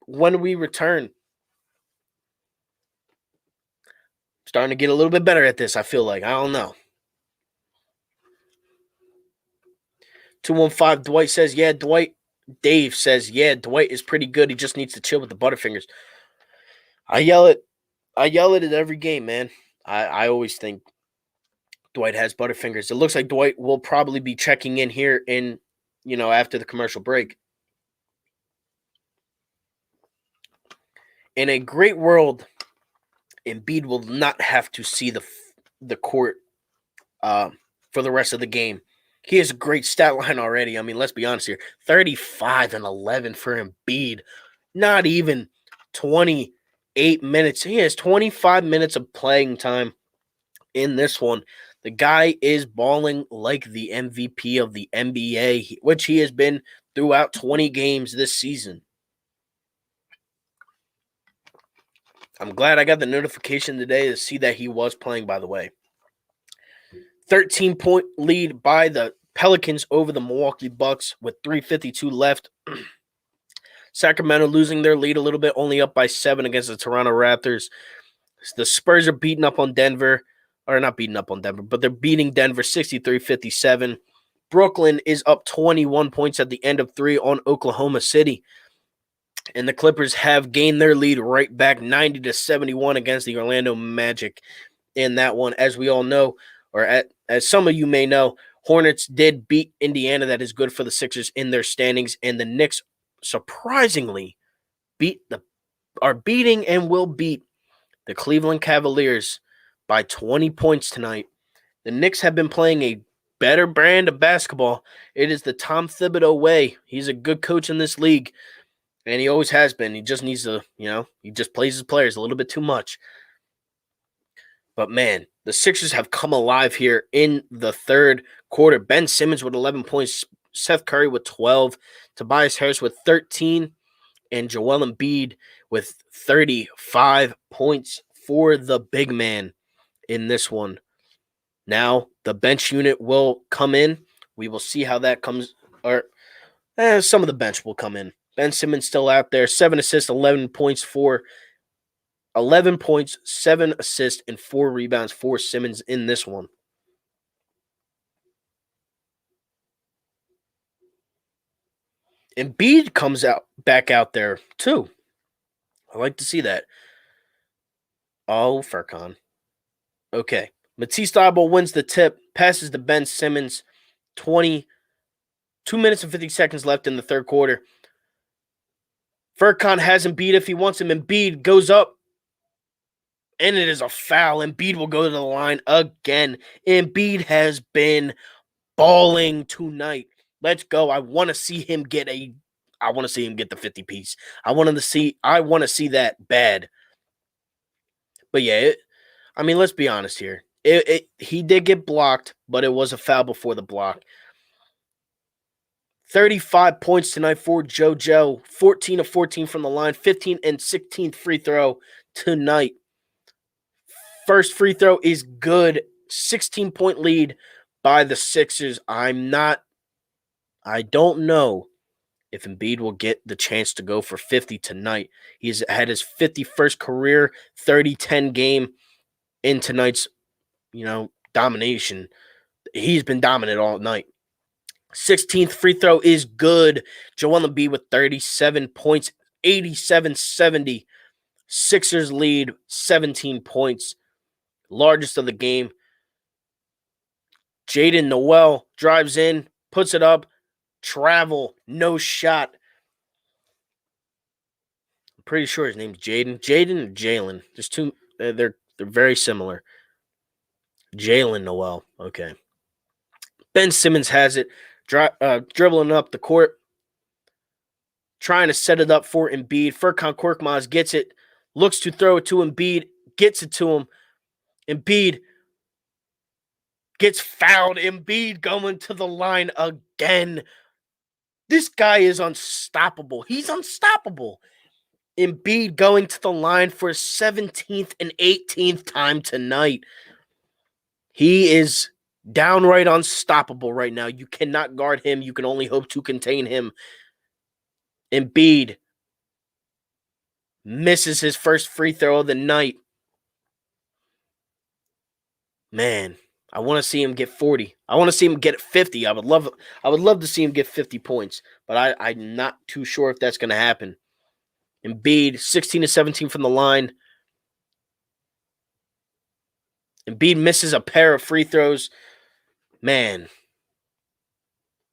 when we return. Starting to get a little bit better at this, I feel like. I don't know. 215, Dwight says, yeah, Dwight. Dave says, yeah, Dwight is pretty good. He just needs to chill with the Butterfingers. I yell it at every game, man. I always think Dwight has Butterfingers. It looks like Dwight will probably be checking in here in, after the commercial break. In a great world, Embiid will not have to see the court for the rest of the game. He has a great stat line already. I mean, let's be honest here. 35-11 for Embiid. Not even 28 minutes. He has 25 minutes of playing time in this one. The guy is balling like the MVP of the NBA, which he has been throughout 20 games this season. I'm glad I got the notification today to see that he was playing, by the way. 13-point lead by the Pelicans over the Milwaukee Bucks with 3:52 left. Sacramento losing their lead a little bit, only up by 7 against the Toronto Raptors. The Spurs are beating up on Denver. Or not beating up on Denver, but they're beating Denver 63-57. Brooklyn is up 21 points at the end of 3 on Oklahoma City. And the Clippers have gained their lead right back 90-71 against the Orlando Magic in that one. As we all know, as some of you may know, Hornets did beat Indiana. That is good for the Sixers in their standings. And the Knicks surprisingly are beating and will beat the Cleveland Cavaliers by 20 points tonight. The Knicks have been playing a better brand of basketball. It is the Tom Thibodeau way. He's a good coach in this league, and he always has been. He just needs to, he just plays his players a little bit too much. But, man, the Sixers have come alive here in the third quarter. Ben Simmons with 11 points, Seth Curry with 12, Tobias Harris with 13, and Joel Embiid with 35 points for the big man in this one. Now, the bench unit will come in. We will see how that comes. Or some of the bench will come in. Ben Simmons still out there. 7 assists, 11 points, 7 assists, and 4 rebounds for Simmons in this one. Embiid comes back out there too. I like to see that. Oh, Furkan. Okay. Matisse Thybulle wins the tip, passes to Ben Simmons. 2 minutes and 50 seconds left in the third quarter. Furkan has Embiid if he wants him. Embiid goes up, and it is a foul. Embiid will go to the line again. Embiid has been balling tonight. Let's go. I want to see him get the 50 piece. I want to see that bad. But yeah, let's be honest here. He did get blocked, but it was a foul before the block. 35 points tonight for JoJo. 14 of 14 from the line. 15 and 16th free throw tonight. First free throw is good. 16-point lead by the Sixers. I don't know if Embiid will get the chance to go for 50 tonight. He's had his 51st career 30-10 game in tonight's, domination. He's been dominant all night. 16th free throw is good. Joel Embiid with 37 points, 87-70. Sixers lead, 17 points. Largest of the game. Jaden Noel drives in, puts it up, travel, no shot. I'm pretty sure his name's Jaden. Jaden or Jalen? There's two. They're very similar. Jalen Noel. Okay. Ben Simmons has it, dribbling up the court, trying to set it up for Embiid. Furkan Korkmaz gets it, looks to throw it to Embiid, gets it to him. Embiid gets fouled. Embiid going to the line again. This guy is unstoppable. He's unstoppable. Embiid going to the line for 17th and 18th time tonight. He is downright unstoppable right now. You cannot guard him. You can only hope to contain him. Embiid misses his first free throw of the night. Man, I want to see him get 40. I want to see him get 50. I would love to see him get 50 points, but I'm not too sure if that's going to happen. Embiid, 16 to 17 from the line. Embiid misses a pair of free throws. Man,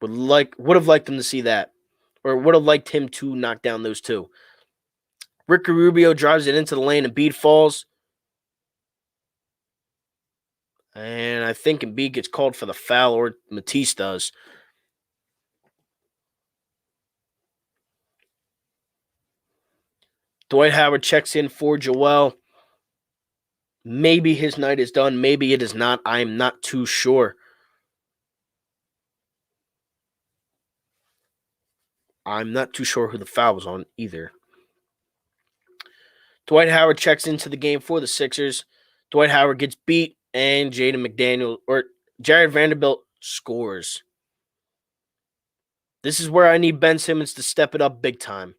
would have liked him to see that, or would have liked him to knock down those two. Ricky Rubio drives it into the lane. Embiid falls. And I think Embiid gets called for the foul, or Matisse does. Dwight Howard checks in for Joel. Maybe his night is done. Maybe it is not. I'm not too sure. I'm not too sure who the foul was on either. Dwight Howard checks into the game for the Sixers. Dwight Howard gets beat, and Jared Vanderbilt scores. This is where I need Ben Simmons to step it up big time.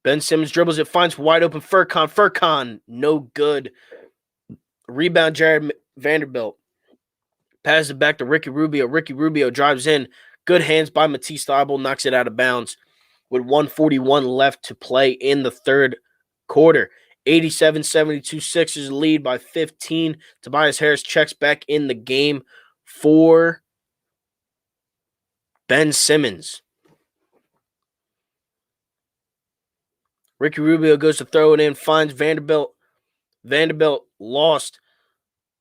Ben Simmons dribbles it, finds wide open Furkan. Furkan, no good. Rebound, Jared Vanderbilt. Passes it back to Ricky Rubio. Ricky Rubio drives in. Good hands by Matisse Thybulle, knocks it out of bounds with 1:41 left to play in the third quarter. 87-72 Sixers lead by 15. Tobias Harris checks back in the game for Ben Simmons. Ricky Rubio goes to throw it in, finds Vanderbilt. Vanderbilt lost.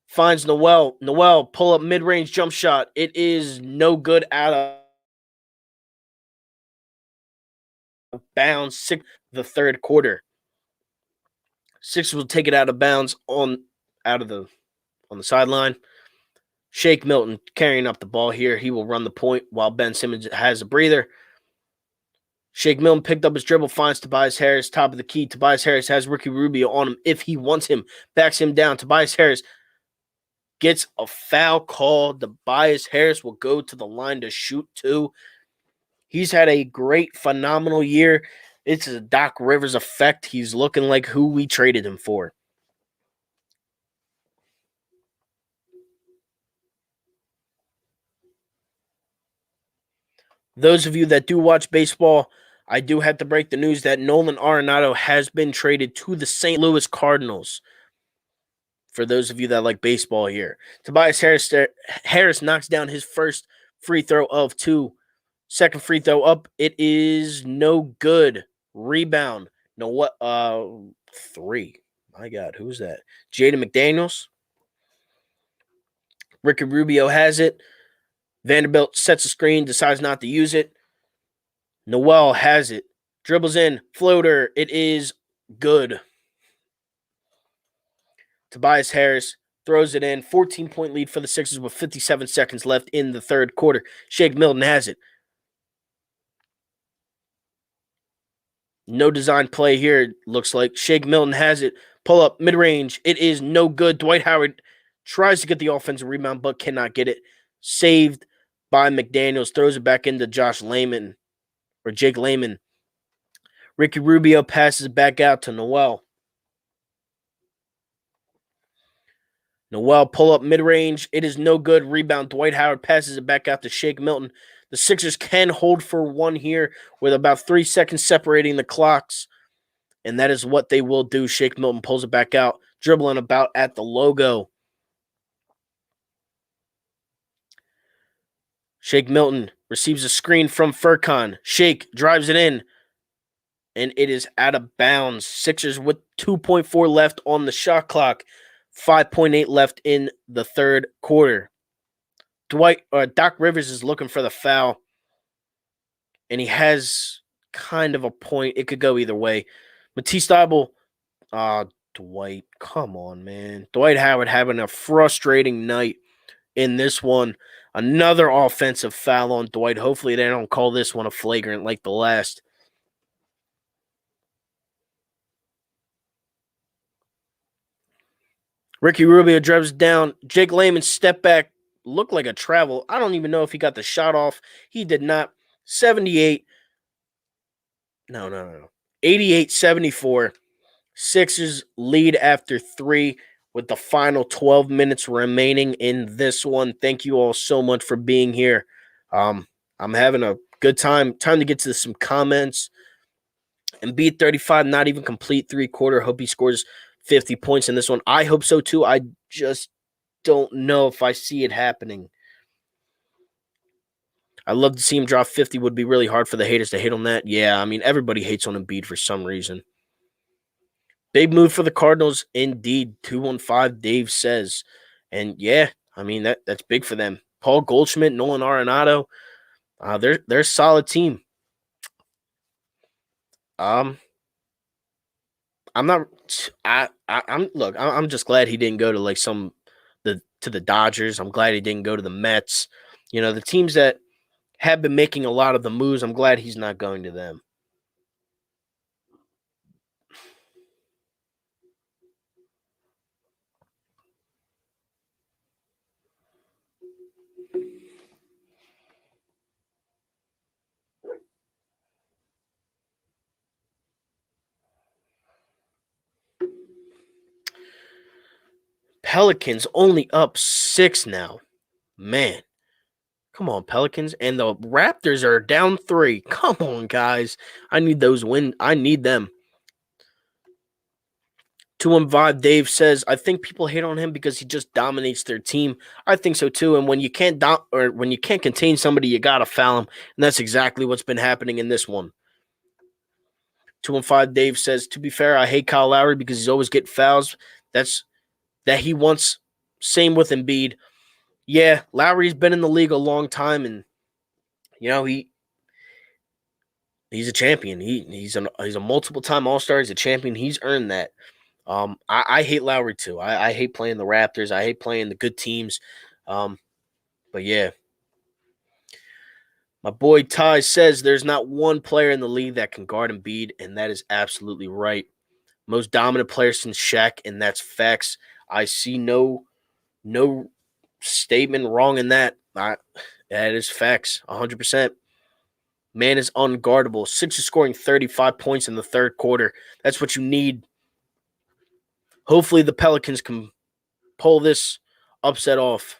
Finds Noel. Noel, pull up mid-range jump shot. It is no good out of bounds. The third quarter. Sixers will take it out of bounds on the sideline. Shake Milton carrying up the ball here. He will run the point while Ben Simmons has a breather. Shake Milton picked up his dribble, finds Tobias Harris, top of the key. Tobias Harris has Ricky Rubio on him if he wants him. Backs him down. Tobias Harris gets a foul call. Tobias Harris will go to the line to shoot two. He's had a great, phenomenal year. It's a Doc Rivers effect. He's looking like who we traded him for. Those of you that do watch baseball, I do have to break the news that Nolan Arenado has been traded to the St. Louis Cardinals. For those of you that like baseball here. Tobias Harris knocks down his first free throw of two. Second free throw up. It is no good. Rebound. No what? Three. My God, who's that? Jaden McDaniels. Ricky Rubio has it. Vanderbilt sets a screen, decides not to use it. Noel has it. Dribbles in. Floater. It is good. Tobias Harris throws it in. 14-point lead for the Sixers with 57 seconds left in the third quarter. Shake Milton has it. No design play here, looks like. Shake Milton has it. Pull up, mid-range. It is no good. Dwight Howard tries to get the offensive rebound, but cannot get it. Saved by McDaniels. Throws it back into Josh Layman, or Jake Layman. Ricky Rubio passes it back out to Noel. Noel pull up mid-range. It is no good. Rebound. Dwight Howard passes it back out to Shake Milton. The Sixers can hold for one here with about 3 seconds separating the clocks. And that is what they will do. Shake Milton pulls it back out, dribbling about at the logo. Shake Milton receives a screen from Furkan. Shake drives it in, and it is out of bounds. Sixers with 2.4 left on the shot clock. 5.8 left in the third quarter. Doc Rivers is looking for the foul, and he has kind of a point. It could go either way. Matisse Thybulle, Dwight, come on, man. Dwight Howard having a frustrating night in this one. Another offensive foul on Dwight. Hopefully they don't call this one a flagrant like the last. Ricky Rubio drives down. Jake Layman step back. Looked like a travel. I don't even know if he got the shot off. He did not. 78. No. 88-74. Sixers lead after 3 with the final 12 minutes remaining in this one. Thank you all so much for being here. I'm having a good time. Time to get to some comments. Embiid 35, not even complete 3-quarter. Hope he scores 50 points in this one. I hope so too. I just don't know if I see it happening. I'd love to see him drop 50. Would be really hard for the haters to hate on that. Yeah, I mean, everybody hates on Embiid for some reason. Big move for the Cardinals, indeed. 215, Dave says. And yeah, I mean, that's big for them. Paul Goldschmidt, Nolan Arenado, they're a solid team. I'm just glad he didn't go to like to the Dodgers. I'm glad he didn't go to the Mets. You know, the teams that have been making a lot of the moves, I'm glad he's not going to them. Pelicans only up 6 now. Man. Come on, Pelicans. And the Raptors are down 3. Come on, guys. I need those wins. I need them. 215 Dave says, I think people hate on him because he just dominates their team. I think so too. And when you can't when you can't contain somebody, you gotta foul him. And that's exactly what's been happening in this one. 215 Dave says, to be fair, I hate Kyle Lowry because he's always getting fouls. That he wants. Same with Embiid. Yeah, Lowry's been in the league a long time, and you know he's a champion. He's a multiple time All-Star. He's a champion. He's earned that. I hate Lowry too. I hate playing the Raptors. I hate playing the good teams. But yeah. My boy Ty says there's not one player in the league that can guard Embiid, and that is absolutely right. Most dominant player since Shaq, and that's facts. I see no statement wrong in that. That is facts, 100%. Man is unguardable. Sixers scoring 35 points in the third quarter. That's what you need. Hopefully the Pelicans can pull this upset off.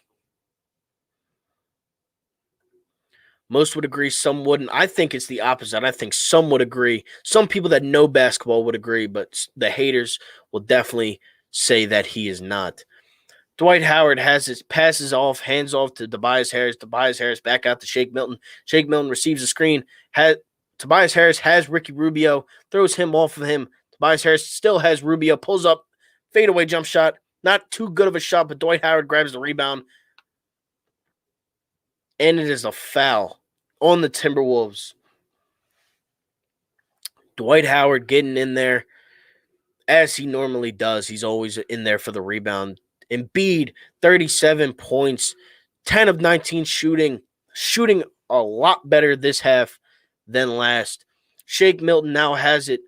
Most would agree, some wouldn't. I think it's the opposite. I think some would agree. Some people that know basketball would agree, but the haters will definitely say that he is not. Dwight Howard has his passes off, hands off to Tobias Harris. Tobias Harris back out to Shake Milton. Shake Milton receives a screen. Tobias Harris has Ricky Rubio, throws him off of him. Tobias Harris still has Rubio, pulls up, fadeaway jump shot. Not too good of a shot, but Dwight Howard grabs the rebound. And it is a foul on the Timberwolves. Dwight Howard getting in there as he normally does. He's always in there for the rebound. Embiid, 37 points, 10 of 19 shooting a lot better this half than last. Shake Milton now has it.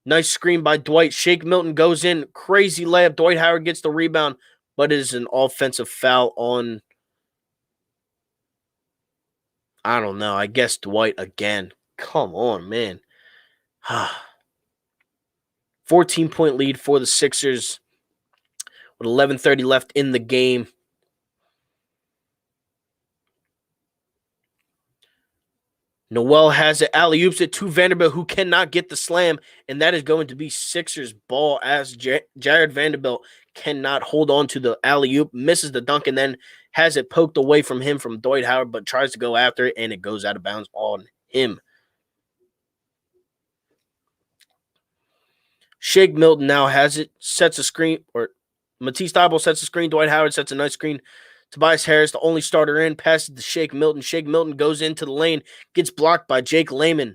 Nice screen by Dwight. Shake Milton goes in. Crazy layup. Dwight Howard gets the rebound, but it is an offensive foul on, I don't know, I guess Dwight again. Come on, man. 14-point lead for the Sixers with 11:30 left in the game. Noel has it, alley-oops it to Vanderbilt, who cannot get the slam, and that is going to be Sixers ball as Jared Vanderbilt cannot hold on to the alley-oop, misses the dunk, and then has it poked away from him from Dwight Howard, but tries to go after it, and it goes out of bounds on him. Shake Milton now has it, sets a screen, or Matisse Thybulle sets a screen, Dwight Howard sets a nice screen. Tobias Harris, the only starter in, passes to Shake Milton. Shake Milton goes into the lane, gets blocked by Jake Layman.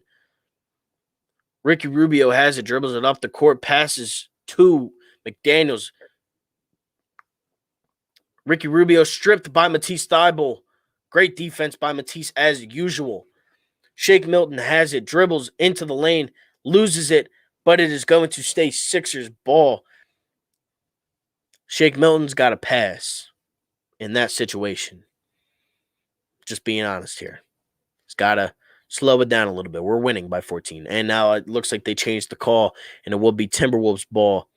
Ricky Rubio has it, dribbles it up the court, passes to McDaniels. Ricky Rubio stripped by Matisse Thybulle. Great defense by Matisse as usual. Shake Milton has it, dribbles into the lane, loses it, but it is going to stay Sixers ball. Shake Milton's got to pass in that situation. Just being honest here. He's got to slow it down a little bit. We're winning by 14. And now it looks like they changed the call, and it will be Timberwolves ball.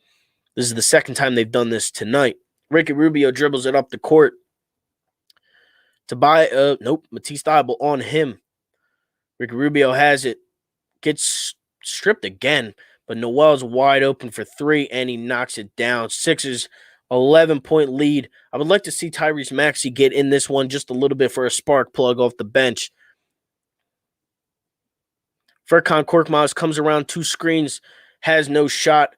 This is the second time they've done this tonight. Ricky Rubio dribbles it up the court. Matisse Thybulle on him. Ricky Rubio has it. Gets stripped again, but Noel's wide open for three, and he knocks it down. Sixers 11-point lead. I would like to see Tyrese Maxey get in this one just a little bit for a spark plug off the bench. Furkan Korkmaz comes around two screens, has no shot,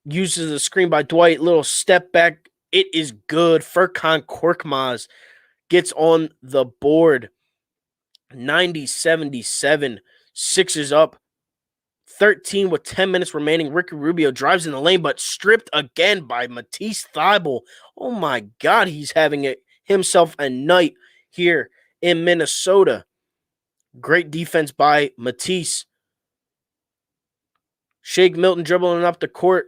uses a screen by Dwight, little step back. It is good. Furkan Korkmaz gets on the board. 90-77. Sixers up 13 with 10 minutes remaining. Ricky Rubio drives in the lane, but stripped again by Matisse Thybulle. Oh my God, he's having himself a night here in Minnesota. Great defense by Matisse. Shake Milton dribbling up the court.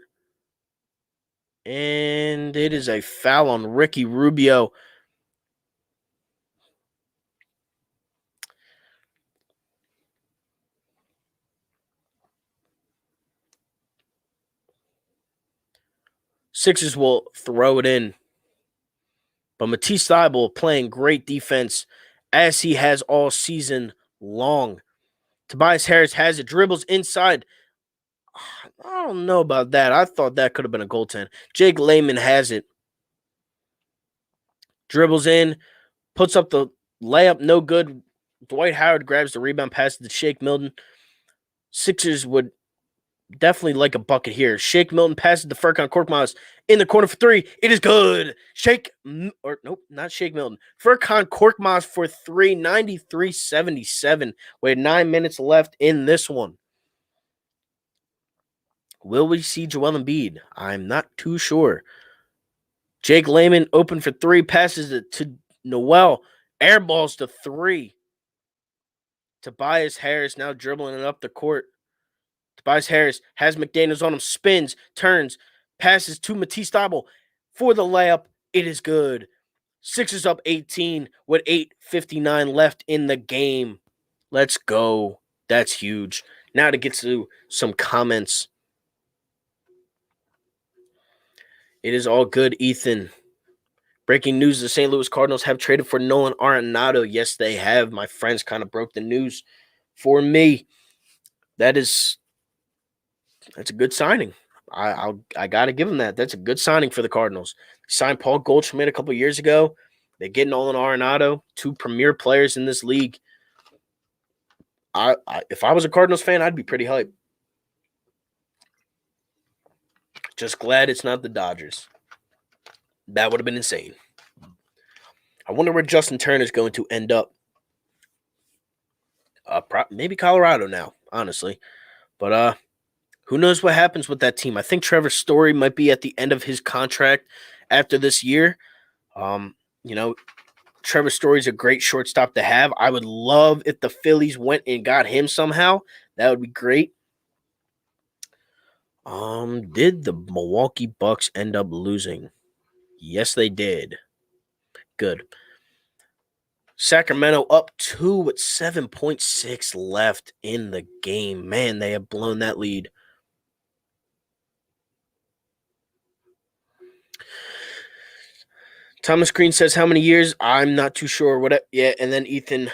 And it is a foul on Ricky Rubio. Sixers will throw it in. But Matisse Thybulle playing great defense as he has all season long. Tobias Harris has it, dribbles inside. I don't know about that. I thought that could have been a goaltend. Jake Layman has it. Dribbles in, puts up the layup, no good. Dwight Howard grabs the rebound, passes to Shake Milton. Sixers would definitely like a bucket here. Shake Milton passes to Furkan Korkmaz in the corner for three. It is good. Not Shake Milton. Furkan Korkmaz for three, 93-77. We had 9 minutes left in this one. Will we see Joel Embiid? I'm not too sure. Jake Layman open for three, passes it to Noel. Airballs to three. Tobias Harris now dribbling it up the court. Tobias Harris has McDaniels on him, spins, turns, passes to Matisse Thybulle for the layup. It is good. Sixers up 18 with 8:59 left in the game. Let's go. That's huge. Now to get to some comments. It is all good, Ethan. Breaking news, the St. Louis Cardinals have traded for Nolan Arenado. Yes, they have. My friends kind of broke the news for me. That's a good signing. I got to give him that. That's a good signing for the Cardinals. They signed Paul Goldschmidt a couple years ago. They get Nolan Arenado, two premier players in this league. If I was a Cardinals fan, I'd be pretty hyped. Just glad it's not the Dodgers. That would have been insane. I wonder where Justin Turner is going to end up. Maybe Colorado now, honestly. But who knows what happens with that team? I think Trevor Story might be at the end of his contract after this year. Trevor Story's a great shortstop to have. I would love if the Phillies went and got him somehow. That would be great. Did the Milwaukee Bucks end up losing? Yes, they did. Good. Sacramento up 2 with 7.6 left in the game. Man, they have blown that lead. Thomas Green says how many years? I'm not too sure. And then Ethan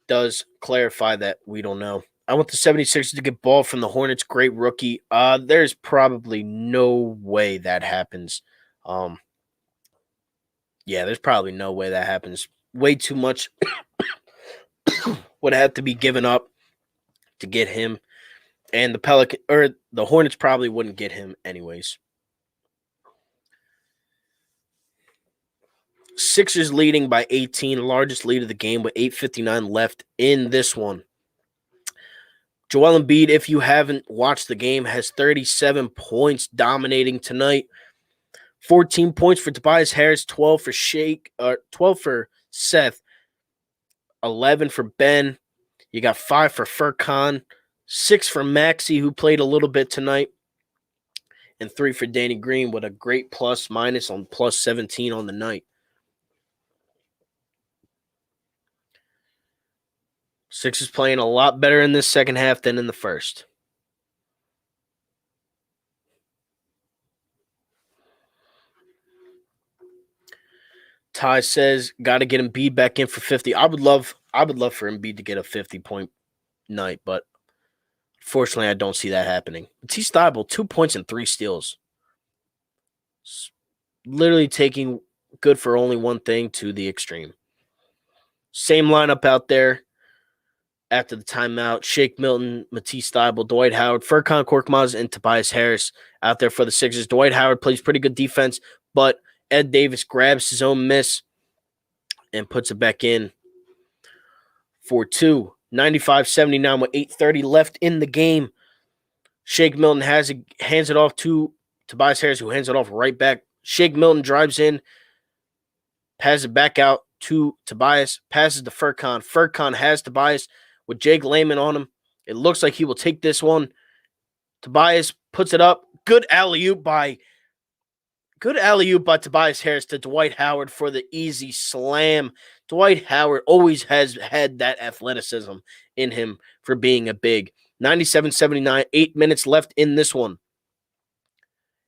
does clarify that we don't know. I want the 76ers to get ball from the Hornets. Great rookie. There's probably no way that happens. There's probably no way that happens. Way too much would have to be given up to get him. And the Hornets probably wouldn't get him anyways. Sixers leading by 18, largest lead of the game with 8:59 left in this one. Joel Embiid, if you haven't watched the game, has 37 points, dominating tonight. 14 points for Tobias Harris, 12 for Seth, 11 for Ben. You got 5 for Furkan, 6 for Maxey, who played a little bit tonight, and 3 for Danny Green with a great plus-minus on plus 17 on the night. Sixers playing a lot better in this second half than in the first. Ty says, got to get Embiid back in for 50. I would love for Embiid to get a 50-point night, but fortunately, I don't see that happening. Matisse Thybulle, 2 points and 3 steals. Literally taking good for only one thing to the extreme. Same lineup out there after the timeout. Shake Milton, Matisse Thybulle, Dwight Howard, Furkan Korkmaz, and Tobias Harris out there for the Sixers. Dwight Howard plays pretty good defense, but Ed Davis grabs his own miss and puts it back in for 2. 95-79 with 8:30 left in the game. Shake Milton hands it off to Tobias Harris, who hands it off right back. Shake Milton drives in, passes it back out to Tobias, passes to Furkan. Furkan has Tobias with Jake Layman on him. It looks like he will take this one. Tobias puts it up. Good alley-oop by Tobias Harris to Dwight Howard for the easy slam. Dwight Howard always has had that athleticism in him for being a big. 97-79, 8 minutes left in this one.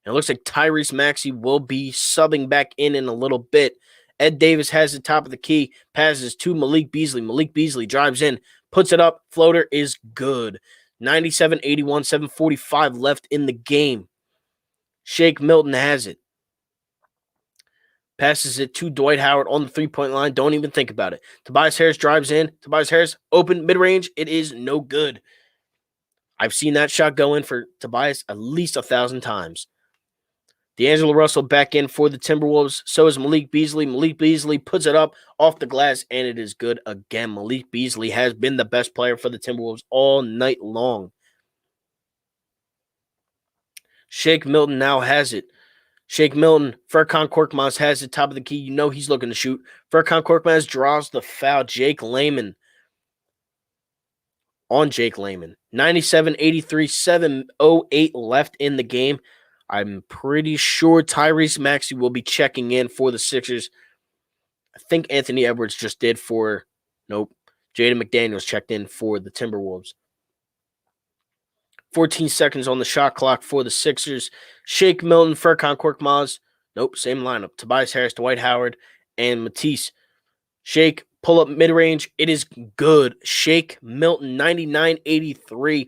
And it looks like Tyrese Maxey will be subbing back in a little bit. Ed Davis has the top of the key, passes to Malik Beasley. Malik Beasley drives in, puts it up. Floater is good. 97-81, 7:45 left in the game. Shake Milton has it. Passes it to Dwight Howard on the three-point line. Don't even think about it. Tobias Harris drives in. Tobias Harris, open mid-range. It is no good. I've seen that shot go in for Tobias at least 1,000 times. D'Angelo Russell back in for the Timberwolves. So is Malik Beasley. Malik Beasley puts it up off the glass, and it is good again. Malik Beasley has been the best player for the Timberwolves all night long. Shake Milton now has it. Shake Milton, Furkan Korkmaz has the top of the key. You know he's looking to shoot. Furkan Korkmaz draws the foul. Jake Layman on Jake Layman. 97-83, 7:08 left in the game. I'm pretty sure Tyrese Maxey will be checking in for the Sixers. I think Anthony Edwards just did for, nope, Jaden McDaniels checked in for the Timberwolves. 14 seconds on the shot clock for the Sixers. Shake Milton, Furkan Korkmaz. Nope, same lineup. Tobias Harris, Dwight Howard, and Matisse. Shake, pull up mid-range. It is good. Shake Milton, 99-83.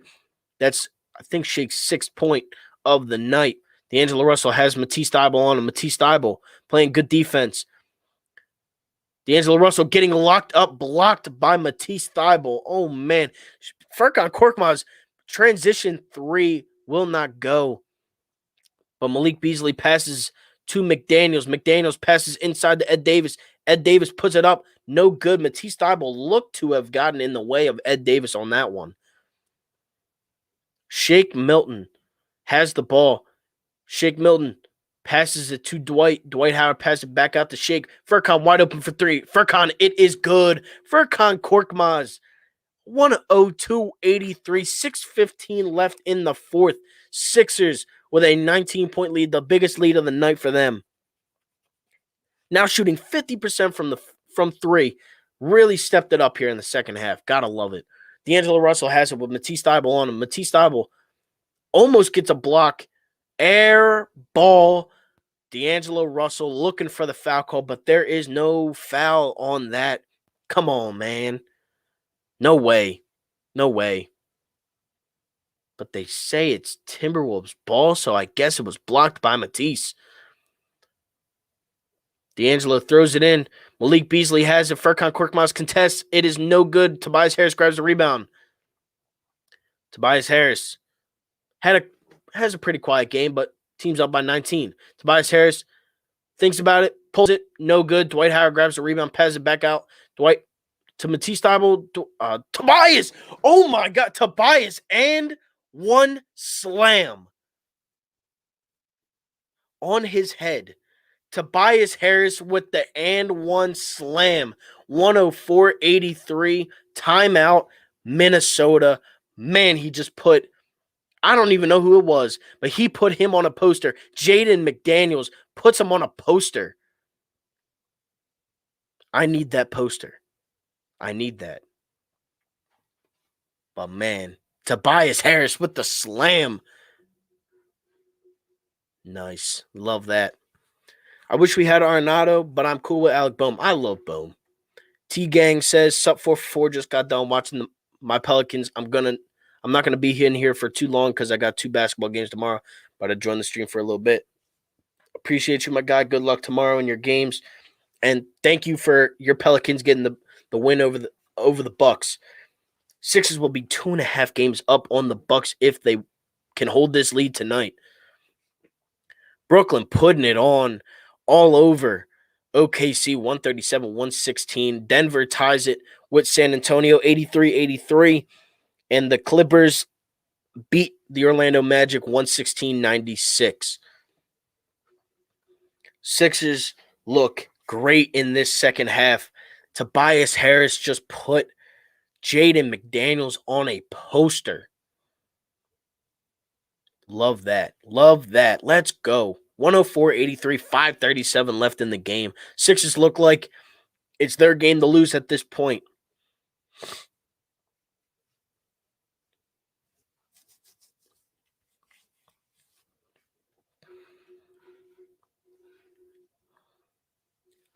That's, I think, Shake's 6th point of the night. D'Angelo Russell has Matisse Thybulle on him. Matisse Thybulle playing good defense. D'Angelo Russell getting locked up, blocked by Matisse Thybulle. Oh, man. Furkan Korkmaz transition three will not go. But Malik Beasley passes to McDaniels. McDaniels passes inside to Ed Davis. Ed Davis puts it up. No good. Matisse Thybulle looked to have gotten in the way of Ed Davis on that one. Shake Milton has the ball. Shake Milton passes it to Dwight. Dwight Howard passes it back out to Shake. Furkan wide open for three. Furkan, it is good. Furkan Korkmaz, 102-83, 6:15 left in the fourth. Sixers with a 19-point lead, the biggest lead of the night for them. Now shooting 50% from three. Really stepped it up here in the second half. Gotta love it. D'Angelo Russell has it with Matisse Thybulle on him. Matisse Thybulle almost gets a block. Air ball. D'Angelo Russell looking for the foul call, but there is no foul on that. Come on, man. No way. No way. But they say it's Timberwolves ball, so I guess it was blocked by Matisse. D'Angelo throws it in. Malik Beasley has it. Furkan Korkmaz contests. It is no good. Tobias Harris grabs the rebound. Tobias Harris has a pretty quiet game, but team's up by 19. Tobias Harris thinks about it, pulls it, no good. Dwight Howard grabs the rebound, passes it back out. Dwight to Matisse Thybulle. Tobias! Oh my God, Tobias and one slam on his head. Tobias Harris with the and one slam. 104-83. Timeout, Minnesota. Man, he just put, I don't even know who it was, but he put him on a poster. Jaden McDaniels puts him on a poster. I need that poster. I need that. But man, Tobias Harris with the slam. Nice. Love that. I wish we had Arenado, but I'm cool with Alec Boehm. I love Boehm. T-Gang says, Sup 444, just got done watching my Pelicans. I'm not gonna be in here for too long because I got 2 basketball games tomorrow, but I joined the stream for a little bit. Appreciate you, my guy. Good luck tomorrow in your games, and thank you for your Pelicans getting the win over the Bucks. Sixers will be 2.5 games up on the Bucks if they can hold this lead tonight. Brooklyn putting it on all over OKC, 137-116. Denver ties it with San Antonio, 83-83. And the Clippers beat the Orlando Magic, 116-96. Sixers look great in this second half. Tobias Harris just put Jaden McDaniels on a poster. Love that. Love that. Let's go. 104-83, 5:37 left in the game. Sixers look like it's their game to lose at this point.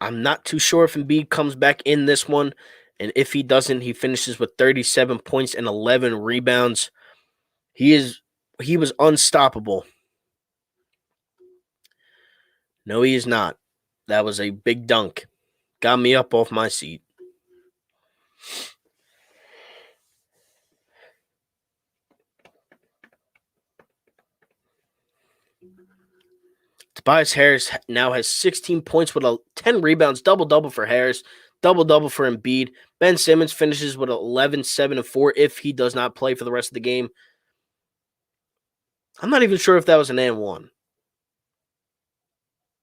I'm not too sure if Embiid comes back in this one. And if he doesn't, he finishes with 37 points and 11 rebounds. He was unstoppable. No, he is not. That was a big dunk. Got me up off my seat. Tobias Harris now has 16 points with 10 rebounds, double-double for Harris, double-double for Embiid. Ben Simmons finishes with 11, 7, and 4 if he does not play for the rest of the game. I'm not even sure if that was an and one.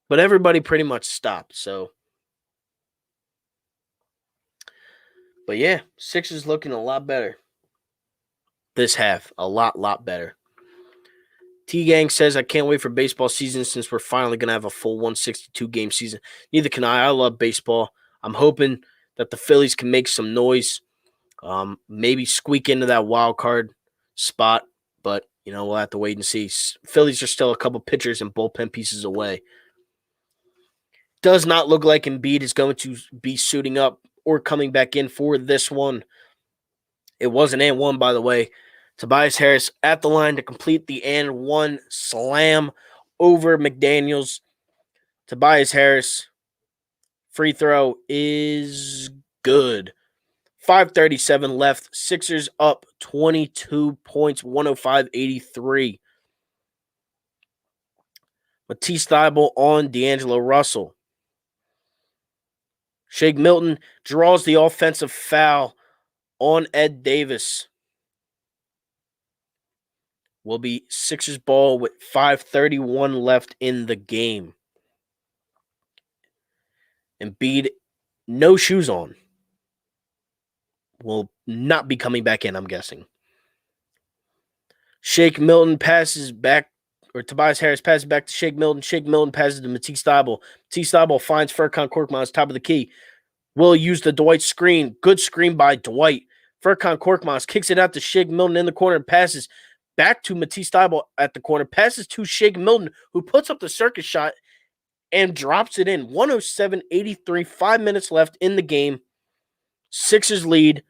But everybody pretty much stopped, so. But yeah, Sixers looking a lot better this half. A lot better. T-Gang says, I can't wait for baseball season since we're finally going to have a full 162-game season. Neither can I. I love baseball. I'm hoping that the Phillies can make some noise, maybe squeak into that wild card spot, but, we'll have to wait and see. Phillies are still a couple pitchers and bullpen pieces away. Does not look like Embiid is going to be suiting up or coming back in for this one. It was an and one, by the way. Tobias Harris at the line to complete the and one slam over McDaniels. Tobias Harris, free throw is good. 5:37 left. Sixers up 22 points, 105-83. Matisse Thybulle on D'Angelo Russell. Shake Milton draws the offensive foul on Ed Davis. Will be Sixers ball with 5:31 left in the game. Embiid, no shoes on. Will not be coming back in, I'm guessing. Shake Milton passes back, or Tobias Harris passes back to Shake Milton. Shake Milton passes to Matisse Thybulle. Matisse Thybulle finds Furkan Korkmaz top of the key. Will use the Dwight screen. Good screen by Dwight. Furkan Korkmaz kicks it out to Shake Milton in the corner and passes back to Matisse Thybulle at the corner. Passes to Shake Milton, who puts up the circus shot and drops it in. 107-83, 5 minutes left in the game. Sixers lead,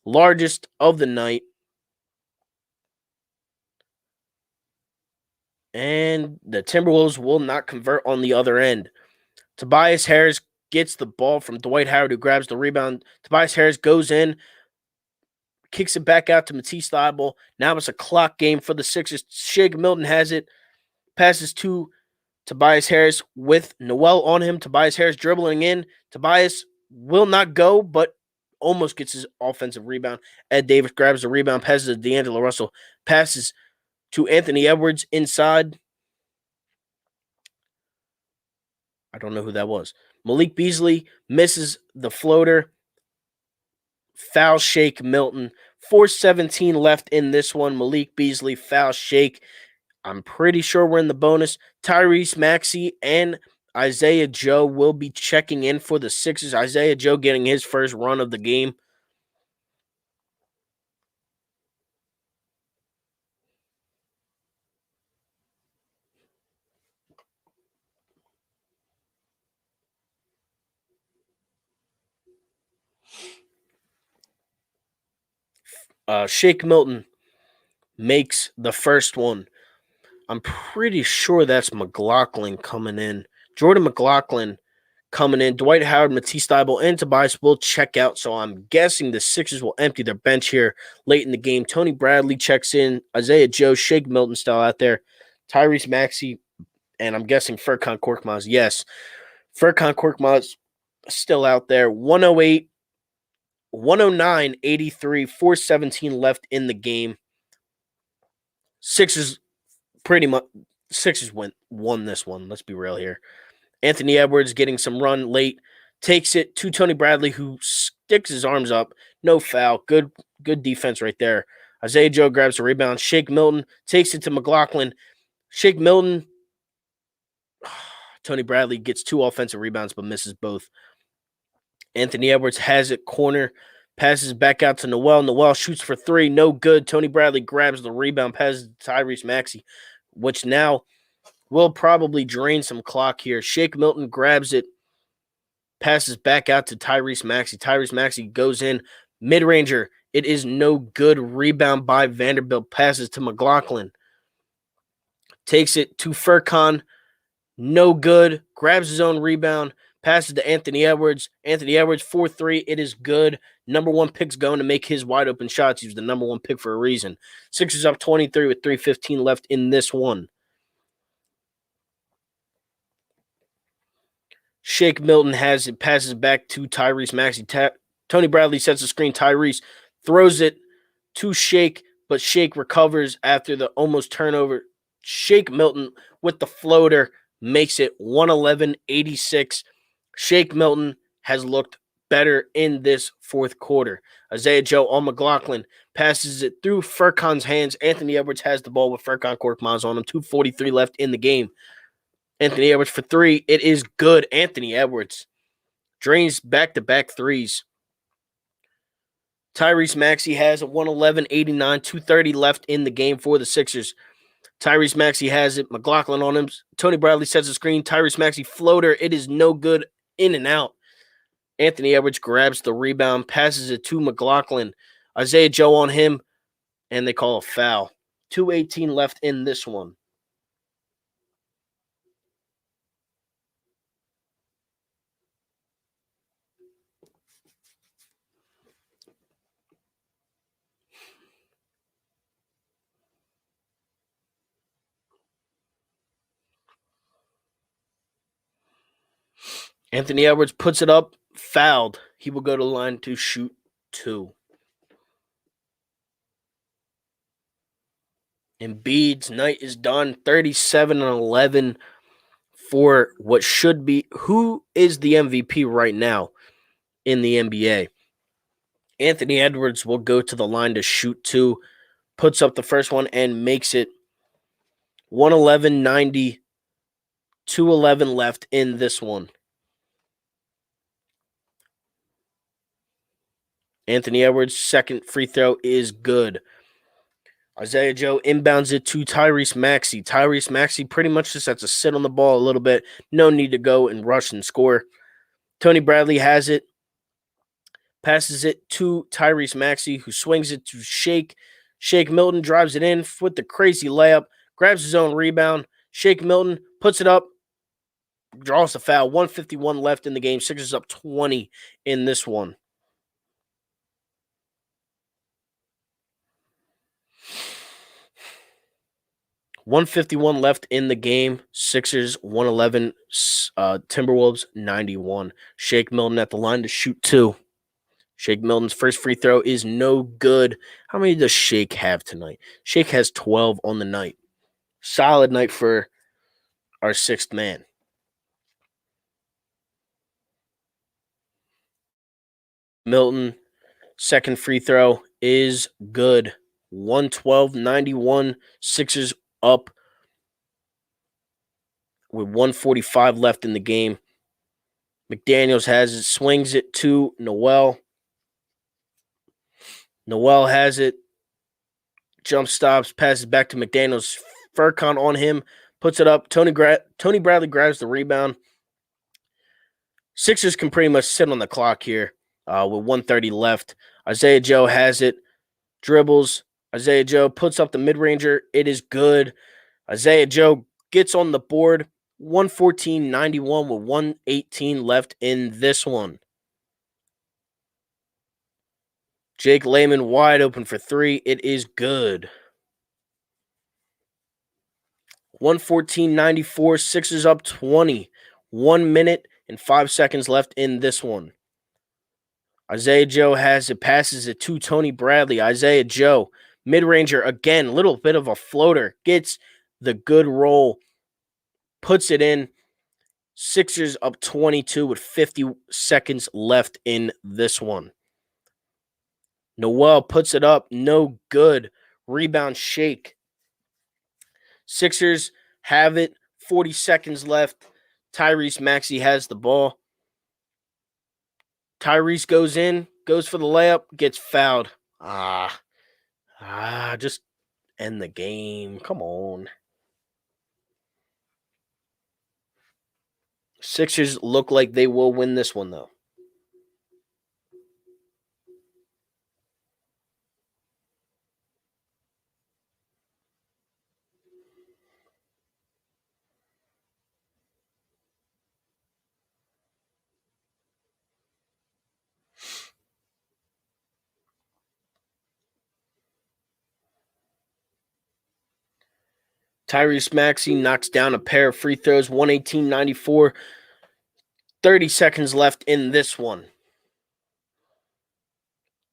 largest of the night. And the Timberwolves will not convert on the other end. Tobias Harris gets the ball from Dwight Howard, who grabs the rebound. Tobias Harris goes in, kicks it back out to Matisse Thybulle. Now it's a clock game for the Sixers. Shake Milton has it, passes to Tobias Harris with Noel on him. Tobias Harris dribbling in. Tobias will not go, but almost gets his offensive rebound. Ed Davis grabs the rebound, passes to D'Angelo Russell, passes to Anthony Edwards inside. I don't know who that was. Malik Beasley misses the floater. Foul Shake Milton. 4:17 left in this one. Malik Beasley, foul Shake. I'm pretty sure we're in the bonus. Tyrese Maxey and Isaiah Joe will be checking in for the Sixers. Isaiah Joe getting his first run of the game. Shake Milton makes the first one. I'm pretty sure that's McLaughlin coming in. Jordan McLaughlin coming in. Dwight Howard, Matisse Thybulle, and Tobias will check out. So I'm guessing the Sixers will empty their bench here late in the game. Tony Bradley checks in. Isaiah Joe, Shake Milton still out there. Tyrese Maxey, and I'm guessing Furkan Korkmaz. Yes, Furkan Korkmaz still out there. 108, 109, 83, 4:17 left in the game. Sixers won this one. Let's be real here. Anthony Edwards getting some run late, takes it to Tony Bradley, who sticks his arms up. No foul. Good defense right there. Isaiah Joe grabs the rebound. Shake Milton takes it to McLaughlin. Shake Milton. Tony Bradley gets 2 offensive rebounds but misses both. Anthony Edwards has it corner. Passes back out to Noel. Noel shoots for 3. No good. Tony Bradley grabs the rebound. Passes to Tyrese Maxey, which now will probably drain some clock here. Shake Milton grabs it. Passes back out to Tyrese Maxey. Tyrese Maxey goes in. Mid-ranger. It is no good. Rebound by Vanderbilt. Passes to McLaughlin. Takes it to Furkan. No good. Grabs his own rebound. Passes to Anthony Edwards. Anthony Edwards, 4-3. It is good. Number 1 pick's going to make his wide open shots. He was the number 1 pick for a reason. Sixers up 23 with 3:15 left in this one. Shake Milton has it, passes back to Tyrese Maxey. Tony Bradley sets the screen. Tyrese throws it to Shake, but Shake recovers after the almost turnover. Shake Milton with the floater makes it 111-86. Shake Milton has looked better in this fourth quarter. Isaiah Joe on McLaughlin passes it through Furkan's hands. Anthony Edwards has the ball with Furkan Korkmaz on him. 2:43 left in the game. Anthony Edwards for 3. It is good. Anthony Edwards drains back-to-back threes. Tyrese Maxey has a 111-89, 2:30 left in the game for the Sixers. Tyrese Maxey has it. McLaughlin on him. Tony Bradley sets the screen. Tyrese Maxey floater. It is no good. In and out. Anthony Edwards grabs the rebound, passes it to McLaughlin. Isaiah Joe on him. and they call a foul. 2:18 left in this one. Anthony Edwards puts it up, fouled. He will go to the line to shoot 2. Embiid's night is done, 37-11 for what should be. Who is the MVP right now in the NBA? Anthony Edwards will go to the line to shoot 2, puts up the first one and makes it 111-90, 2:11 left in this one. Anthony Edwards' second free throw is good. Isaiah Joe inbounds it to Tyrese Maxey. Tyrese Maxey pretty much just has to sit on the ball a little bit. No need to go and rush and score. Tony Bradley has it. Passes it to Tyrese Maxey, who swings it to Shake. Shake Milton drives it in with the crazy layup. Grabs his own rebound. Shake Milton puts it up. Draws the foul. 1:51 left in the game. Sixers up 20 in this one. $151 left in the game. Sixers 111. Timberwolves 91. Shake Milton at the line to shoot 2. Shake Milton's first free throw is no good. How many does Shake have tonight? Shake has 12 on the night. Solid night for our sixth man. Milton, second free throw is good. 112-91. Sixers up with 1:45 left in the game. McDaniels has it, swings it to Noel. Noel has it, jump stops, passes back to McDaniels. Furkan on him, puts it up. Tony Bradley grabs the rebound. Sixers can pretty much sit on the clock here with 1:30 left. Isaiah Joe has it, dribbles. Isaiah Joe puts up the mid-ranger. It is good. Isaiah Joe gets on the board. 114-91 with 1:18 left in this one. Jake Layman wide open for 3. It is good. 114-94. Sixers up 20. 1 minute and 5 seconds left in this one. Isaiah Joe has it, passes it to Tony Bradley. Isaiah Joe, mid-ranger again, little bit of a floater, gets the good roll, puts it in. Sixers up 22 with 50 seconds left in this one. Noel puts it up, no good. Rebound Shake. Sixers have it, 40 seconds left. Tyrese Maxey has the ball. Tyrese goes in, goes for the layup, gets fouled. Just end the game. Come on. Sixers look like they will win this one, though. Tyrese Maxey knocks down a pair of free throws, 118-94. 30 seconds left in this one.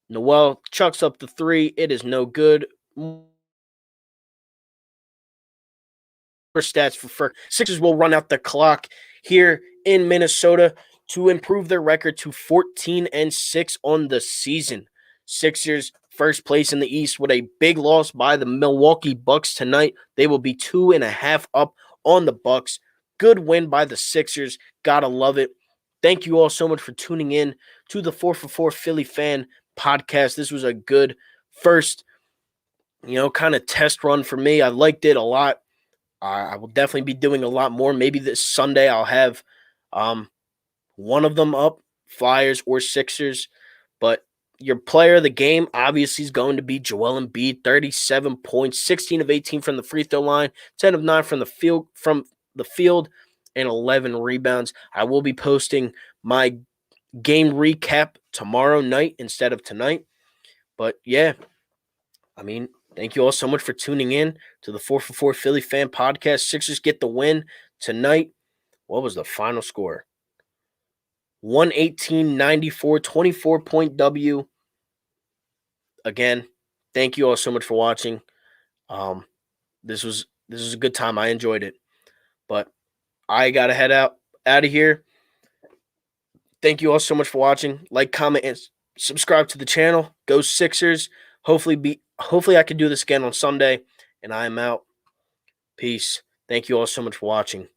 Noel chucks up the 3. It is no good. More stats for Furk. Sixers will run out the clock here in Minnesota to improve their record to 14-6 on the season. Sixers first place in the East with a big loss by the Milwaukee Bucks tonight. They will be 2.5 up on the Bucks. Good win by the Sixers. Gotta love it. Thank you all so much for tuning in to the 4for4 Philly Fan podcast. This was a good first, kind of test run for me. I liked it a lot. I will definitely be doing a lot more. Maybe this Sunday I'll have one of them up, Flyers or Sixers. But your player of the game obviously is going to be Joel Embiid, 37 points, 16 of 18 from the free throw line, 10 of 9 from the field, and 11 rebounds. I will be posting my game recap tomorrow night instead of tonight. But yeah, I mean, thank you all so much for tuning in to the 4 for 4 Philly Fan Podcast. Sixers get the win tonight. What was the final score? 118-94, 24-point W. Again, thank you all so much for watching. This was a good time. I enjoyed it. But I gotta head out of here. Thank you all so much for watching. Like, comment, and subscribe to the channel. Go Sixers. Hopefully I can do this again on Sunday. And I am out. Peace. Thank you all so much for watching.